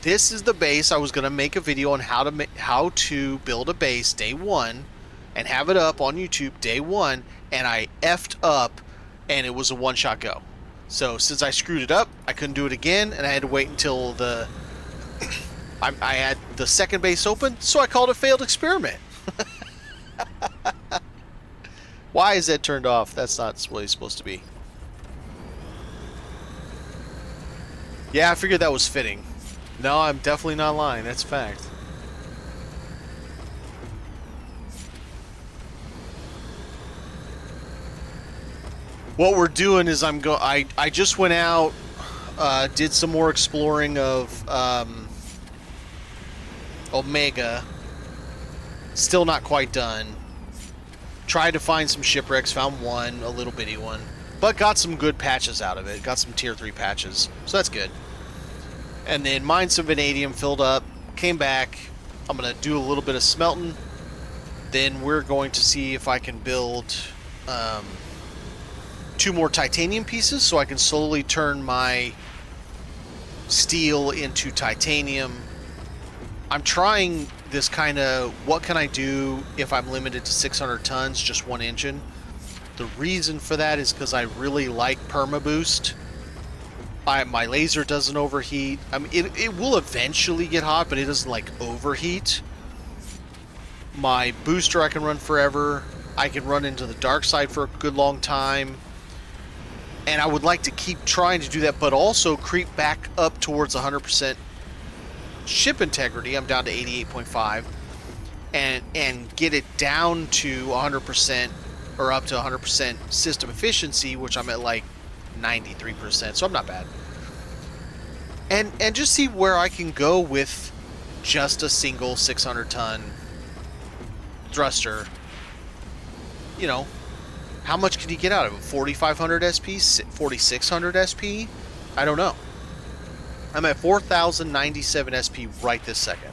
This is the base. I was gonna make a video on how to build a base day 1 and have it up on YouTube day 1, and I effed up, and it was a one-shot go. So since I screwed it up, I couldn't do it again, and I had to wait until I had the second base open, so I called it failed experiment. Why is that turned off? That's not what it's supposed to be. Yeah, I figured that was fitting. No, I'm definitely not lying. That's a fact. What we're doing is I just went out, did some more exploring of Omega. Still not quite done. Tried to find some shipwrecks, found one, a little bitty one, but got some good patches out of it. Got some tier 3 patches, so that's good. And then mined some vanadium, filled up, came back. I'm going to do a little bit of smelting. Then we're going to see if I can build 2 more titanium pieces so I can slowly turn my steel into titanium. I'm trying this kind of, what can I do if I'm limited to 600 tons, just one engine? The reason for that is because I really like perma boost. My laser doesn't overheat. I mean, it will eventually get hot, but it doesn't like overheat. My booster I can run forever. I can run into the dark side for a good long time. And I would like to keep trying to do that, but also creep back up towards 100% ship integrity. I'm down to 88.5, and get it down to 100% or up to 100% system efficiency, which I'm at like 93%, so I'm not bad. And just see where I can go with just a single 600-ton thruster. You know, how much can you get out of it? 4,500 SP? 4,600 SP? I don't know. I'm at 4,097 SP right this second.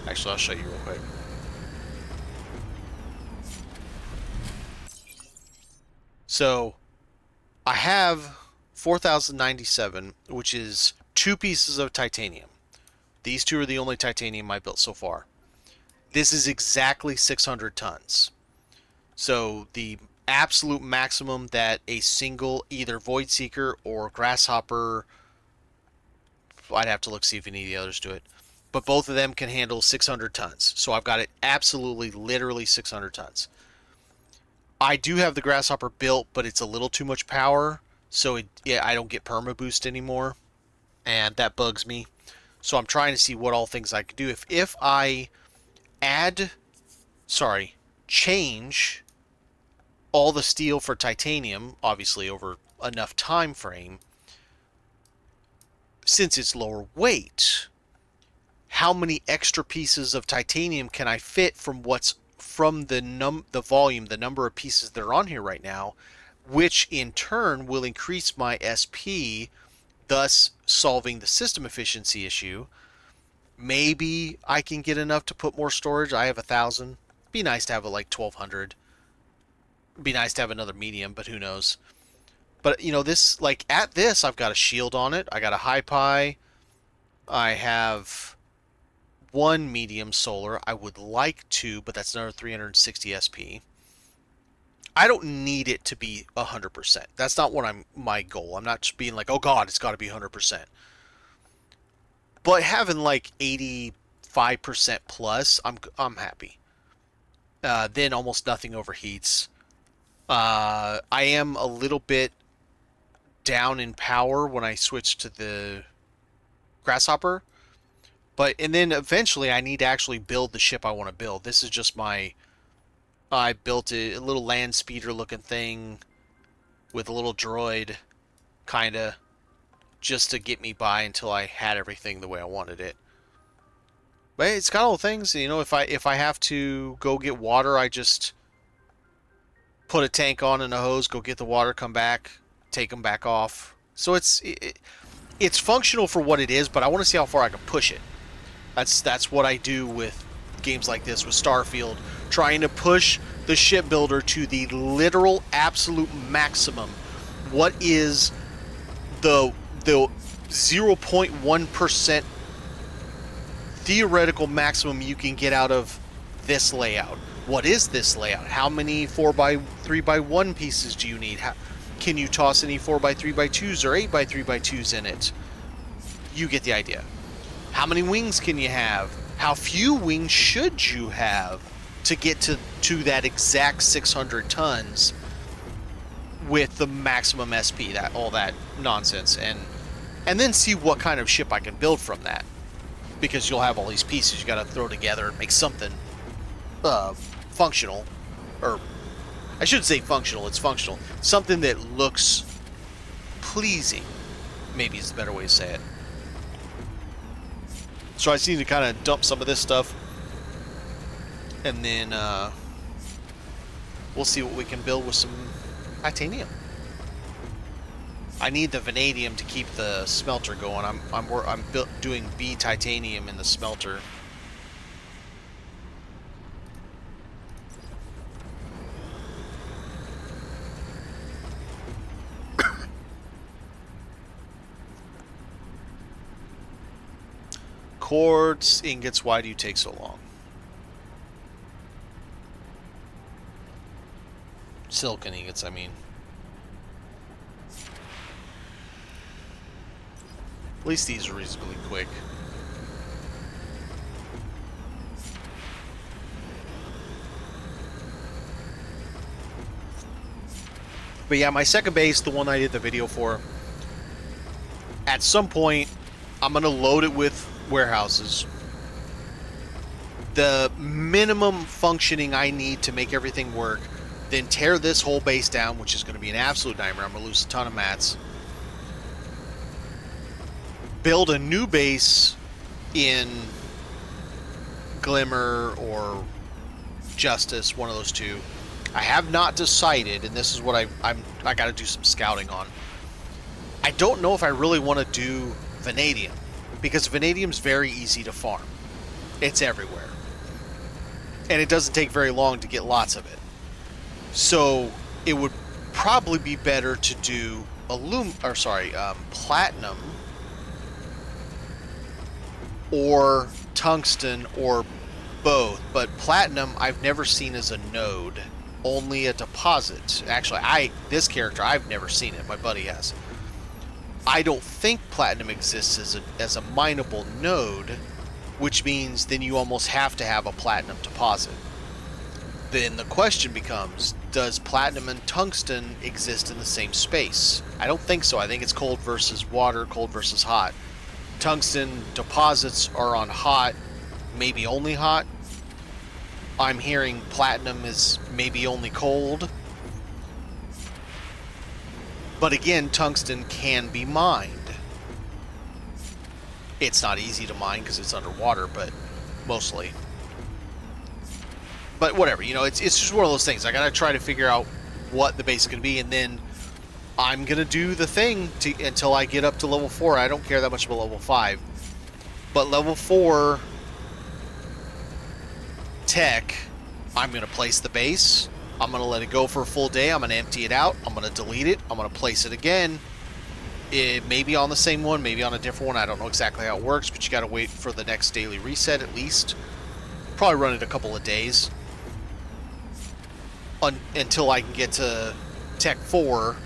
Actually, I'll show you real quick. So, I have 4,097, which is 2 pieces of titanium. These 2 are the only titanium I built so far. This is exactly 600 tons. So, the absolute maximum that a single, either Void Seeker or Grasshopper, I'd have to look see if any of the others do it, but both of them can handle 600 tons. So I've got it absolutely, literally 600 tons. I do have the Grasshopper built, but it's a little too much power, so I don't get perma boost anymore, and that bugs me. So I'm trying to see what all things I can do. If I change all the steel for titanium, obviously over enough time frame, since it's lower weight, how many extra pieces of titanium can I fit from what's from the volume, the number of pieces that are on here right now, which in turn will increase my SP, thus solving the system efficiency issue. Maybe I can get enough to put more storage. I have 1,000. Be nice to have it like 1,200. Be nice to have another medium, but who knows. But, you know, this, like, at this, I've got a shield on it. I got a high pi. I have 1 medium solar. I would like 2, but that's another 360 SP. I don't need it to be 100%. That's not what my goal. I'm not just being like, oh god, it's got to be 100%. But having like 85% plus, I'm happy. Then almost nothing overheats. I am a little bit down in power when I switch to the Grasshopper, and then eventually I need to actually build the ship I want to build. This is just I built a little land speeder looking thing with a little droid, kinda, just to get me by until I had everything the way I wanted it. But it's got all the things, you know. If I have to go get water, I just put a tank on and a hose, go get the water, come back, take them back off. So it's functional for what it is, but I want to see how far I can push it. That's what I do with games like this, with Starfield, trying to push the shipbuilder to the literal absolute maximum. What is the 0.1% theoretical maximum you can get out of this layout? What is this layout? How many 4x3x1 pieces do you need? Can you toss any 4x3x2s or 8x3x2s in it? You get the idea. How many wings can you have? How few wings should you have to get to that exact 600 tons with the maximum SP? All that nonsense. And and then see what kind of ship I can build from that. Because you'll have all these pieces you got to throw together and make something functional. Or, I shouldn't say functional, it's functional. Something that looks pleasing, maybe is the better way to say it. So I just need to kind of dump some of this stuff. And then we'll see what we can build with some titanium. I need the vanadium to keep the smelter going. I'm doing B titanium in the smelter. Quartz ingots, why do you take so long? Silicon ingots, I mean. At least these are reasonably quick. But yeah, my second base, the one I did the video for, at some point, I'm going to load it with warehouses. The minimum functioning I need to make everything work, then tear this whole base down, which is going to be an absolute nightmare. I'm going to lose a ton of mats. Build a new base in Glimmer or Justice, one of those two. I have not decided, and this is what I got to do some scouting on. I don't know if I really want to do vanadium, because vanadium's very easy to farm. It's everywhere. And it doesn't take very long to get lots of it. So it would probably be better to do platinum or tungsten or both. But platinum I've never seen as a node, only a deposit. Actually, this character I've never seen it. My buddy has. I don't think platinum exists as a mineable node, which means then you almost have to have a platinum deposit. Then the question becomes, does platinum and tungsten exist in the same space? I don't think so. I think it's cold versus water, cold versus hot. Tungsten deposits are on hot, maybe only hot. I'm hearing platinum is maybe only cold. But again, tungsten can be mined. It's not easy to mine because it's underwater, but mostly. But whatever, you know, it's just one of those things. I gotta try to figure out what the base is gonna be, and then I'm gonna do the thing until I get up to level 4. I don't care that much about level 5. But level 4 tech, I'm gonna place the base. I'm gonna let it go for a full day. I'm gonna empty it out. I'm gonna delete it. I'm gonna place it again. It may be on the same one, maybe on a different one. I don't know exactly how it works, but you gotta wait for the next daily reset at least. Probably run it a couple of days until I can get to Tech 4,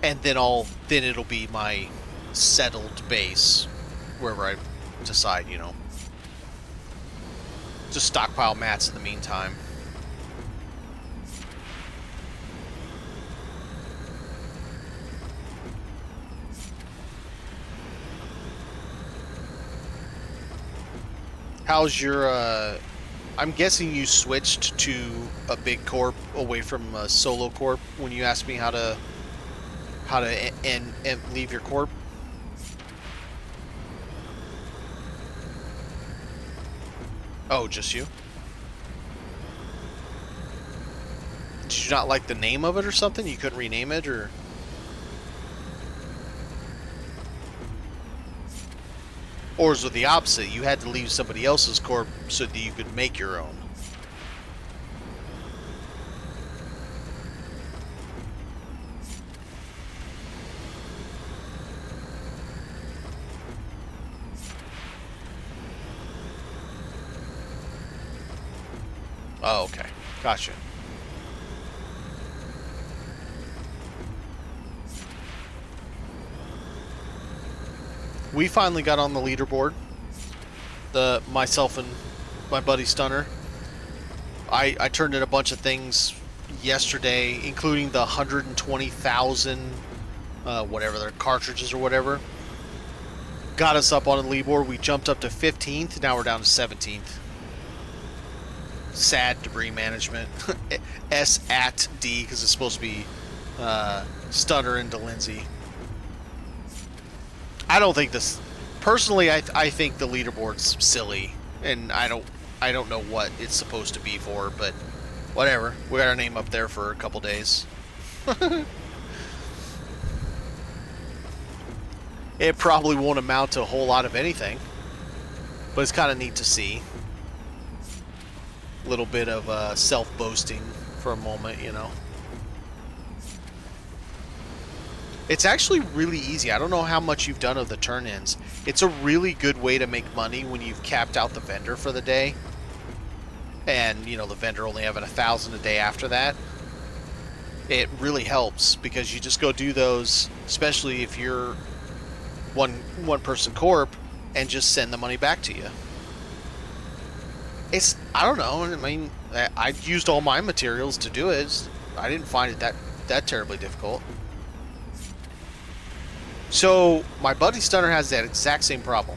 and then it'll be my settled base wherever I decide, you know. Just stockpile mats in the meantime. How's your, I'm guessing you switched to a big corp away from a solo corp when you asked me how to leave your corp? Oh, just you? Did you not like the name of it or something? You couldn't rename it, or? Or is it the opposite? You had to leave somebody else's corp so that you could make your own. Oh, okay. Gotcha. We finally got on the leaderboard. Myself and my buddy Stunner. I turned in a bunch of things yesterday, including the 120,000 whatever, their cartridges or whatever. got us up on the leaderboard. We jumped up to 15th. Now we're down to 17th. Sad debris management. S at D, because it's supposed to be Stunner and DeLindsay. I don't think this... Personally, I think the leaderboard's silly, and I don't know what it's supposed to be for, but whatever. We got our name up there for a couple days. It probably won't amount to a whole lot of anything, but it's kind of neat to see. A little bit of self-boasting for a moment, you know. It's actually really easy. I don't know how much you've done of the turn-ins. It's a really good way to make money when you've capped out the vendor for the day. And, you know, the vendor only having 1,000 a day after that. It really helps because you just go do those, especially if you're one person corp, and just send the money back to you. It's, I don't know, I mean, I used all my materials to do it. I didn't find it that terribly difficult. So, my buddy Stunner has that exact same problem.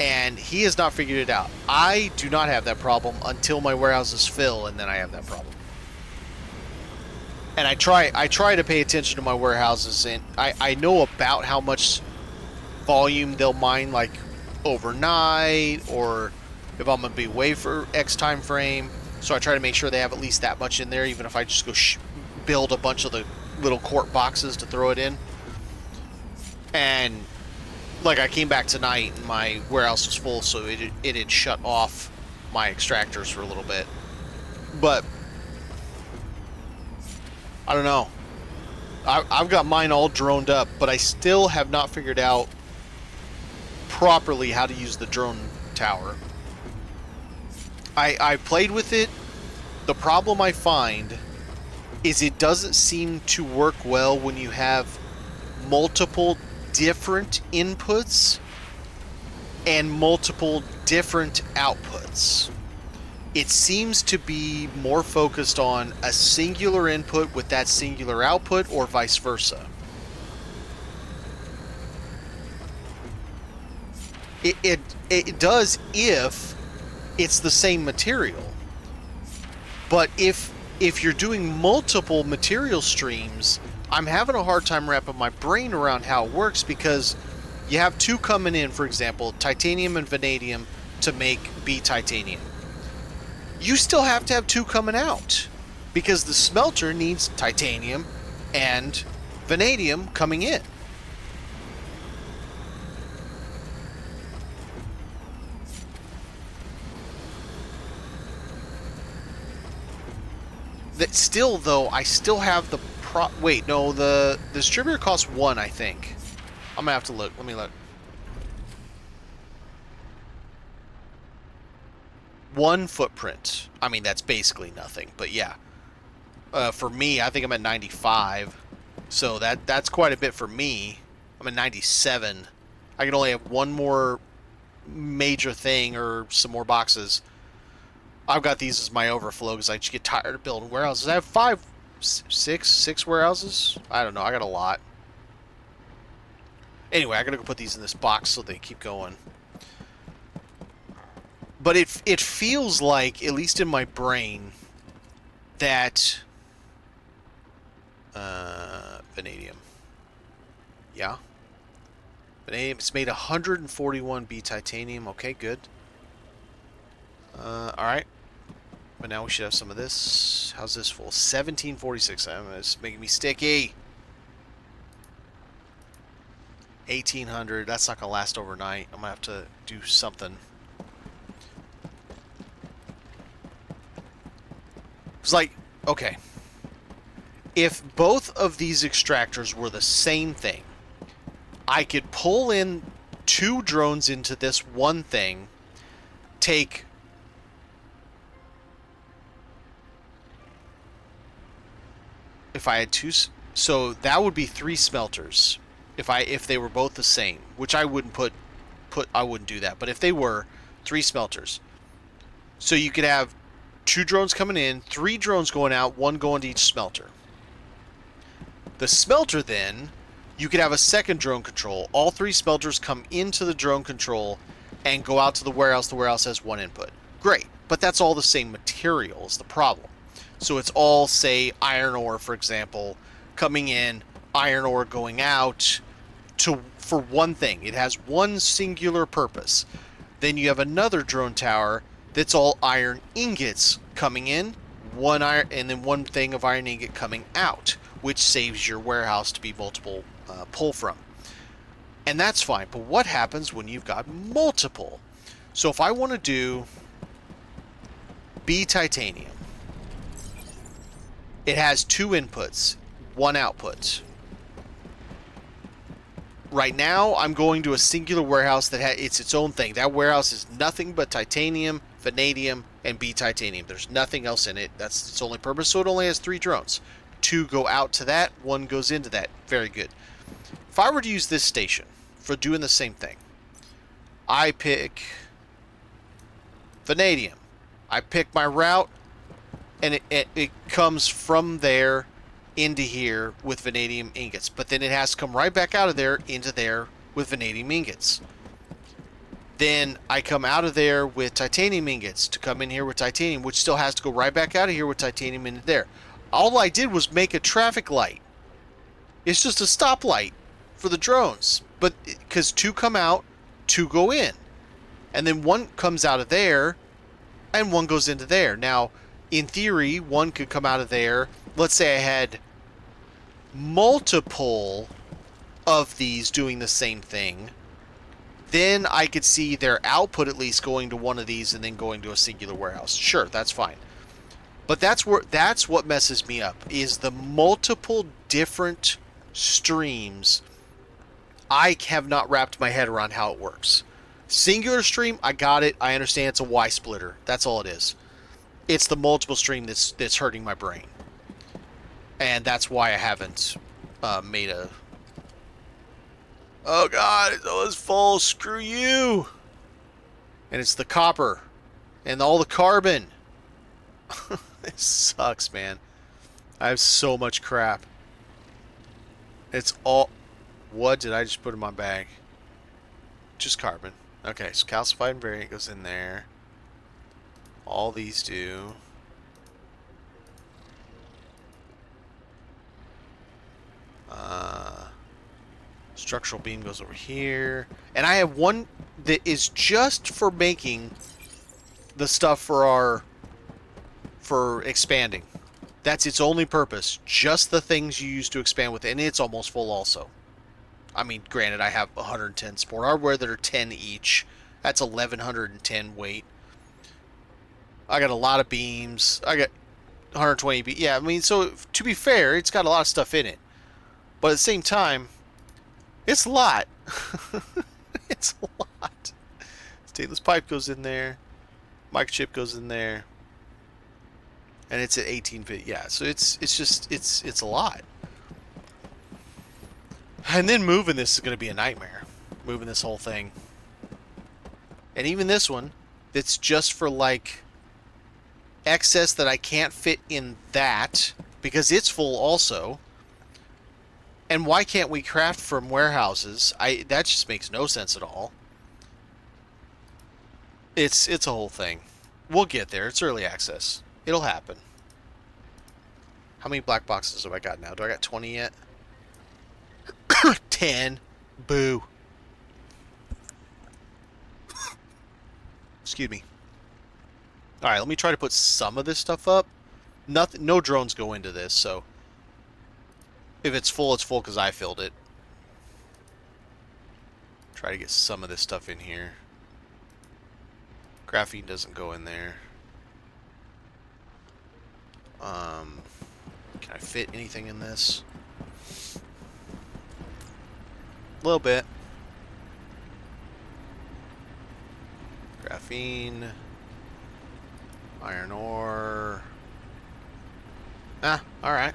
And he has not figured it out. I do not have that problem until my warehouses fill, and then I have that problem. And I try to pay attention to my warehouses, and I know about how much volume they'll mine, like overnight, or if I'm gonna be away for X time frame. So I try to make sure they have at least that much in there, even if I just go build a bunch of the little quart boxes to throw it in. And like, I came back tonight and my warehouse was full, so it had shut off my extractors for a little bit. But I don't know. I've got mine all droned up, but I still have not figured out properly how to use the drone tower. I played with it. The problem I find is it doesn't seem to work well when you have multiple different inputs and multiple different outputs. It seems to be more focused on a singular input with that singular output, or vice versa. It does if it's the same material. But if you're doing multiple material streams, I'm having a hard time wrapping my brain around how it works, because you have two coming in, for example, titanium and vanadium to make B titanium. You still have to have two coming out, because the smelter needs titanium and vanadium coming in. That still, though, I still have the wait, no, the distributor costs 1, I think. I'm gonna have to look. Let me look. 1 footprint. I mean, that's basically nothing, but yeah. For me, I think I'm at 95. So that's quite a bit for me. I'm at 97. I can only have one more major thing or some more boxes. I've got these as my overflow because I just get tired of building warehouses. I have six warehouses? I don't know. I got a lot. Anyway, I gotta go put these in this box so they keep going. But it feels like, at least in my brain, that vanadium. Yeah. Vanadium. It's made 141 B titanium. Okay, good. Alright. But now we should have some of this. How's this full? 1746. It's making me sticky. 1800. That's not going to last overnight. I'm going to have to do something. It's like, okay. If both of these extractors were the same thing, I could pull in 2 drones into this one thing, take... If I had 2... So that would be 3 smelters. If they were both the same, which I wouldn't I wouldn't do that. But if they were 3 smelters, so you could have 2 drones coming in, 3 drones going out, 1 going to each smelter. The smelter then You could have a second drone control. All 3 smelters come into the drone control and go out to the warehouse. The warehouse has 1 input. Great, but that's all the same material is the problem. So it's all, say, iron ore, for example, coming in, iron ore going out for one thing. It has one singular purpose. Then you have another drone tower that's all iron ingots coming in, one iron, and then one thing of iron ingot coming out, which saves your warehouse to be multiple pull from. And that's fine, but what happens when you've got multiple? So if I want to do B titanium, it has 2 inputs, 1 output. Right now, I'm going to a singular warehouse that it's its own thing. That warehouse is nothing but titanium, vanadium, and B titanium. There's nothing else in it. That's its only purpose. So it only has 3 drones. 2 go out to that, 1 goes into that. Very good. If I were to use this station for doing the same thing, I pick vanadium. I pick my route, and it comes from there into here with vanadium ingots. But then it has to come right back out of there into there with vanadium ingots. Then I come out of there with titanium ingots to come in here with titanium, which still has to go right back out of here with titanium into there. All I did was make a traffic light. It's just a stoplight for the drones. But because 2 come out, 2 go in. And then 1 comes out of there, and 1 goes into there. Now, in theory, 1 could come out of there. Let's say I had multiple of these doing the same thing. Then I could see their output at least going to one of these and then going to a singular warehouse. Sure, that's fine. But that's what messes me up, is the multiple different streams. I have not wrapped my head around how it works. Singular stream, I got it. I understand it's a Y splitter. That's all it is. It's the multiple stream that's hurting my brain. And that's why I haven't made a... Oh god, it's always full. Screw you. And it's the copper. And all the carbon. It sucks, man. I have so much crap. It's all... What did I just put in my bag? Just carbon. Okay, so calcified variant goes in there. All these do. Structural beam goes over here. And I have one that is just for making the stuff for expanding. That's its only purpose. Just the things you use to expand with, and it's almost full also. I mean, granted, I have 110 sport hardware that are 10 each. That's 1110 weight. I got a lot of beams. I got 120 beams. Yeah, I mean, so to be fair, it's got a lot of stuff in it. But at the same time, it's a lot. It's a lot. Stainless pipe goes in there. Microchip goes in there. And it's at 18 bit. Yeah, so it's a lot. And then moving this is going to be a nightmare. Moving this whole thing. And even this one, that's just for like excess that I can't fit in that because it's full also. And why can't we craft from warehouses? That just makes no sense at all. It's a whole thing. We'll get there. It's early access. It'll happen. How many black boxes have I got now? Do I got 20 yet? 10. Boo. Excuse me. Alright, let me try to put some of this stuff up. No drones go into this, so if it's full because I filled it. Try to get some of this stuff in here. Graphene doesn't go in there. Can I fit anything in this? A little bit. Graphene. Iron ore. Alright.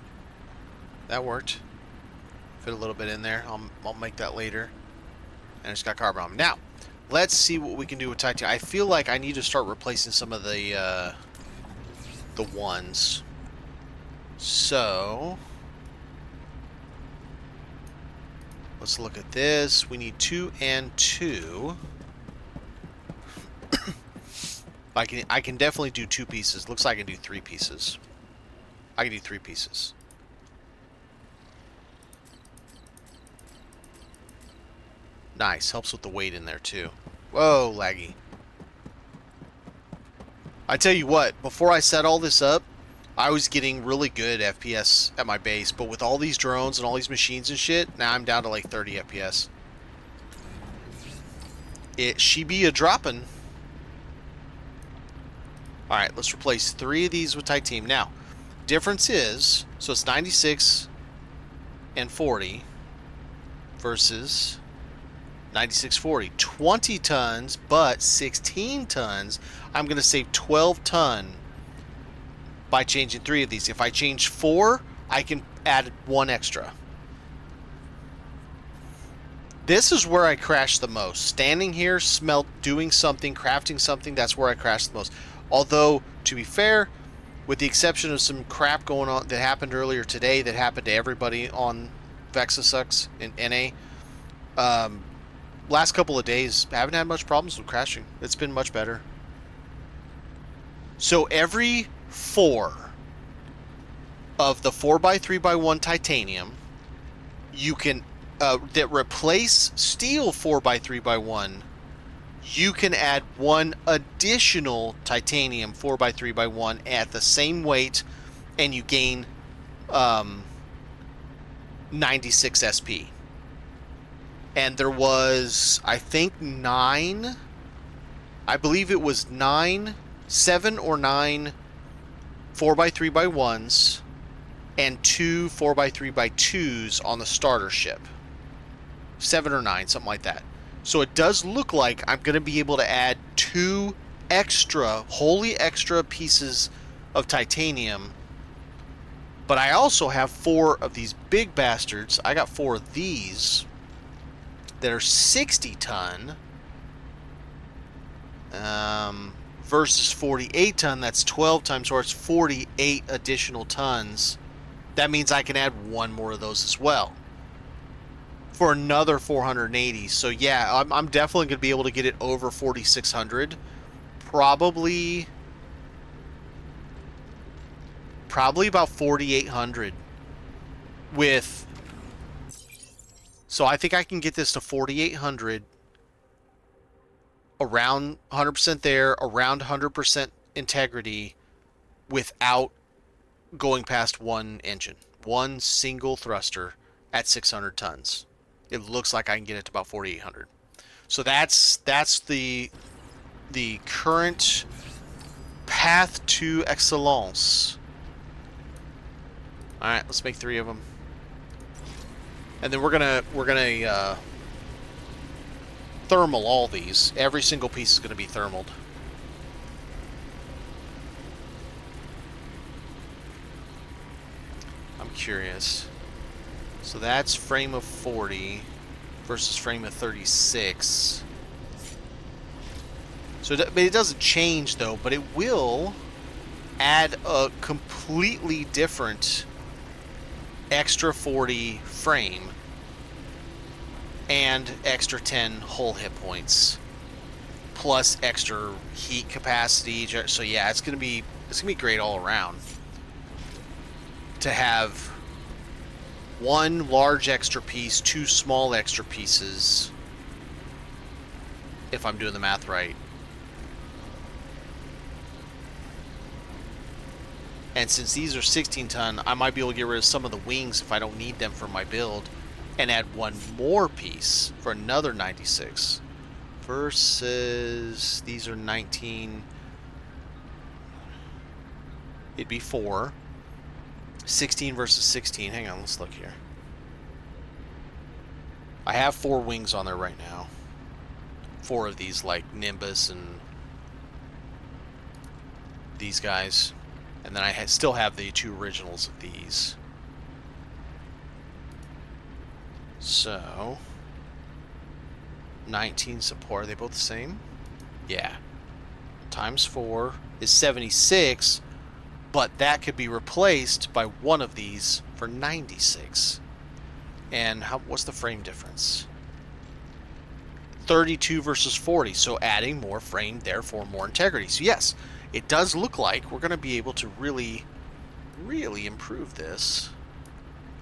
That worked. Fit a little bit in there. I'll make that later. And it's got carbon on. Now, let's see what we can do with titanium. I feel like I need to start replacing some of the ones. So let's look at this. We need 2 and 2. I can definitely do 2 pieces. Looks like I can do 3 pieces. I can do 3 pieces. Nice. Helps with the weight in there, too. Whoa, laggy. I tell you what, before I set all this up, I was getting really good FPS at my base, but with all these drones and all these machines and shit, now I'm down to like 30 FPS. She be a dropping. Alright, let's replace 3 of these with titanium. Now, difference is, so it's 96 and 40 versus 9640. 20 tons, but 16 tons. I'm going to save 12 ton by changing 3 of these. If I change 4, I can add 1 extra. This is where I crash the most. Standing here, doing something, crafting something, that's where I crash the most. Although, to be fair, with the exception of some crap going on that happened earlier today that happened to everybody on Vexasucks in NA, last couple of days, I haven't had much problems with crashing. It's been much better. So every 4 of the 4x3x1 titanium, you can that replace steel 4x3x1, you can add 1 additional titanium 4x3x1 at the same weight, and you gain 96 SP. And there was, I think, 9. I believe it was 7 or 9 4x3x1s and 2 4x3x2s on the starter ship. 7 or 9, something like that. So it does look like I'm going to be able to add 2 extra, wholly extra pieces of titanium. But I also have 4 of these big bastards. I got 4 of these that are 60 ton versus 48 ton. That's 12 times 4. It's 48 additional tons. That means I can add 1 more of those as well for another 480. So yeah, I'm definitely going to be able to get it over 4,600. Probably about 4,800 with. So I think I can get this to 4,800, around 100% there, around 100% integrity, without going past 1 engine, 1 single thruster at 600 tons. It looks like I can get it to about 4,800. So that's the current path to excellence. All right, let's make 3 of them. And then we're gonna thermal all these. Every single piece is gonna be thermaled. I'm curious. So that's frame of 40 versus frame of 36. So it doesn't change though, but it will add a completely different extra 40 frame and extra 10 hull hit points plus extra heat capacity. So yeah, it's gonna be great all around to have 1 large extra piece, 2 small extra pieces, if I'm doing the math right. And since these are 16 ton, I might be able to get rid of some of the wings if I don't need them for my build, and add 1 more piece for another 96. Versus, these are 19. It'd be 4. 16 versus 16. Hang on, let's look here. I have 4 wings on there right now. 4 of these, like Nimbus and these guys. And then I still have the 2 originals of these. So 19 support. Are they both the same? Yeah. Times 4 is 76. But that could be replaced by 1 of these for 96. And what's the frame difference? 32 versus 40, so adding more frame, therefore more integrity. So yes, it does look like we're going to be able to really, really improve this.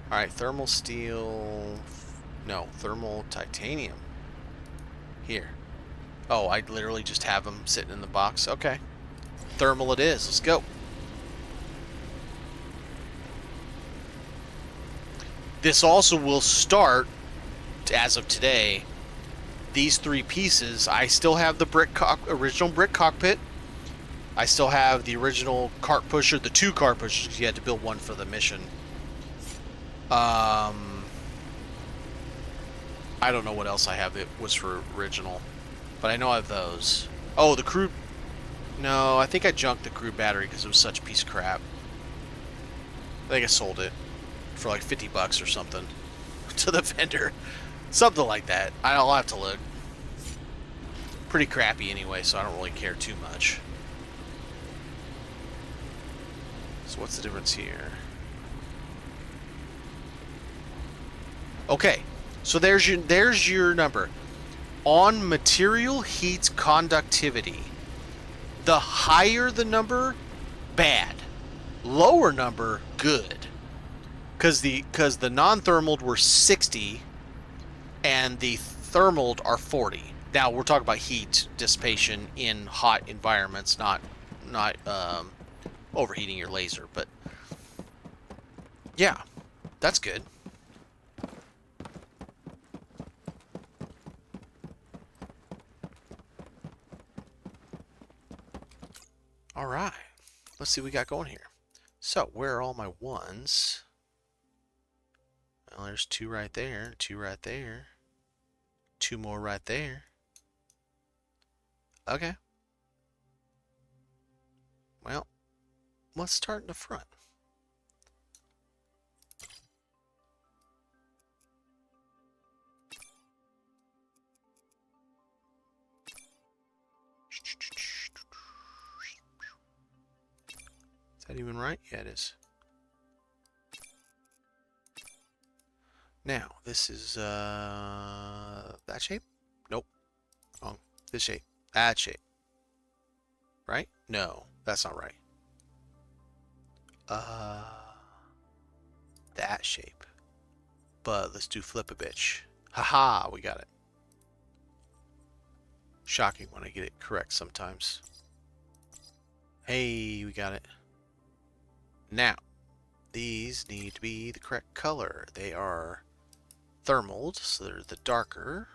All right, thermal steel, no, thermal titanium. Here. Oh, I literally just have them sitting in the box. Okay. Thermal it is. Let's go. This also will start, as of today, these 3 pieces. I still have the original brick cockpit. I still have the original cart pusher, the 2 cart pushers. You had to build one for the mission. I don't know what else I have that was for original, but I know I have those. Oh, the crew. No, I think I junked the crew battery because it was such a piece of crap. I think I sold it for like $50 or something to the vendor. Something like that. I'll have to look. Pretty crappy anyway, so I don't really care too much. So what's the difference here? Okay, so there's your number. On material heat conductivity, the higher the number, bad. Lower number, good. Because the non-thermaled were 60, and the thermaled are 40. Now we're talking about heat dissipation in hot environments, not overheating your laser. But yeah, that's good. All right, let's see what we got going here. So where are all my ones? Well, there's 2 right there, 2 right there, 2 more right there. Okay. Well, let's start in the front. Is that even right? Yeah, it is. Now, this is, that shape? Nope. Wrong. This shape. That shape. Right? No, that's not right. That shape. But let's do flip a bitch. Haha, we got it. Shocking when I get it correct sometimes. Hey, we got it. Now, these need to be the correct color. They are thermaled, so they're the darker.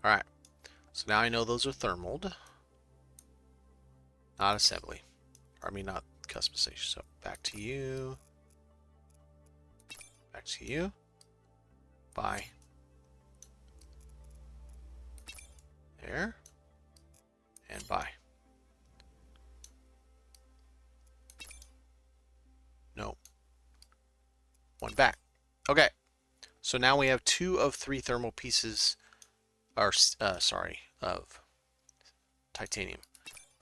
Alright, so now I know those are thermaled. Not assembly. Or, I mean, not customization. So, back to you. Back to you. Bye. There. And bye. No. 1 back. Okay. So now we have 2 of 3 thermal pieces, or sorry, of titanium.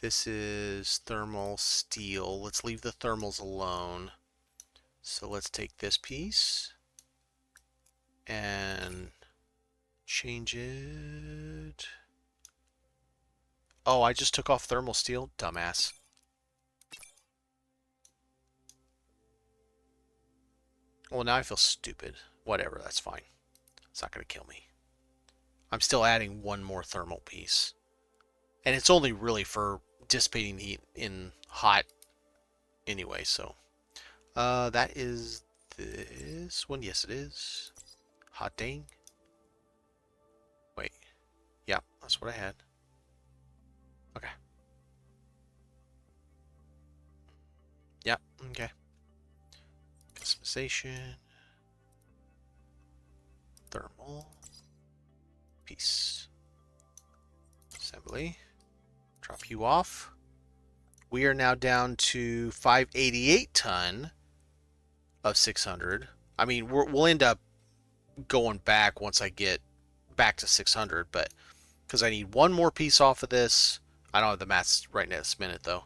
This is thermal steel. Let's leave the thermals alone. So let's take this piece and change it. Oh, I just took off thermal steel? Dumbass. Well, now I feel stupid. Whatever, that's fine. It's not going to kill me. I'm still adding 1 more thermal piece. And it's only really for dissipating heat in hot anyway, so. That is this one. Yes, it is. Hot dang. Wait. Yeah, that's what I had. Okay. Yep, okay. Customization. Thermal. Piece. Assembly. Drop you off. We are now down to 588 ton of 600. I mean, we'll end up going back once I get back to 600, but because I need 1 more piece off of this. I don't have the maths right now this minute though.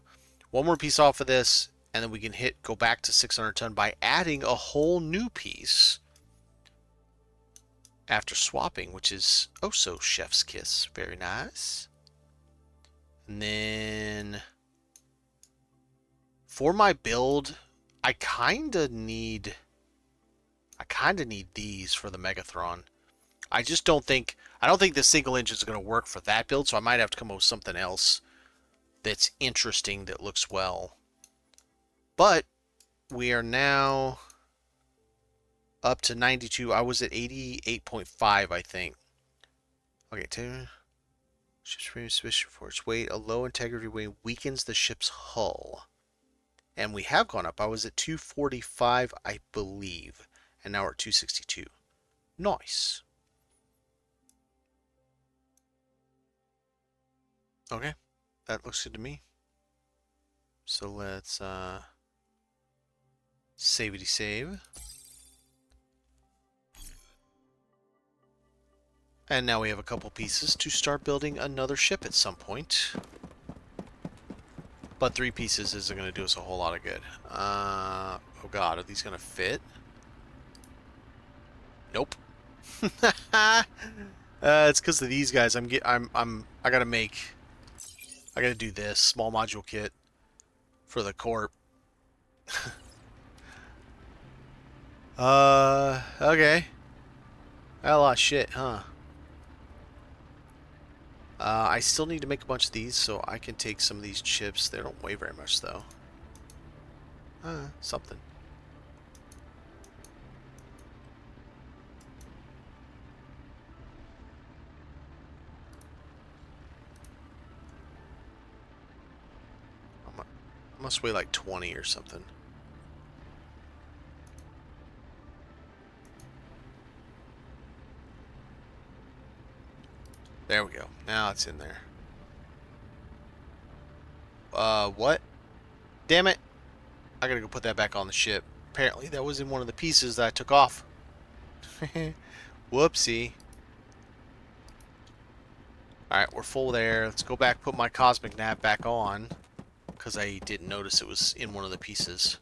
1 more piece off of this, and then we can go back to 600 ton by adding a whole new piece after swapping, which is oh so chef's kiss. Very nice. And then for my build, I kind of need these for the Megathron. I don't think the single engine is going to work for that build, so I might have to come up with something else that's interesting that looks well. But we are now up to 92. I was at 88.5, I think. Okay, ship's premium suspicion for its weight. A low integrity weight weakens the ship's hull. And we have gone up. I was at 245, I believe. And now we're at 262. Nice. Okay, that looks good to me. So let's save. And now we have a couple pieces to start building another ship at some point. But 3 pieces isn't going to do us a whole lot of good. Oh god, are these going to fit? Nope. It's because of these guys. I gotta do this small module kit for the corp. Okay. Got a lot of shit, huh? I still need to make a bunch of these so I can take some of these chips. They don't weigh very much though. Something. Must weigh like 20 or something. There we go. Now it's in there. What? Damn it. I gotta go put that back on the ship. Apparently that was in one of the pieces that I took off. Whoopsie. Alright, we're full there. Let's go back, put my cosmic nav back on. Because I didn't notice it was in one of the pieces.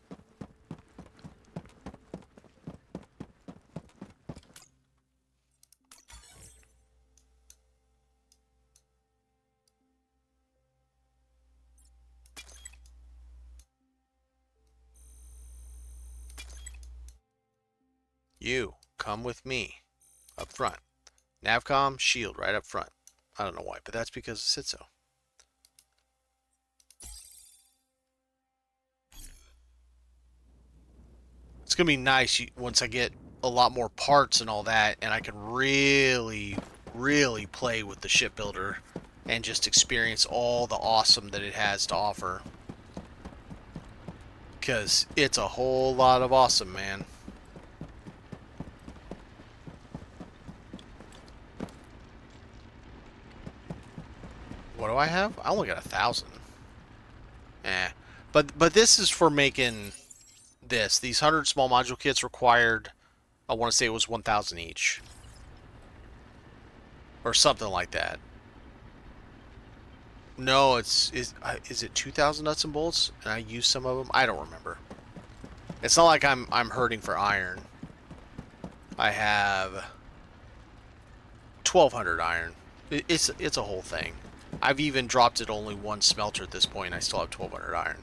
You, come with me. Up front. Navcom, shield right up front. I don't know why, but that's because it said so. It's going to be nice once I get a lot more parts and all that, and I can really, really play with the shipbuilder and just experience all the awesome that it has to offer. Because it's a whole lot of awesome, man. What do I have? I only got 1,000. But this is for making this. These 100 small module kits required, I want to say it was 1,000 each. Or something like that. No, is it 2,000 nuts and bolts? And I used some of them? I don't remember. It's not like I'm hurting for iron. I have 1,200 iron. It's a whole thing. I've even dropped it only one smelter at this point. I still have 1,200 iron.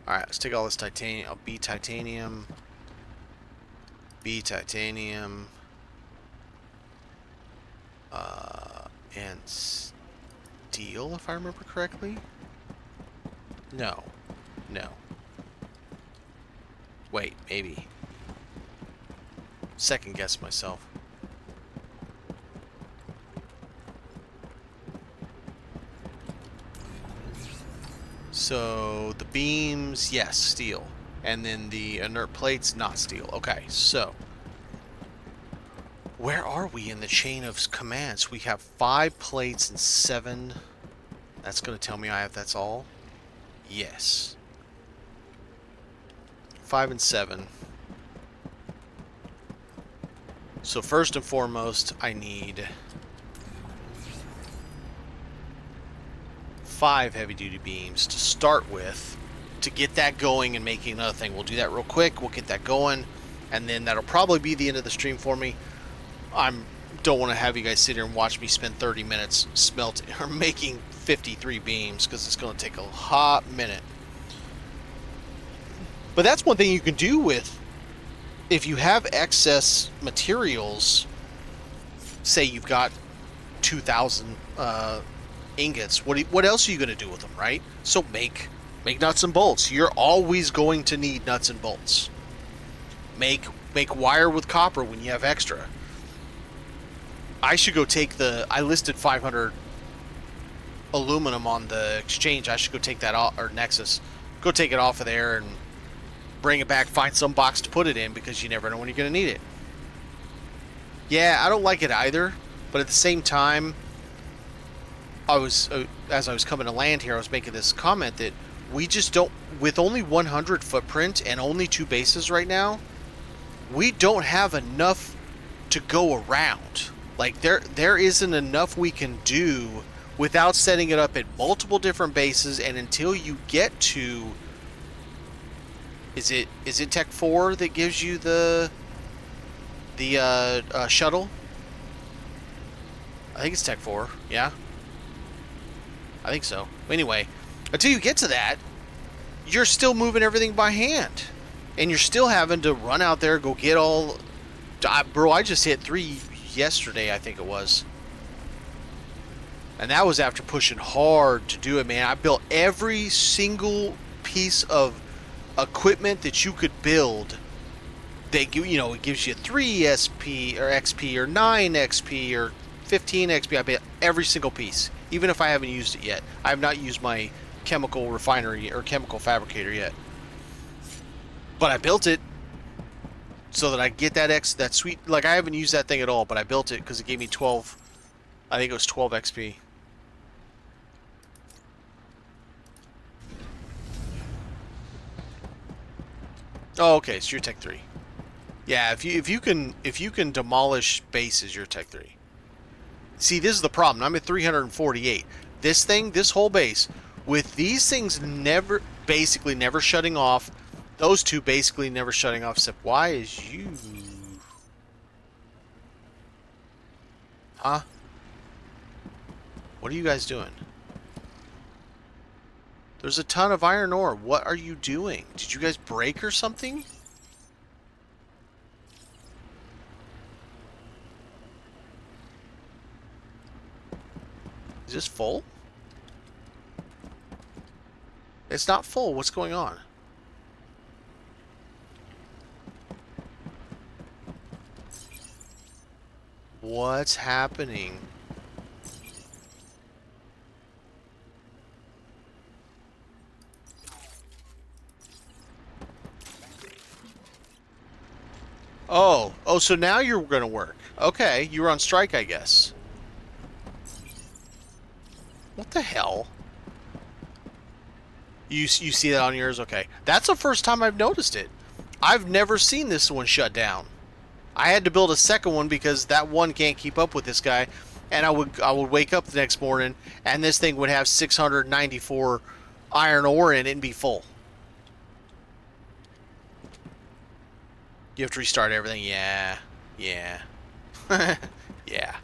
Alright, let's take all this titanium. B titanium. B titanium. And steel, if I remember correctly. No. No. Wait, maybe. Second guess myself. So the beams, yes, steel. And then the inert plates, not steel. Okay, so where are we in the chain of commands? We have 5 plates and 7. That's going to tell me that's all? Yes. 5 and 7. So first and foremost, I need 5 heavy-duty beams to start with. to get that going and making another thing. We'll do that real quick. We'll get that going, and then that'll probably be the end of the stream for me. Don't want to have you guys sit here and watch me spend 30 minutes smelting or making 53 beams, because it's going to take a hot minute. But that's one thing you can do with, if you have excess materials, say you've got 2,000 ingots, what else are you going to do with them, right? So make nuts and bolts. You're always going to need nuts and bolts. Make wire with copper when you have extra. I should go take I listed 500 aluminum on the exchange. I should go take that off, or Nexus. Go take it off of there and bring it back, find some box to put it in, because you never know when you're going to need it. Yeah, I don't like it either, but at the same time, as I was coming to land here, I was making this comment that we just don't, with only 100 footprint and only 2 bases right now, we don't have enough to go around. Like, there isn't enough we can do without setting it up at multiple different bases, and until you get to, is it Tech 4 that gives you the shuttle? I think it's Tech 4, yeah? I think so. Anyway, until you get to that, you're still moving everything by hand. And you're still having to run out there, go get all... Bro, I just hit 3 yesterday, I think it was. And that was after pushing hard to do it, man. I built every single piece of equipment that you could build. That, you know, it gives you 3 SP or XP or 9 XP or 15 XP. I built every single piece, even if I haven't used it yet. I have not used my chemical refinery or chemical fabricator yet. But I built it so that I get that sweet, like, I haven't used that thing at all, but I built it because it gave me 12, I think it was 12 XP. Oh, okay, so you're Tech 3. Yeah, if you can demolish bases, you're Tech 3. See, this is the problem. I'm at 348. This whole base, with these things basically never shutting off, those 2 basically never shutting off, except why is you... Huh? What are you guys doing? There's a ton of iron ore. What are you doing? Did you guys break or something? Is this full? It's not full. What's going on? What's happening? Oh, so now you're gonna work. Okay, you were on strike, I guess. What the hell? You see that on yours? Okay. That's the first time I've noticed it. I've never seen this one shut down. I had to build a second one because that one can't keep up with this guy, and I would wake up the next morning and this thing would have 694 iron ore in it and be full. You have to restart everything. Yeah. Yeah. Yeah.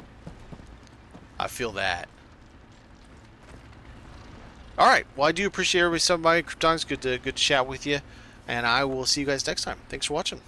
I feel that. Alright, well, I do appreciate everybody stopping by. Krypton's good to chat with you, and I will see you guys next time. Thanks for watching.